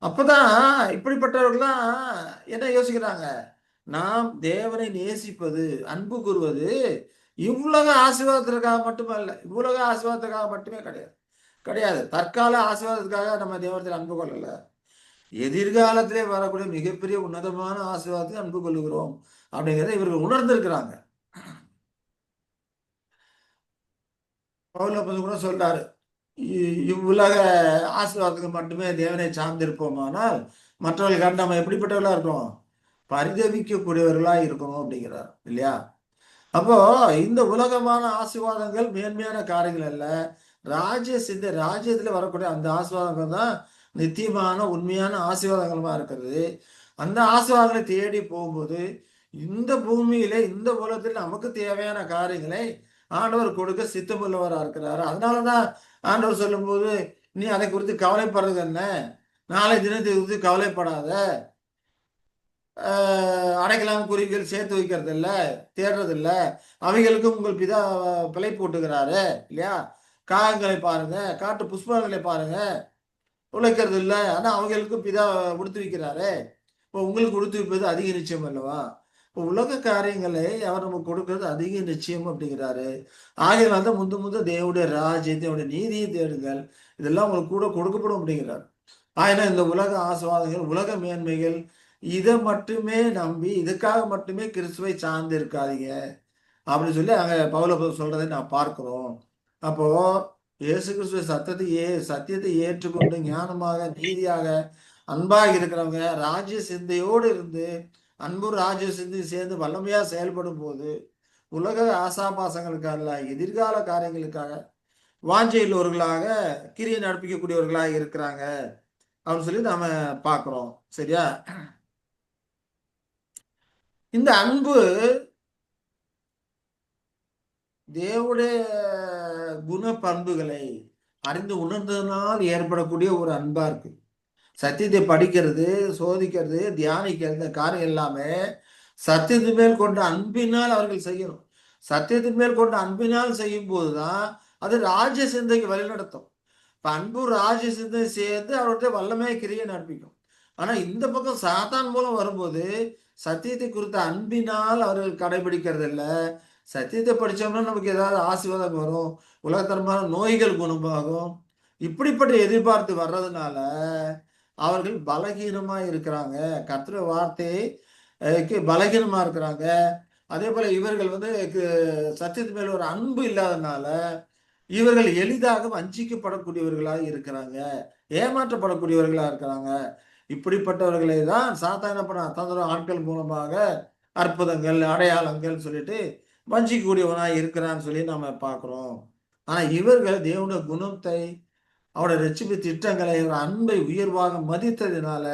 அப்பதான் இப்படிப்பட்டவர்கள்லாம் என்ன யோசிக்கிறாங்க? நாம் தேவனை நேசிப்பது, அன்பு கூறுவது இவ்வுலக ஆசீர்வாதத்திற்காக மட்டுமல்ல, இவ்வுலக ஆசீர்வாதத்துக்காக மட்டுமே கிடையாது. கிடையாது. தற்கால ஆசீர்வாதத்துக்காக நம்ம தேவனத்தில் அன்பு கொள்ளல. எதிர்காலத்திலே வரக்கூடிய மிகப்பெரிய உன்னதமான ஆசீர்வாதத்தை அன்பு கொள்ளுகிறோம் அப்படிங்கிறத இவர்கள் உணர்ந்திருக்கிறாங்க. பவுல் கூட சொல்றாரு, இவ்வுலக ஆசீர்வாதத்துக்கு மட்டுமே தேவனை சார்ந்திருப்போமானால் மற்றவர்களுக்கு நம்ம எப்படிப்பட்டவர்களா இருக்கோம்? பரிதவிக்கக்கூடியவர்களா இருக்கணும் அப்படிங்கிறார் இல்லையா? அப்போ இந்த உலகமான ஆசீர்வாதங்கள் மேன்மையான காரியங்கள் அல்ல. ராஜ்யத்துல வரக்கூடிய அந்த ஆசீர்வாதங்கள் தான் நித்தியமான உண்மையான ஆசீர்வாதங்களுமா இருக்கிறது. அந்த ஆசீர்வாதங்களை தேடி போகும்போது இந்த பூமியில இந்த உலகத்தில் நமக்கு தேவையான காரியங்களை ஆண்டவர் கொடுக்க சித்தமுள்ளவரா இருக்கிறாரு. அதனாலதான் ஆண்டவர் சொல்லும்போது, நீ அதை குறித்து கவலைப்படுறது என்ன? நாளை தினத்தை குறித்து கவலைப்படாத. அடைக்கலாம குருவிகள் சேர்த்து வைக்கிறது இல்ல, தேடுறது இல்ல. அவைகளுக்கும் உங்கள் பிதா பிழை போட்டுக்கிறாரு இல்லையா? காகங்களை பாருங்க, காட்டு புஷ்பங்களை பாருங்க, உழைக்கிறது இல்ல. ஆனா அவங்களுக்கும் பிதா உடுத்து வைக்கிறாரு. இப்போ உங்களுக்கு உடுத்து வைப்பது அதிக நிச்சயம் அல்லவா? இப்போ உலக காரியங்களை அவர் நமக்கு கொடுக்கிறது அதிக நிச்சயம் அப்படிங்கிறாரு. ஆகையினால தான் முந்த தேவனுடைய ராஜ்யத்தை, தேவனுடைய நீதியை தேடுங்கள், இதெல்லாம் உங்களுக்கு கூட கொடுக்கப்படும் அப்படிங்கிறார். ஆயினா இந்த உலக ஆசீர்வாதங்கள், உலக மேன்மைகள் இதை மட்டுமே நம்பி இதுக்காக மட்டுமே கிறிஸ்துவை சார்ந்து இருக்காதீங்க அப்படின்னு சொல்லி அங்க பவுல சொல்றதை நான் பார்க்கிறோம். அப்போ இயேசு கிறிஸ்துவ சத்தியத்தை ஏற்றுக்கொண்டு ஞானமாக நீதியாக அன்பாக இருக்கிறவங்க ராஜ்ய சிந்தையோடு இருந்து அன்பு ராஜ்ய சிந்தை சேர்ந்து வல்லமையா செயல்படும் போது உலக ஆசாபாசங்களுக்காக எதிர்கால காரியங்களுக்காக வாஞ்சையுள்ளவர்களாக கிரியை நடப்பிக்கக்கூடியவர்களாக இருக்கிறாங்க அப்படின்னு சொல்லி நாம பார்க்கிறோம். சரியா? இந்த அன்பு தேவனுடைய குண பண்புகளை அறிந்து உணர்ந்ததனால் ஏற்படக்கூடிய ஒரு அன்பா இருக்கு. சத்தியத்தை படிக்கிறது, சோதிக்கிறது, தியானிக்கிறது, இந்த காரியம் எல்லாமே சத்தியத்தின் மேல் கொண்ட அன்பினால் அவர்கள் செய்யணும். சத்தியத்தின் மேல் கொண்ட அன்பினால் செய்யும் போதுதான் அது ராஜ்ய சிந்தைக்கு வழிநடத்தும். இப்ப அன்பு ராஜ்ய சிந்தை சேர்ந்து அவருடைய வல்லமை கிரியை நடப்பிக்கும். ஆனா இந்த பக்கம் சாத்தான் மூலம் வரும்போது சத்தியத்தை குறித்த அன்பினால் அவர்கள் கடைபிடிக்கிறது இல்லை. சத்தியத்தை படிச்சோம்னா நமக்கு ஏதாவது ஆசீர்வாதம் வரும், உலகத்தரமான நோய்கள் குணமாகும், இப்படிப்பட்ட எதிர்பார்த்து வர்றதுனால அவர்கள் பலகீனமா இருக்கிறாங்க. கர்த்தருடைய வார்த்தைக்கு பலகீனமா இருக்கிறாங்க. அதே போல இவர்கள் சத்தியத்து மேல ஒரு அன்பு இல்லாதனால இவர்கள் எளிதாக வஞ்சிக்கப்படக்கூடியவர்களாக இருக்கிறாங்க, ஏமாற்றப்படக்கூடியவர்களா இருக்கிறாங்க. இப்படிப்பட்டவர்களை தான் சாத்தான தந்திரம் ஆட்கள் மூலமாக அற்புதங்கள், அடையாளங்கள் சொல்லிட்டு வஞ்சிக்கக்கூடியவனாக இருக்கிறான்னு சொல்லி நாம பார்க்கிறோம். ஆனா இவர்கள் தேவனுடைய குணத்தை, அவருடைய ரட்சிப்பு திட்டங்களை, அன்பை உயர்வாக மதித்ததினால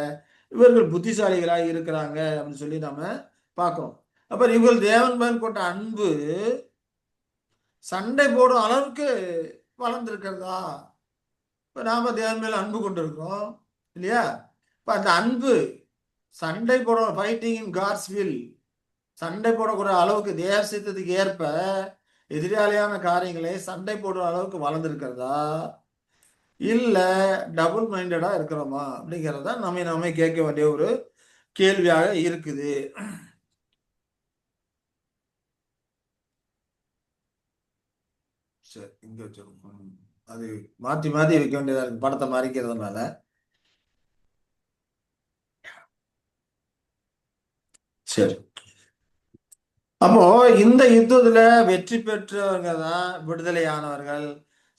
இவர்கள் புத்திசாலிகளாக இருக்கிறாங்க அப்படின்னு சொல்லி நாம பார்க்கிறோம். அப்ப இவர்கள் தேவன் மேல் கொண்ட அன்பு சண்டை போடும் அளவுக்கு வளர்ந்திருக்கிறதா? இப்ப நாம தேவன் மேல அன்பு கொண்டிருக்கிறோம் இல்லையா? இப்ப அந்த அன்பு சண்டை போட ஃபைட்டிங் இன் காட்ஸ் வில், சண்டை போடக்கூடிய அளவுக்கு தேவ சித்தத்துக்கு ஏற்ப எதிராளியான காரியங்களை சண்டை போடுற அளவுக்கு வளர்ந்திருக்கிறதா? இல்ல டபுள் மைண்டடா இருக்கிறோமா அப்படிங்கிறது தான் நம்ம கேட்க வேண்டிய ஒரு கேள்வியாக இருக்குது. சரி, இங்க வச்சிருக்கோம். அது மாத்தி மாத்தி வைக்க வேண்டியதா இருக்கு படத்தை மறைக்கிறதுனால. சரி. அப்போ இந்த யுத்தத்துல வெற்றி பெற்றவங்க தான் விடுதலையானவர்கள்.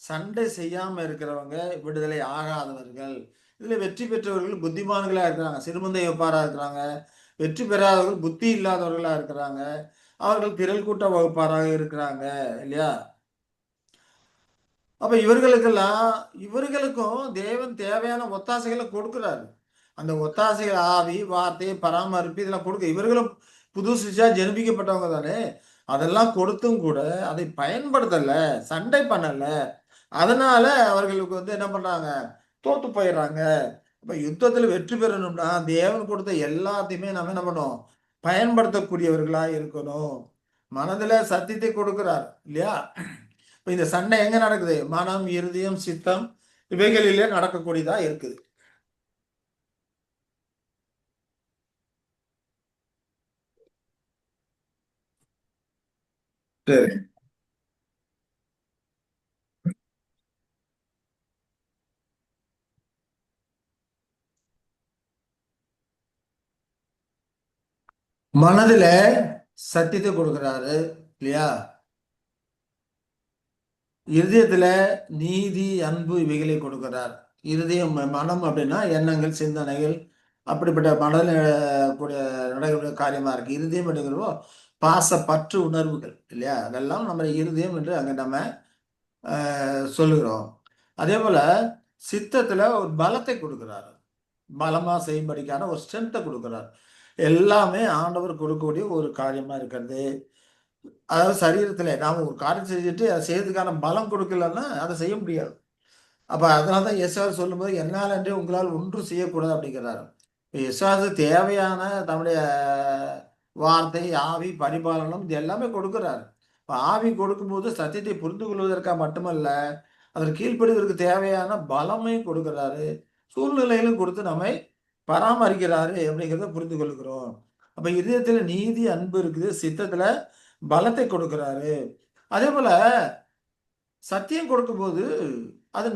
சண்டை செய்யாம இருக்கிறவங்க விடுதலை ஆகாதவர்கள். இதுல வெற்றி பெற்றவர்கள் புத்திமான்களா இருக்கிறாங்க, சிறுமந்தை ஒப்பாரா இருக்கிறாங்க. வெற்றி பெறாதவர்கள் புத்தி இல்லாதவர்களா இருக்கிறாங்க. அவர்கள் திரள் கூட்ட வகுப்பாராக இருக்கிறாங்க, இல்லையா? அப்ப இவர்களுக்கெல்லாம் இவர்களுக்கும் தேவன் தேவையான ஒத்தாசைகளை கொடுக்கிறாரு. அந்த ஒத்தாசைகள் ஆவி, வார்த்தை, பராமரிப்பு இதெல்லாம் கொடுக்க இவர்களும் புது சிருஷ்டியா ஜெனிப்பிக்கப்பட்டவங்க தானே. அதெல்லாம் கொடுத்தும் கூட அதை பயன்படுத்தல, சண்டை பண்ணல. அதனால அவர்களுக்கு என்ன பண்றாங்க? தோத்து போயிடுறாங்க. அப்ப யுத்தத்துல வெற்றி பெறணும்னா தேவன் கொடுத்த எல்லாத்தையுமே நம்ம என்ன பண்ணணும்? பயன்படுத்தக்கூடியவர்களா இருக்கணும். மனதுல சத்தியத்தை கொடுக்கிறார், இல்லையா? இப்ப இந்த சண்டை எங்க நடக்குது? மனம், இருதயம், சித்தம் இவைகளிலே நடக்கக்கூடியதா இருக்குது. சரி. மனதுல சத்தியத்தை கொடுக்கிறாரு, இல்லையா? இருதயத்துல நீதி, அன்பு இவைகளை கொடுக்கிறார். இருதயம் மனம் அப்படின்னா எண்ணங்கள், சிந்தனைகள், அப்படிப்பட்ட மனதில் கூடிய நடைபெற காரியமா இருக்கு. இருதயம் அப்படிங்கிறப்போ பாச பற்று உணர்வுகள், இல்லையா? அதெல்லாம் நம்ம இருதயம் என்று அங்க நம்ம சொல்லுகிறோம். அதே போல சித்தத்துல ஒரு பலத்தை கொடுக்கிறார். பலமா செய்யும்படிக்கான ஒரு ஸ்ட்ரென்த்தை கொடுக்கிறார். எல்லாமே ஆண்டவர் கொடுக்கக்கூடிய ஒரு காரியமா இருக்கிறது. அதாவது சரீரத்துல நாம ஒரு காரியம் செஞ்சுட்டு அதை செய்யறதுக்கான பலம் கொடுக்கலன்னா அதை செய்ய முடியாது. அப்ப அதனாலதான் எஸ்ஆர் சொல்லும்போது என்னால் அன்றே உங்களால் ஒன்றும் செய்யக்கூடாது அப்படிங்கிறாரு. எஸ்ஆருக்கு தேவையான தன்னுடைய வார்த்தை, ஆவி, பரிபாலனம் இது எல்லாமே கொடுக்கிறாரு. இப்ப ஆவி கொடுக்கும்போது சத்தியத்தை புரிந்து கொள்வதற்காக மட்டுமல்ல, அதற்கு கீழ்ப்படிவதற்கு தேவையான பலமையும் கொடுக்கிறாரு. சூழ்நிலையிலும் கொடுத்து நம்மை பராமரிக்கிறாரு அப்படிங்கிறத புரிந்து கொள்கிறோம். அப்ப இதயத்துல நீதி, அன்பு இருக்குது. சித்தத்துல பலத்தை கொடுக்கிறாரு. அதே போல சத்தியம் கொடுக்கும்போது அது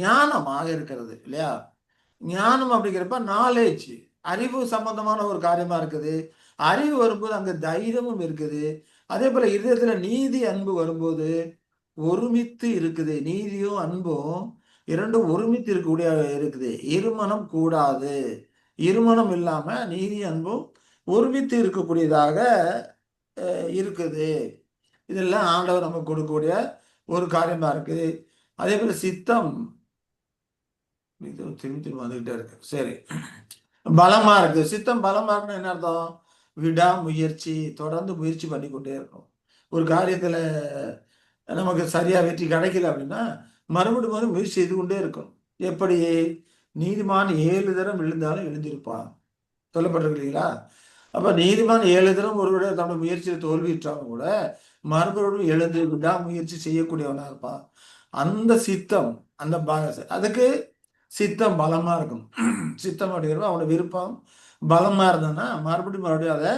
ஞானமாக இருக்கிறது, இல்லையா? ஞானம் அப்படிங்கிறப்ப நாலேஜ், அறிவு சம்பந்தமான ஒரு காரியமா இருக்குது. அறிவு வரும்போது அங்க தைரியமும் இருக்குது. அதே போல இதயத்துல நீதி, அன்பு வரும்போது ஒருமித்து இருக்குது. நீதியும் அன்பும் இரண்டும் ஒருமித்து இருக்கக்கூடிய இருக்குது. இருமனம் கூடாது. இருமனம் இல்லாம நீதி, அன்பும் ஒருமித்து இருக்கக்கூடியதாக இருக்குது. இதெல்லாம் ஆண்டவர் நமக்கு கொடுக்கக்கூடிய ஒரு காரியமா இருக்குது. அதே போல சித்தம் இது திரும்பி திரும்ப வந்துகிட்டே இருக்கு. சரி, பலமா இருக்கு. சித்தம் பலமா இருக்குன்னு என்ன அர்த்தம்? விடாமுயற்சி, தொடர்ந்து முயற்சி பண்ணி கொண்டே இருக்கும். ஒரு காரியத்துல நமக்கு சரியா வெற்றி கிடைக்கல அப்படின்னா மறுபடியும் மறுபடியும் முயற்சி செய்து கொண்டே இருக்கும். எப்படி? நீதிமான் 7 தரம் விழுந்தாலும் எழுந்திருப்பான் சொல்லப்பட்டிருக்கு, இல்லைங்களா? அப்ப நீதிமான் 7 தரம் ஒருவருடைய தன்னுடைய முயற்சியில் தோல்வியுற்றாலும் கூட மறுபடியும் எழுந்து விடாமுயற்சி செய்யக்கூடியவனா இருப்பான். அந்த சித்தம், அந்த அதுக்கு சித்தம் பலமா இருக்கும். சித்தம் அப்படிங்கிறப்ப அவனோட விருப்பம் பலமா இருந்ததுன்னா மறுபடியும் மறுபடியும் அதை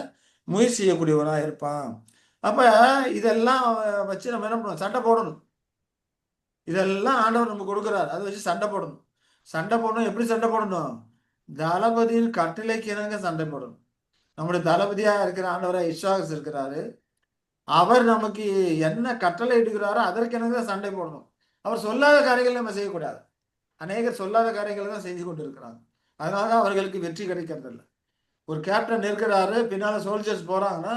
முயற்சி செய்யக்கூடியவனா இருப்பான். அப்ப இதெல்லாம் வச்சு நம்ம என்ன பண்ணணும்? சண்டை போடணும். இதெல்லாம் ஆண்டவர் நமக்கு கொடுக்குறாரு. அதை வச்சு சண்டை போடணும். சண்டை போடணும். எப்படி சண்டை போடணும்? தளபதியின் கட்டளைக்கு இணங்க சண்டை போடணும். நம்முடைய தளபதியா இருக்கிற ஆண்டவரா இஸ்வாஸ் இருக்கிறாரு. அவர் நமக்கு என்ன கட்டளை இடுகிறாரோ அதற்கு இணங்க சண்டை போடணும். அவர் சொல்லாத காரியங்கள் நம்ம செய்யக்கூடாது. அநேகர் சொல்லாத காரியங்களை தான் செஞ்சு கொண்டு இருக்கிறாங்க. அதனாலதான் அவர்களுக்கு வெற்றி கிடைக்கிறது இல்லை. ஒரு கேப்டன் இருக்கிறாரு, பின்னால சோல்ஜர்ஸ் போறாங்கன்னா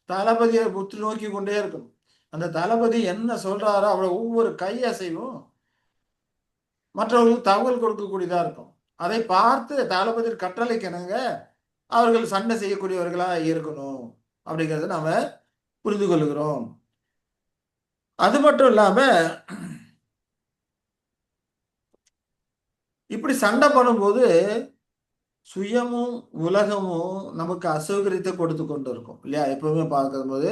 தளபதியை உற்று நோக்கி கொண்டே இருக்கும். அந்த தளபதி என்ன சொல்றாரோ அவளை ஒவ்வொரு கை அசைவும் மற்றவர்களுக்கு தகவல் கொடுக்கக்கூடியதா இருக்கும். அதை பார்த்து தளபதி கட்டளைக்கு இணங்க அவர்கள் சண்டை செய்யக்கூடியவர்களா இருக்கணும் அப்படிங்கிறத நாம புரிந்து கொள்கிறோம். அது மட்டும் இல்லாம இப்படி சண்டை பண்ணும்போது சுயமும் உலகமும் நமக்கு அசௌகரியத்தை கொடுத்து கொண்டு இருக்கும் இல்லையா? எப்பவுமே பார்க்கும்போது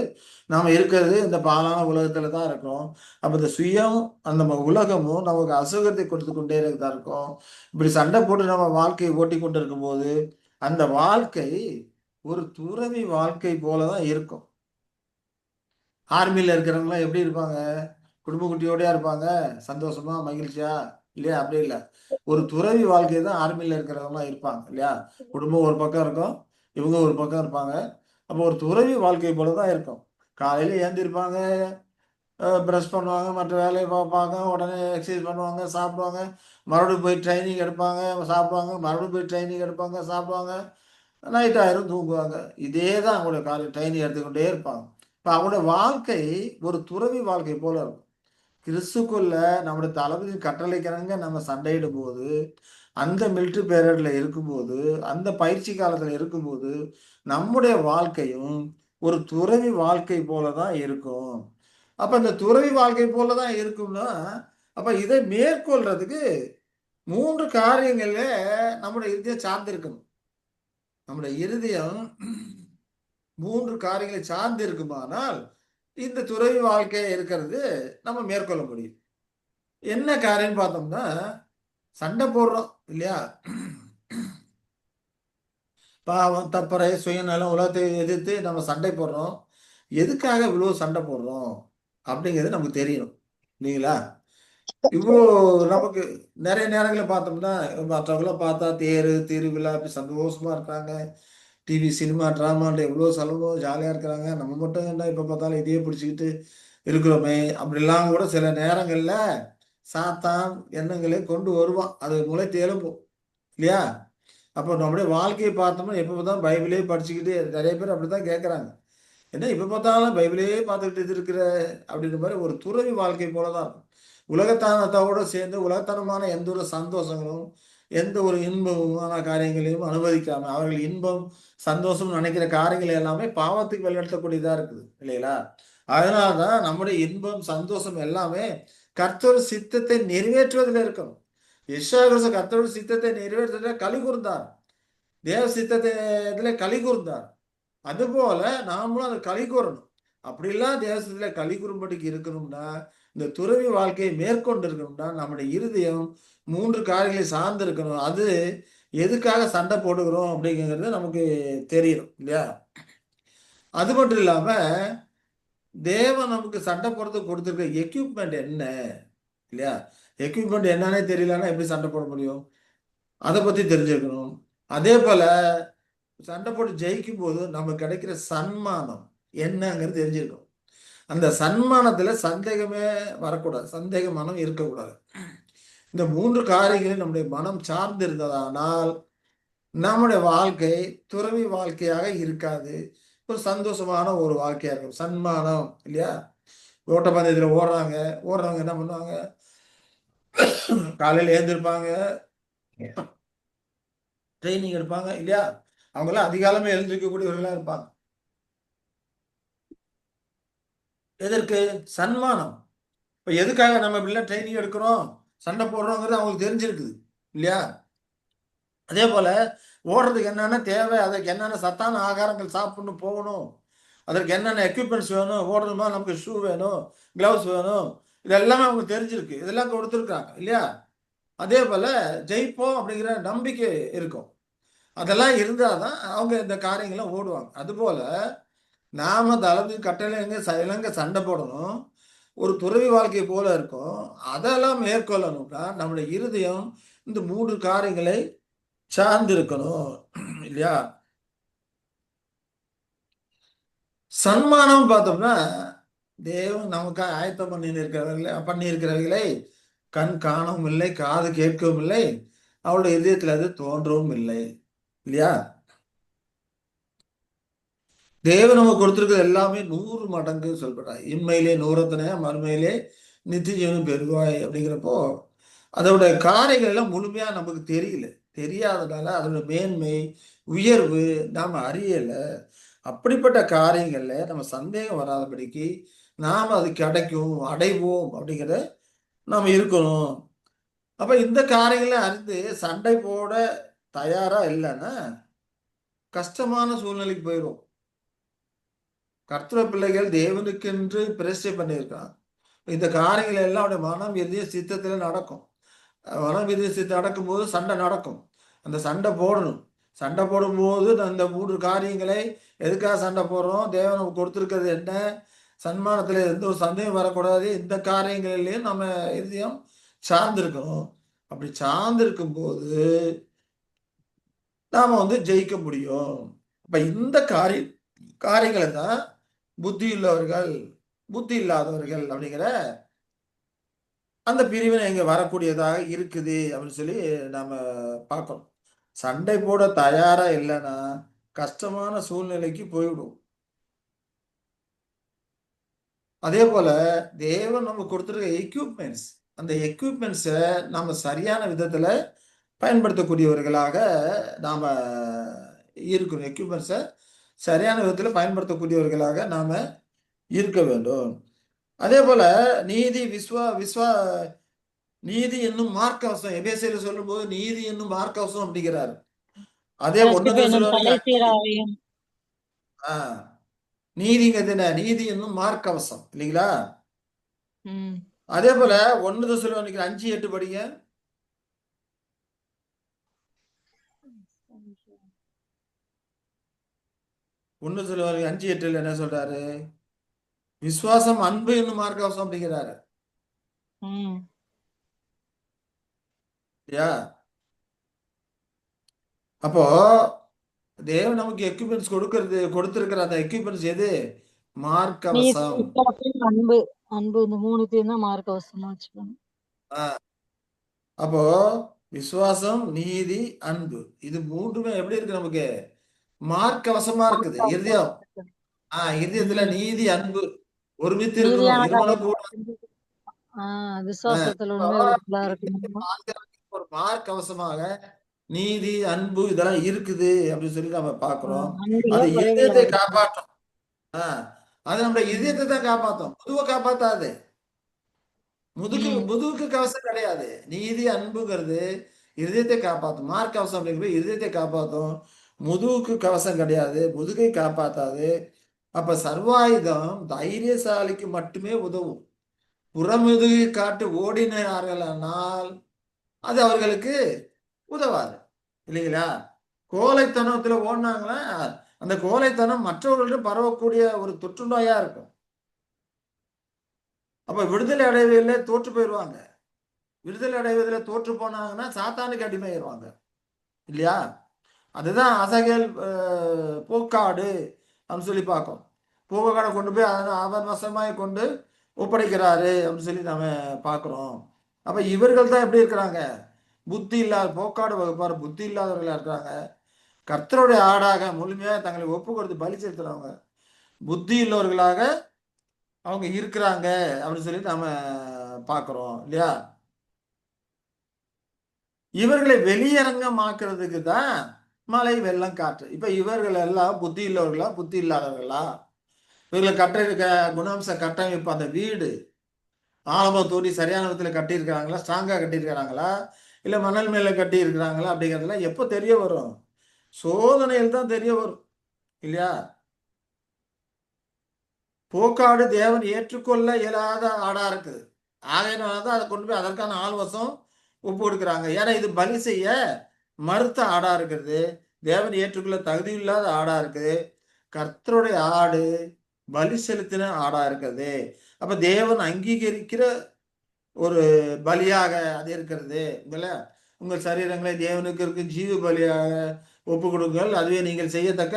நாம இருக்கிறது இந்த பாலான உலகத்துல தான் இருக்கோம். அப்ப இந்த சுயம் அந்த உலகமும் நமக்கு அசௌகரியத்தை கொடுத்து கொண்டே தான் இருக்கும். இப்படி சண்டை போட்டு நம்ம வாழ்க்கையை ஓட்டி கொண்டு இருக்கும்போது அந்த வாழ்க்கை ஒரு துறவி வாழ்க்கை போல தான் இருக்கும். ஆர்மியில இருக்கிறவங்களாம் எப்படி இருப்பாங்க? குடும்ப குட்டியோடயா இருப்பாங்க, சந்தோஷமா மகிழ்ச்சியா இல்லையா? அப்படி இல்லை. ஒரு துறவி வாழ்க்கை தான் ஆர்மியில இருக்கிறவங்களாம் இருப்பாங்க இல்லையா? குடும்பம் ஒரு பக்கம் இருக்கும், இவங்க ஒரு பக்கம் இருப்பாங்க. அப்போ ஒரு துறவி வாழ்க்கை போல தான் இருக்கும். காலையில ஏந்திருப்பாங்க, ப்ரஷ் பண்ணுவாங்க, மற்ற வேலையை பார்ப்பாங்க, உடனே எக்ஸசைஸ் பண்ணுவாங்க, சாப்பிடுவாங்க, மறுபடியும் போய் ட்ரைனிங் எடுப்பாங்க, சாப்பிடுவாங்க, மறுபடியும் போய் ட்ரைனிங் எடுப்பாங்க, சாப்பிடுவாங்க, நைட் ஆயிரும் தூங்குவாங்க. இதே தான் அவங்களுடைய காலை ட்ரைனிங் எடுத்துக்கிட்டே இருப்பாங்க. இப்போ அவங்களுடைய வாழ்க்கை ஒரு துறவி வாழ்க்கை போல இருக்கும். கிறிஸ்துக்குள்ள நம்முடைய தளபதி கட்டளைக்கிறங்க நம்ம சண்டையிடும் போது, அந்த மிலிட்டரி பேரட்ல இருக்கும்போது, அந்த பயிற்சி காலத்துல இருக்கும்போது, நம்முடைய வாழ்க்கையும் ஒரு துறவி வாழ்க்கை போல தான் இருக்கும். அப்ப இந்த துறவி வாழ்க்கை போல தான் இருக்கும்னா, அப்ப இதை மேற்கொள்றதுக்கு 3 காரியங்கள்ல நம்முடைய இருதயம் சார்ந்து இருக்கணும். நம்முடைய இருதயம் 3 காரியங்களை சார்ந்து இருக்குமானால், இந்த துறவி வாழ்க்கை இருக்கிறது நம்ம மேற்கொள்ள முடியும். என்ன காரியம்னு பார்த்தோம்னா, சண்டை போடுறோம் இல்லையா? பாவம், தப்பறை, சுயநலம், உலகத்தை எதிர்த்து நம்ம சண்டை போடுறோம். எதுக்காக இவ்வளோ சண்டை போடுறோம்? அப்படிங்கிறது நமக்கு தெரியணும். இல்லைங்களா? இவ்வளோ நமக்கு நெறைய நேரங்கள்ல பார்த்தோம்னா, மற்றவங்கள பார்த்தா தேரு, திருவிழா அப்படி சந்தோஷமா இருக்காங்க. டிவி, சினிமா, ட்ராமான்ட்டு எவ்வளோ செலவோ ஜாலியா இருக்கிறாங்க. நம்ம மட்டும் என்ன எப்ப பார்த்தாலும் இதையே பிடிச்சுக்கிட்டு இருக்கிறோமே! அப்படிலாம் கூட சில நேரங்கள்ல சாத்தான் எண்ணங்களை கொண்டு வருவான். அது முளைத்து எழும்பும். இல்லையா? அப்போ நம்முடைய வாழ்க்கையை பார்த்தோம்னா, எப்ப பார்த்தாலும் பைபிளே படிச்சுக்கிட்டு நெறைய பேர் அப்படித்தான் கேட்கறாங்க. என்ன எப்ப பார்த்தாலும் பைபிளே பார்த்துக்கிட்டு இது இருக்கிற அப்படின்ற மாரி ஒரு துறவி வாழ்க்கை போல தான் இருக்கும். உலகத்தானத்தோட சேர்ந்து உலகத்தனமான எந்த ஒரு சந்தோஷங்களும், எந்த ஒரு இன்பமான காரியங்களையும் அனுமதிக்காம, அவர்கள் இன்பம், சந்தோஷம்னு நினைக்கிற காரியங்கள் எல்லாமே பாவத்துக்கு வழிநடத்தக்கூடியதா இருக்குது. இல்லைங்களா? அதனால தான் நம்முடைய இன்பம், சந்தோஷம் எல்லாமே கர்த்தர் சித்தத்தை நிறைவேற்றுவதில இருக்கணும். எஷாயா கிறிஸ்து கர்த்தருடைய சித்தத்தை நிறைவேற்றுவதில களி கூர்ந்தார். தேவ சித்தத்திலே களி கூர்ந்தார். அதுபோல நாமளும் அதை களி கூறணும். அப்படிலாம் தேவசத்துல களி கூறும்படிக்கு இருக்கணும்னா, இந்த துறவி வாழ்க்கையை மேற்கொண்டு இருக்கணும்னா, நம்முடைய இருதயம் 3 காரியங்களை சார்ந்து இருக்கணும். அது எதுக்காக சண்டை போடுகிறோம் அப்படிங்கிறது நமக்கு தெரியணும் இல்லையா? அது மட்டும் இல்லாம, தேவன் நமக்கு சண்டை போடுறதுக்கு கொடுத்திருக்க எக்யூப்மெண்ட் என்ன? இல்லையா? எக்யூப்மெண்ட் என்னன்னே தெரியலன்னா எப்படி சண்டை போட முடியும்? அத பத்தி தெரிஞ்சுக்கணும். அதே போல சண்டை போட்டு ஜெயிக்கும்போது நமக்கு கிடைக்கிற சன்மானம் என்னங்கிறது தெரிஞ்சிருக்கணும். அந்த சன்மானத்துல சந்தேகமே வரக்கூடாது. சந்தேக மனம் இருக்கக்கூடாது. இந்த 3 காரியங்களும் நம்முடைய மனம் சார்ந்து இருந்ததானால், நம்முடைய வாழ்க்கை துறவி வாழ்க்கையாக இருக்காது. ஒரு சந்தோஷமான ஒரு வாழ்க்கையா இருக்கும். சன்மானம் இல்லையா? ஓட்டப்பந்தயத்துல ஓடுறாங்க. ஓடுறவங்க என்ன பண்ணுவாங்க? காலையில எழுந்திருப்பாங்க. ட்ரெய்னிங் எடுப்பாங்க இல்லையா? அவங்கலாம் அதிகாலமே எழுந்திருக்கக்கூடியவர்களா இருப்பாங்க. எதற்கு? சன்மானம். இப்ப எதுக்காக நம்ம இப்படிலாம் ட்ரெய்னிங் எடுக்கிறோம், சண்டை போடுறோங்கிறது அவங்களுக்கு தெரிஞ்சிருக்குது. இல்லையா? அதே போல ஓடுறதுக்கு என்னென்ன தேவை, அதற்கு என்னென்ன சத்தான ஆகாரங்கள் சாப்பிடணும் போகணும், அதற்கு என்னென்ன எக்யூப்மெண்ட்ஸ் வேணும், ஓடணுமா நமக்கு ஷூ வேணும், கிளவுஸ் வேணும், இது எல்லாமே அவங்களுக்கு தெரிஞ்சிருக்கு. இதெல்லாம் கொடுத்துருக்காங்க இல்லையா? அதே போல ஜெயிப்போம் அப்படிங்கிற நம்பிக்கை இருக்கும். அதெல்லாம் இருந்தா தான் அவங்க இந்த காரியங்கள்லாம் ஓடுவாங்க. அதுபோல நாம தளபதி கட்டளைங்க இலங்க சண்டை போடணும். ஒரு துறவி வாழ்க்கை போல இருக்கும். அதெல்லாம் மேற்கொள்ளணும்னா நம்முடைய இருதயம் இந்த 3 காரியங்களை சார்ந்து இருக்கணும். இல்லையா? சன்மானம் பார்த்தோம்னா, தேவன் நமக்காக ஆயத்தம் பண்ணியிருக்கிறவைகளை கண் காணவும் இல்லை, காது கேட்கவும் இல்லை, அவருடைய இதயத்தில் அது தோன்றவும் இல்லை. இல்லையா? தேவன் நமக்கு கொடுத்திருக்கிறது எல்லாமே 100 மடங்கு சொல்றார். இம்மையிலே 100 மறுமையிலே நித்திய ஜீவனும் பெறுவாய் அப்படிங்கிறப்போ, அதோட காரியங்கள் எல்லாம் முழுமையா நமக்கு தெரியல. தெரியாதனால அதோட மேன்மை, உயர்வு நாம அறியல. அப்படிப்பட்ட காரியங்கள்ல நம்ம சந்தேகம் வராதபடிக்கு நாம அது கிடைக்கும், அடைவோம் அப்படிங்கிறத நாம இருக்கணும். அப்ப இந்த காரியங்களை அறிந்து சண்டை போட தயாரா இல்லைன்னா கஷ்டமான சூழ்நிலைக்கு போயிடும். கர்த்தருடைய பிள்ளைகள் தேவனுக்கென்று பிரதிஷ்டை பண்ணியிருக்கான். இந்த காரியங்கள் எல்லாம் அவருடைய மனம் எதிய சித்தத்துல நடக்கும். மனம் எதிய சித்தம் நடக்கும்போது சண்டை நடக்கும். அந்த சண்டை போடணும். சண்டை போடும்போது அந்த 3 காரியங்களை எதுக்காக சண்டை போடுறோம்? தேவன் நமக்கு கொடுத்திருக்கிறது என்ன? சன்மானத்துல எந்த ஒரு சந்தேகம் வரக்கூடாது. இந்த காரியங்களிலேயும் நம்ம இதயம் சார்ந்திருக்கணும். அப்படி சார்ந்திருக்கும் போது நாம ஜெயிக்க முடியும். அப்ப இந்த காரியங்களை தான் புத்தி உள்ளவர்கள், புத்தி இல்லாதவர்கள் அப்படிங்கிற அந்த பிரிவினை இங்க வரக்கூடியதாக இருக்குது அப்படின்னு சொல்லி நாம பார்க்கணும். சண்டை போட தயாரா இல்லைன்னா கஷ்டமான சூழ்நிலைக்கு போய்விடும். அதே போல தேவன் நமக்கு கொடுத்துருக்க எக்யூப்மெண்ட்ஸ், அந்த எக்யூப்மெண்ட்ஸை நாம சரியான விதத்துல பயன்படுத்தக்கூடியவர்களாக நாம இருக்கணும். எக்யூப்மெண்ட்ஸை சரியான விதத்துல பயன்படுத்தக்கூடியவர்களாக நாம இருக்க வேண்டும். அதே போல நீதி நீதி என்னும் மார்க்கவசம் எபேசியர்ல சொல்லும்போது நீதி என்னும் மார்க்கவசம் அப்படிங்கிறாரு. அதே ஒண்ணு ரட்சிப்பு என்னும் தெசலோனிக்கேயர் தலை சீராவையும். நீதிங்கிறது என்ன? நீதி என்னும் மார்க்கவசம் இல்லைங்களா? ம். அதே போல 1 தெசலோனிக்கேயர் 5:8 படிங்க. 1 தெசலோனிக்கேயர் 5:8 என்ன சொல்றாரு? விசுவாசம், அன்பு என்னும் மார்க்கவசம் அப்படிங்கிறாரு. ம். இல்லையா? அப்போ தேவன் நமக்கு எக்யூப்மெண்ட்ஸ் கொடுத்திருக்கிற அந்த எக்யூப்மெண்ட்ஸ் எது? நீதி, மார்க்கவசம். விசுவாசம், அன்பு. அன்பு இந்த 3த்தையும் தான் மார்க்கவசமா வச்சுக்கணும். ஆ, அப்போ விசுவாசம், நீதி, அன்பு இது 3மே எப்படி இருக்கு? நமக்கு மார்க்கவசமா இருக்குது. இருதயம் இருதயத்துல ம். நீதி, அன்பு ஒருமித்து இருக்கணும். நீதியான இருமனம் கூட. விசுவாசத்துல இப்போ உண்மை உள்ளவர்களா இருக்கணும். ஒரு மார்க்கவசமாக நீதி, அன்பு இதெல்லாம் இருக்குது அப்படின்னு சொல்லி நம்ம பார்க்கிறோம். அன்புல அது குறைவில்லாத இதயத்தை இருக்கணும். காப்பாற்றும். அது நம்முடைய இதயத்தை தான் காப்பாற்றும், முதுவை காப்பாத்தாது. ம். முதுகுக்கு கவசம் கிடையாது. நீதி, அன்புங்கிறது இருதயத்தை காப்பாற்றும். மார்க் கவசம் அப்படிங்கிறது இருதயத்தை காப்பாற்றும், முதுகுக்கு கவசம் கிடையாது, முதுகை காப்பாத்தாது. அப்ப சர்வாயுதம் தைரியசாலிக்கு மட்டுமே உதவும். புறமுதுகை காட்டு ஓடினார்களானால் அது அவர்களுக்கு உதவாது இல்லைங்களா? கோழைத்தனத்துல ஓடினாங்களா அந்த கோழைத்தனம் மற்றவர்கள்ட்ட பரவக்கூடிய ஒரு தொற்று நோயா இருக்கும். அப்ப விடுதலை அடைவதில்லை, தோற்று போயிடுவாங்க. விடுதலை அடைவதில் தோற்று போனாங்கன்னா சாத்தானுக்கு அடிமையாயிருவாங்க இல்லையா? அதுதான் அசகேல் போக்காடு அப்படின்னு சொல்லி பார்க்கும். போக்காடை கொண்டு போய் அவன் வசமாய் கொண்டு ஒப்படைக்கிறாரு அப்படின்னு சொல்லி நாம பார்க்குறோம். அப்ப இவர்கள் தான் எப்படி இருக்கிறாங்க? புத்தி இல்லாத போக்காடு வகுப்பார், புத்தி இல்லாதவர்களா இருக்கிறாங்க. கர்த்தருடைய ஆடாக முழுமையாக தங்களை ஒப்பு கொடுத்து பலி செலுத்துறவங்க புத்தி உள்ளவர்களாக அவங்க இருக்கிறாங்க அப்படின்னு சொல்லி நாம பார்க்கிறோம் இல்லையா? இவர்களை வெளியரங்கமாக்குறதுக்கு தான் மழை, வெள்ளம், காற்று. இப்ப இவர்கள் எல்லாம் புத்தி உள்ளவர்களா, புத்தி இல்லாதவர்களா? இவர்களை கட்டிருக்க குணாம்ச கட்டமைப்பு, அந்த வீடு ஆழமா தோண்டி சரியான விதத்துல கட்டியிருக்கிறாங்களா, ஸ்ட்ராங்கா கட்டியிருக்கிறாங்களா, இல்ல மணல் மேல கட்டி இருக்கிறாங்களா அப்படிங்கிறதுலாம் எப்போ தெரிய வரும்? சோதனையில் தான் தெரிய வரும் இல்லையா? போக்காடு தேவன் ஏற்றுக்கொள்ள இயலாத ஆடா இருக்குது. ஆகையினாலதான் அதை கொண்டு போய் அதற்கான ஆள்வசம் ஒப்பு கொடுக்குறாங்க. ஏன்னா இது பலி செய்ய மறுத்த ஆடா இருக்கிறது, தேவன் ஏற்றுக்கொள்ள தகுதி இல்லாத ஆடா இருக்குது. கர்த்தருடைய ஆடு பலி செலுத்தின ஆடா இருக்கிறது. அப்ப தேவன் அங்கீகரிக்கிற ஒரு பலியாக அது இருக்கிறது. உங்கள் சரீரங்களை தேவனுக்கு இருக்கு ஜீவ பலியாக ஒப்பு கொடுங்கள், அதுவே நீங்கள் செய்யத்தக்க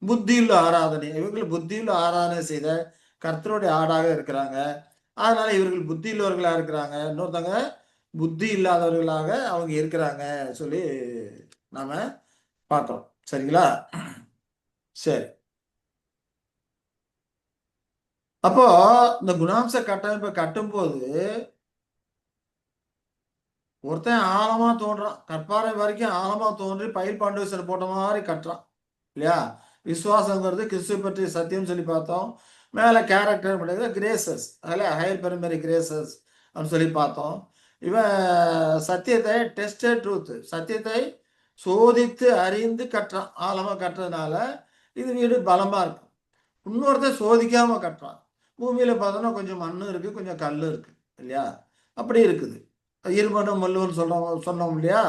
புத்தியுள்ள ஆராதனை. இவர்கள் புத்தியுள்ள ஆராதனை செய்த கர்த்தருடைய ஆடாக இருக்கிறாங்க. அதனால இவர்கள் புத்தி உள்ளவர்களா இருக்கிறாங்க. இன்னொருத்தங்க புத்தி இல்லாதவர்களாக அவங்க இருக்கிறாங்க சொல்லி நாம பார்த்தோம். சரிங்களா? சரி. அப்போ இந்த குணாம்ச கட்டமைப்பை கட்டும்போது ஒருத்தன் ஆழமா தோன்றான், கற்பாறை வரைக்கும் ஆழமா தோன்றி பயில் பாண்டேஷன் போட்ட மாதிரி கட்டுறான் இல்லையா? விசுவாசங்கிறது கிறிஸ்துவ பற்றி சத்தியம் சொல்லி பார்த்தோம். மேல கேரக்டர் பண்ணுறது கிரேசஸ், அதில் ஹையர் பிரைமரி கிரேசஸ் அப்படின்னு சொல்லி பார்த்தோம். இவன் சத்தியத்தை டெஸ்டட் ட்ரூத், சத்தியத்தை சோதித்து அறிந்து கட்டுறான். ஆழமா கட்டுறதுனால இது வீடு பலமா இருக்கும். இன்னொருத்தன் சோதிக்காம கட்டுறான். பூமியில பார்த்தோன்னா கொஞ்சம் மண்ணும் இருக்கு, கொஞ்சம் கல்லும் இருக்கு இல்லையா? அப்படி இருக்குது. இருமனம் வள்ளுவன் சொன்னோம் இல்லையா?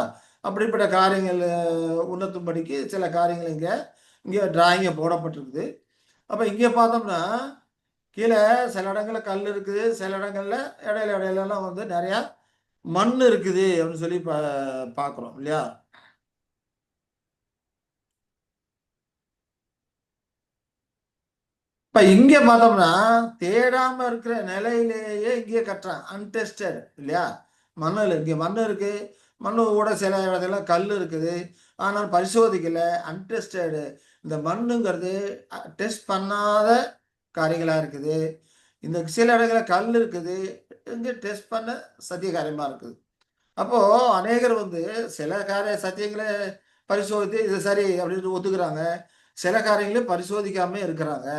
அப்படிப்பட்ட காரியங்கள் உணர்த்தும்படிக்கு சில காரியங்கள் இங்கே இங்கே டிராயிங்கை போடப்பட்டிருக்குது. அப்போ இங்கே பார்த்தோம்னா கீழே சில இடங்கள்ல கல் இருக்குது, சில இடங்கள்ல இடையில இடையிலலாம் வந்து நிறையா மண் இருக்குது அப்படின்னு சொல்லி பார்க்குறோம் இல்லையா? இப்ப இங்க பார்த்தோம்னா தேடாம இருக்கிற நிலையிலேயே இங்கே கட்டுறான். அன்டெஸ்டட் இல்லையா? மண்ணில் இங்கே மண் இருக்கு, மண்ணு கூட சில இடத்துல கல் இருக்குது, ஆனால் பரிசோதிக்கல. அன்டெஸ்டடு. இந்த மண்ணுங்கிறது டெஸ்ட் பண்ணாத காரியங்களா இருக்குது. இந்த சில இடத்துல கல் இருக்குது, இங்கே டெஸ்ட் பண்ண சத்திய காரியமா இருக்குது. அப்போ அநேகர் வந்து சில சத்தியங்களை பரிசோதித்து இது சரி அப்படின்னு ஒத்துக்கிறாங்க, சில காரியங்களை பரிசோதிக்காம இருக்கிறாங்க.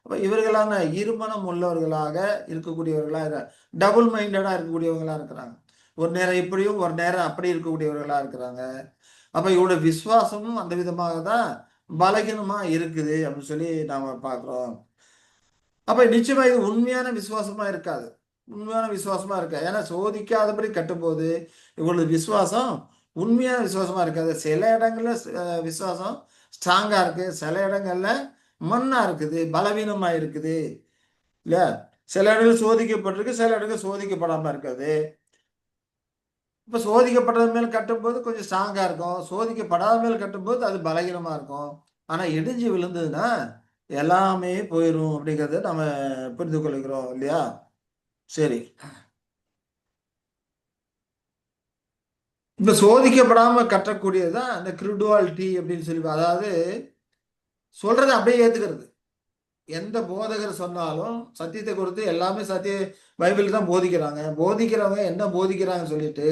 அப்ப இவர்களான இருமனம் உள்ளவர்களாக இருக்கக்கூடியவர்களா டபுள் மைண்டடா இருக்கக்கூடியவங்களா இருக்கிறாங்க. ஒரு நேரம் இப்படியும் ஒரு நேரம் அப்படி இருக்கக்கூடியவர்களா இருக்கிறாங்க. அப்ப இவருடைய விசுவாசமும் அந்த விதமாக தான் பலகீனமா இருக்குது அப்படின்னு சொல்லி நாம பார்க்கிறோம். அப்ப நிச்சயமா இது உண்மையான விசுவாசமா இருக்காது. உண்மையான விசுவாசமா இருக்கா? ஏன்னா சோதிக்காதபடி கட்டும்போது இவங்களது விசுவாசம் உண்மையான விசுவாசமா இருக்காது. சில இடங்கள்ல விசுவாசம் ஸ்ட்ராங்கா இருக்கு, சில இடங்கள்ல மண்ணா இருக்குது, பலவீனமா இருக்குது இல்ல? சில இடங்கள் சோதிக்கப்பட்டிருக்கு, சில இடங்கள் சோதிக்கப்படாம இருக்காது. இப்ப சோதிக்கப்பட்டது மேல் கட்டும்போது கொஞ்சம் ஸ்ட்ராங்கா இருக்கும், சோதிக்கப்படாத மேல் கட்டும்போது அது பலகீனமா இருக்கும். ஆனா இடிஞ்சு விழுந்ததுன்னா எல்லாமே போயிரும் அப்படிங்கிறத நம்ம புரிந்து கொள்கிறோம் இல்லையா? சரி. இப்ப சோதிக்கப்படாம கட்டக்கூடியதுதான் அந்த கிரிடுவாலிட்டி அப்படின்னு சொல்லி, அதாவது சொல்றதை அப்படியே ஏத்துக்கிறது. எந்த போதகர் சொன்னாலும் சத்தியத்தை குறித்து எல்லாமே பைபிள் தான் போதிக்கிறாங்க. போதிக்கிறவங்க என்ன போதிக்கிறாங்கன்னு சொல்லிட்டு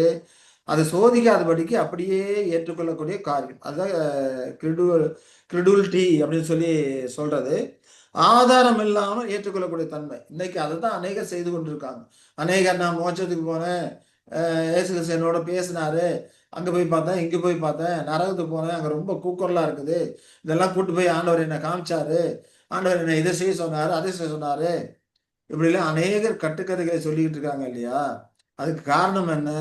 அதை சோதிக்காதபடிக்கு அப்படியே ஏற்றுக்கொள்ளக்கூடிய காரியம். அதுதான் கிரிடுவலிட்டி அப்படின்னு சொல்லி சொல்றது. ஆதாரம் இல்லாமல் ஏற்றுக்கொள்ளக்கூடிய தன்மை. இன்னைக்கு அதை தான் அநேகர் செய்து கொண்டிருக்காங்க. அநேகர் நான் மோட்சத்துக்கு போனேன், இயேசு கிறிஸ்து என்னோட பேசினாரு, அங்க போய் பார்த்தேன், இங்க போய் பார்த்தேன், நரகத்துக்கு போனேன், அங்க ரொம்ப கூக்குரலா இருக்குது, இதெல்லாம் கூட்டு போய் ஆண்டவர் என்னை காமிச்சாரு, ஆண்டவர் என்னை இதை செய்ய சொன்னாரு, அதை செய்ய சொன்னாரு, இப்படிலாம் அநேகர் கட்டுக்கதைகளை சொல்லிக்கிட்டு இருக்காங்க இல்லையா? அதுக்கு காரணம் என்ன?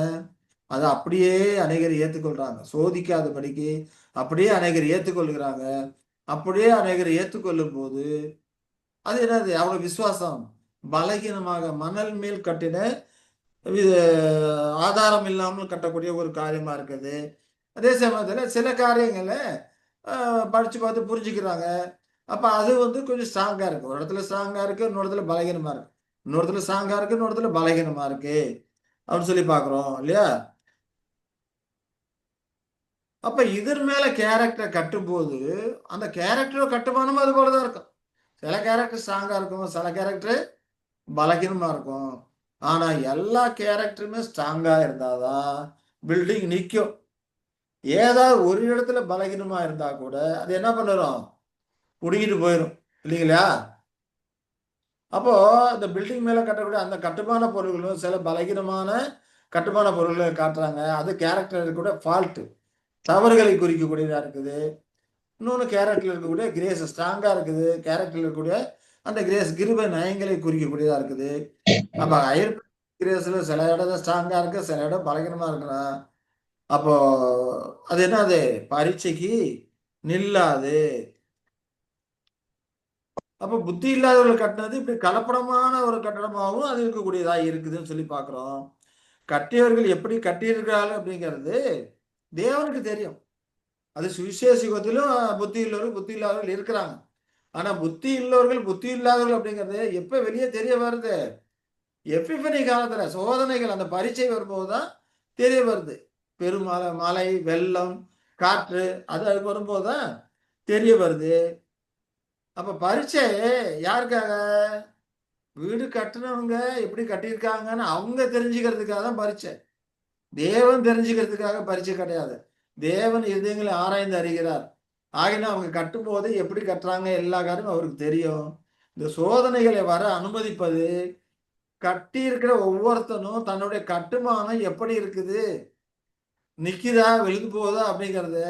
அதை அப்படியே அநேகர் ஏற்றுக்கொள்றாங்க. சோதிக்காதபடிக்கு அப்படியே அநேகர் ஏற்றுக்கொள்கிறாங்க. அப்படியே அநேகர் ஏற்றுக்கொள்ளும் போது அது என்னது? அவ்வளவு விசுவாசம் பலகீனமாக மணல் மேல் கட்டின இது ஆதாரம் இல்லாமல் கட்டக்கூடிய ஒரு காரியமா இருக்குது. அதே சமயத்துல சில காரியங்களை படிச்சு பார்த்து புரிஞ்சுக்கிறாங்க. அப்ப அது வந்து கொஞ்சம் ஸ்ட்ராங்கா இருக்கு. ஒரு இடத்துல ஸ்ட்ராங்கா இருக்கு, இன்னொரு இடத்துல பலகீனமா இருக்கு. இன்னொரு இடத்துல ஸ்ட்ராங்கா இருக்கு, இன்னொரு இடத்துல பலகீனமா இருக்கு அப்படின்னு சொல்லி பாக்குறோம் இல்லையா? அப்ப இதன் மேல கேரக்டர் கட்டும்போது அந்த கேரக்டர் கட்டுமானமும் அது போலதான் இருக்கும். சில கேரக்டர் ஸ்ட்ராங்கா இருக்கும், சில கேரக்டர் பலகீனமா இருக்கும். ஆனா எல்லா கேரக்டருமே ஸ்ட்ராங்கா இருந்தாதான் பில்டிங் நிற்கும். ஏதாவது ஒரு இடத்துல பலகீனமா இருந்தா கூட அது என்ன பண்ணிடும்? குடுங்கிட்டு போயிடும் இல்லைங்களா? அப்போ இந்த பில்டிங் மேல கட்டக்கூடிய அந்த கட்டுமான பொருள்களும் சில பலகீனமான கட்டுமான பொருள்களை காட்டுறாங்க. அது கேரக்டர் கூட ஃபால்ட், தவறுகளை குறிக்கக்கூடியதா இருக்குது. இன்னொன்று கேரக்டர்ல இருக்கக்கூடிய கிரேஸ் ஸ்ட்ராங்கா இருக்குது. கேரக்டர்ல இருக்கக்கூடிய அந்த கிரேஸ் கிருபை நயங்களை குறிக்கக்கூடியதா இருக்குது. அப்ப ஹையர் கிரேஸ்ல சில இடம் ஸ்ட்ராங்கா இருக்கு, சில இடம் பலகீனமா இருக்குன்னா அப்போ அது என்னது? பரீட்சைக்கு நில்லாது. அப்ப புத்தி இல்லாதவர்கள் கட்டினது இப்படி கலப்படமான ஒரு கட்டடமாகவும் அது இருக்கக்கூடியதா இருக்குதுன்னு சொல்லி பார்க்கிறோம். கட்டியவர்கள் எப்படி கட்டியிருக்கிறார்கள் அப்படிங்கிறது தேவனுக்கு தெரியும். அது சுவிசேஷத்திலும் புத்தி உள்ளவர்கள் புத்தி இல்லாதவர்கள் இருக்கிறாங்க. ஆனா புத்தி உள்ளவர்கள் புத்தி இல்லாதவர்கள் அப்படிங்கிறது எப்ப வெளியே தெரிய வருது? எப்பிஃபனி காலத்துல சோதனைகள் அந்த பரீட்சை வரும்போதுதான் தெரிய வருது. பெருமழை, மழை, வெள்ளம், காற்று அது வரும்போதுதான் தெரிய வருது. அப்ப பரீட்சை யாருக்காக? வீடு கட்டுனவங்க எப்படி கட்டியிருக்காங்கன்னு அவங்க தெரிஞ்சுக்கிறதுக்காக தான் பரீட்சை. தேவன் தெரிஞ்சுக்கிறதுக்காக பரீட்சை கிடையாது. தேவன் இதயங்களை ஆராய்ந்து அறிகிறார். ஆகினா அவங்க கட்டும்போது எப்படி கட்டுறாங்க எல்லா காரியமும் அவருக்கு தெரியும். இந்த சோதனைகளை வர அனுமதிப்பது கட்டி இருக்கிற ஒவ்வொருத்தனும் தன்னுடைய கட்டுமானம் எப்படி இருக்குது, நிக்குதா விழுந்து போகுதா அப்படிங்கிறது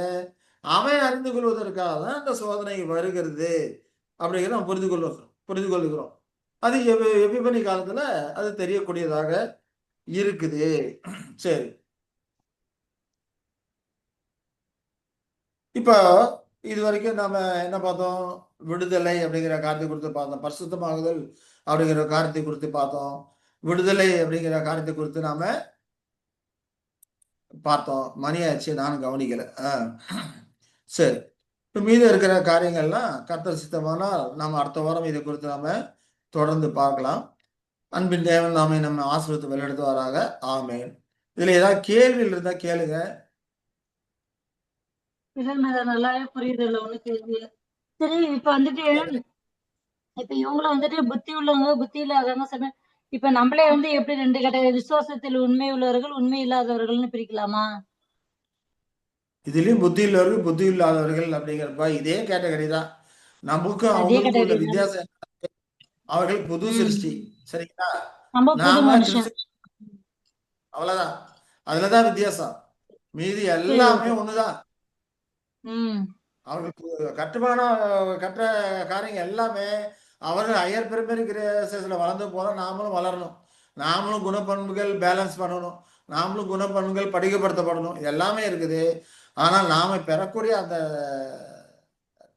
அவன் அறிந்து கொள்வதற்காக தான் அந்த சோதனை வருகிறது அப்படிங்கிறத நம்ம புரிந்து கொள்கிறோம். அது எபிபனி காலத்துல அது தெரியக்கூடியதாக இருக்குது. சரி, இப்போ இது வரைக்கும் நாம என்ன பார்த்தோம்? விடுதலை அப்படிங்கிற காரியத்தை குறித்து பார்த்தோம். பரிசுத்தமாகுதல் அப்படிங்கிற காரியத்தை குறித்து பார்த்தோம். விடுதலை அப்படிங்கிற காரியத்தை குறித்து நாம பார்த்தோம். மணி ஆச்சு, நானும் கவனிக்கல. சரி. இப்ப மீதம் இருக்கிற காரியங்கள்லாம் கர்த்தர் சித்தமானால் நாம அடுத்த வாரம் இதை குறித்து நாம தொடர்ந்து பார்க்கலாம். அன்பின் தேவன் நாமே நம்ம ஆசீர்வதித்து வழிநடத்துவாராக. ஆமென். இதுல ஏதாவது கேள்விகள் இருந்தா கேளுங்க. இல்ல நல்லாவே புரியுது, இல்ல ஒண்ணு கேள்வி இல்ல. சரி, இப்ப வந்துட்டு இப்ப இவங்கள வந்துட்டு புத்தி உள்ளவங்க புத்தி இல்லாதவங்க இப்ப நம்மளே வந்து எப்படி ரெண்டு விசுவாசத்தில் உண்மை உள்ளவர்கள் உண்மை இல்லாதவர்கள்னு பிரிக்கலாமா? இதுலயும் புத்தி உள்ளவர்கள் புத்தி இல்லாதவர்கள் அப்படிங்கிறப்ப இதே கேட்டகரி தான். நமக்கும் அதே அவங்களுக்கும் உள்ள கேட்டகரி தான். வித்தியாசம் என்ன? அவர்கள் புது சிருஷ்டி. ம். சரிங்களா? நம்ம புது நாம மனுஷன். கிறிஸ்து. அவ்வளவுதான். அதுலதான் வித்தியாசம். மீதி சரி, எல்லாமே ஓகே. ஒண்ணுதான். ம். அவர்களுக்கு கட்டுமானம் கட்டுற காரியங்கள் எல்லாமே அவர்கள் ஹையர் பிரைமரி கிரேசஸ்ல வளர்ந்து போல நாமளும் வளரணும். நாமளும் குணப்பண்புகள் பேலன்ஸ் பண்ணணும். நாமளும் குணப்பண்புகள் படிக்கப்படுத்தப்படணும். இது எல்லாமே இருக்குது. ஆனால் நாம பெறக்கூடிய அந்த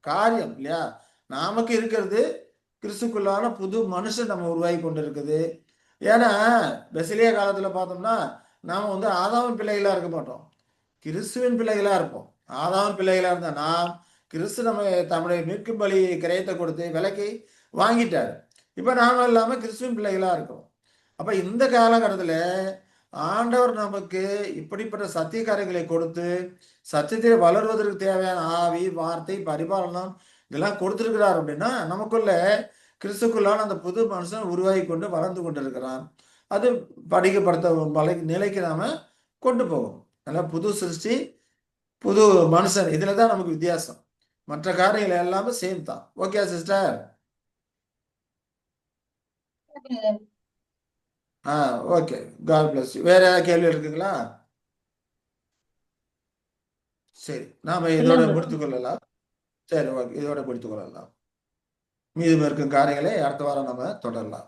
காரியம் இல்லையா, நமக்கு இருக்கிறது கிறிஸ்துக்குள்ளான புது மனுஷன் நம்ம உருவாகி கொண்டு இருக்குது. ஏன்னா பெசிலிய காலத்துல பார்த்தோம்னா நாம வந்து ஆதாமின் பிள்ளைகளா இருக்க மாட்டோம், கிறிஸ்துவின் பிள்ளைகளா இருப்போம். ஆதாமின் பிள்ளைகளா இருந்தா நாம் கிறிஸ்து நம்ம தம்முடைய மீட்கும் பலி கிரயத்தை கொடுத்து விலைக்கு வாங்கிட்டாரு. இப்ப நாம இல்லாம கிறிஸ்துவின் பிள்ளைகளா இருக்கோம். அப்ப இந்த காலகட்டத்துல ஆண்டவர் நமக்கு இப்படிப்பட்ட சத்திய காரியங்களை கொடுத்து சத்தியத்தை வளர்வதற்கு தேவையான ஆவி வார்த்தை பரிபாலனம் இதெல்லாம் கொடுத்திருக்கிறார். அப்படின்னா நமக்குள்ள கிறிஸ்துக்குள்ளான அந்த புது மனுஷன் உருவாகி கொண்டு வளர்ந்து கொண்டிருக்கிறான். அது படிக்கப்படுத்த நிலைக்கு நாம கொண்டு போகும். அதனால புது சிருஷ்டி புது மனுஷன் இதுலதான் நமக்கு வித்தியாசம். மற்ற காரியங்கள் எல்லாமே சேம் தான். Okay sister. Okay. God bless you. வேற ஏதாவது கேள்வி இருக்குங்களா? சரி, நாம இதோட இல்ல. முடித்துக் கொள்ளலாம். சரி, ஓகே, இதோட முடித்துக் கொள்ளலாம். மீதம் இருக்கும் காரியங்களை அடுத்த வாரம் நம்ம தொடரலாம்.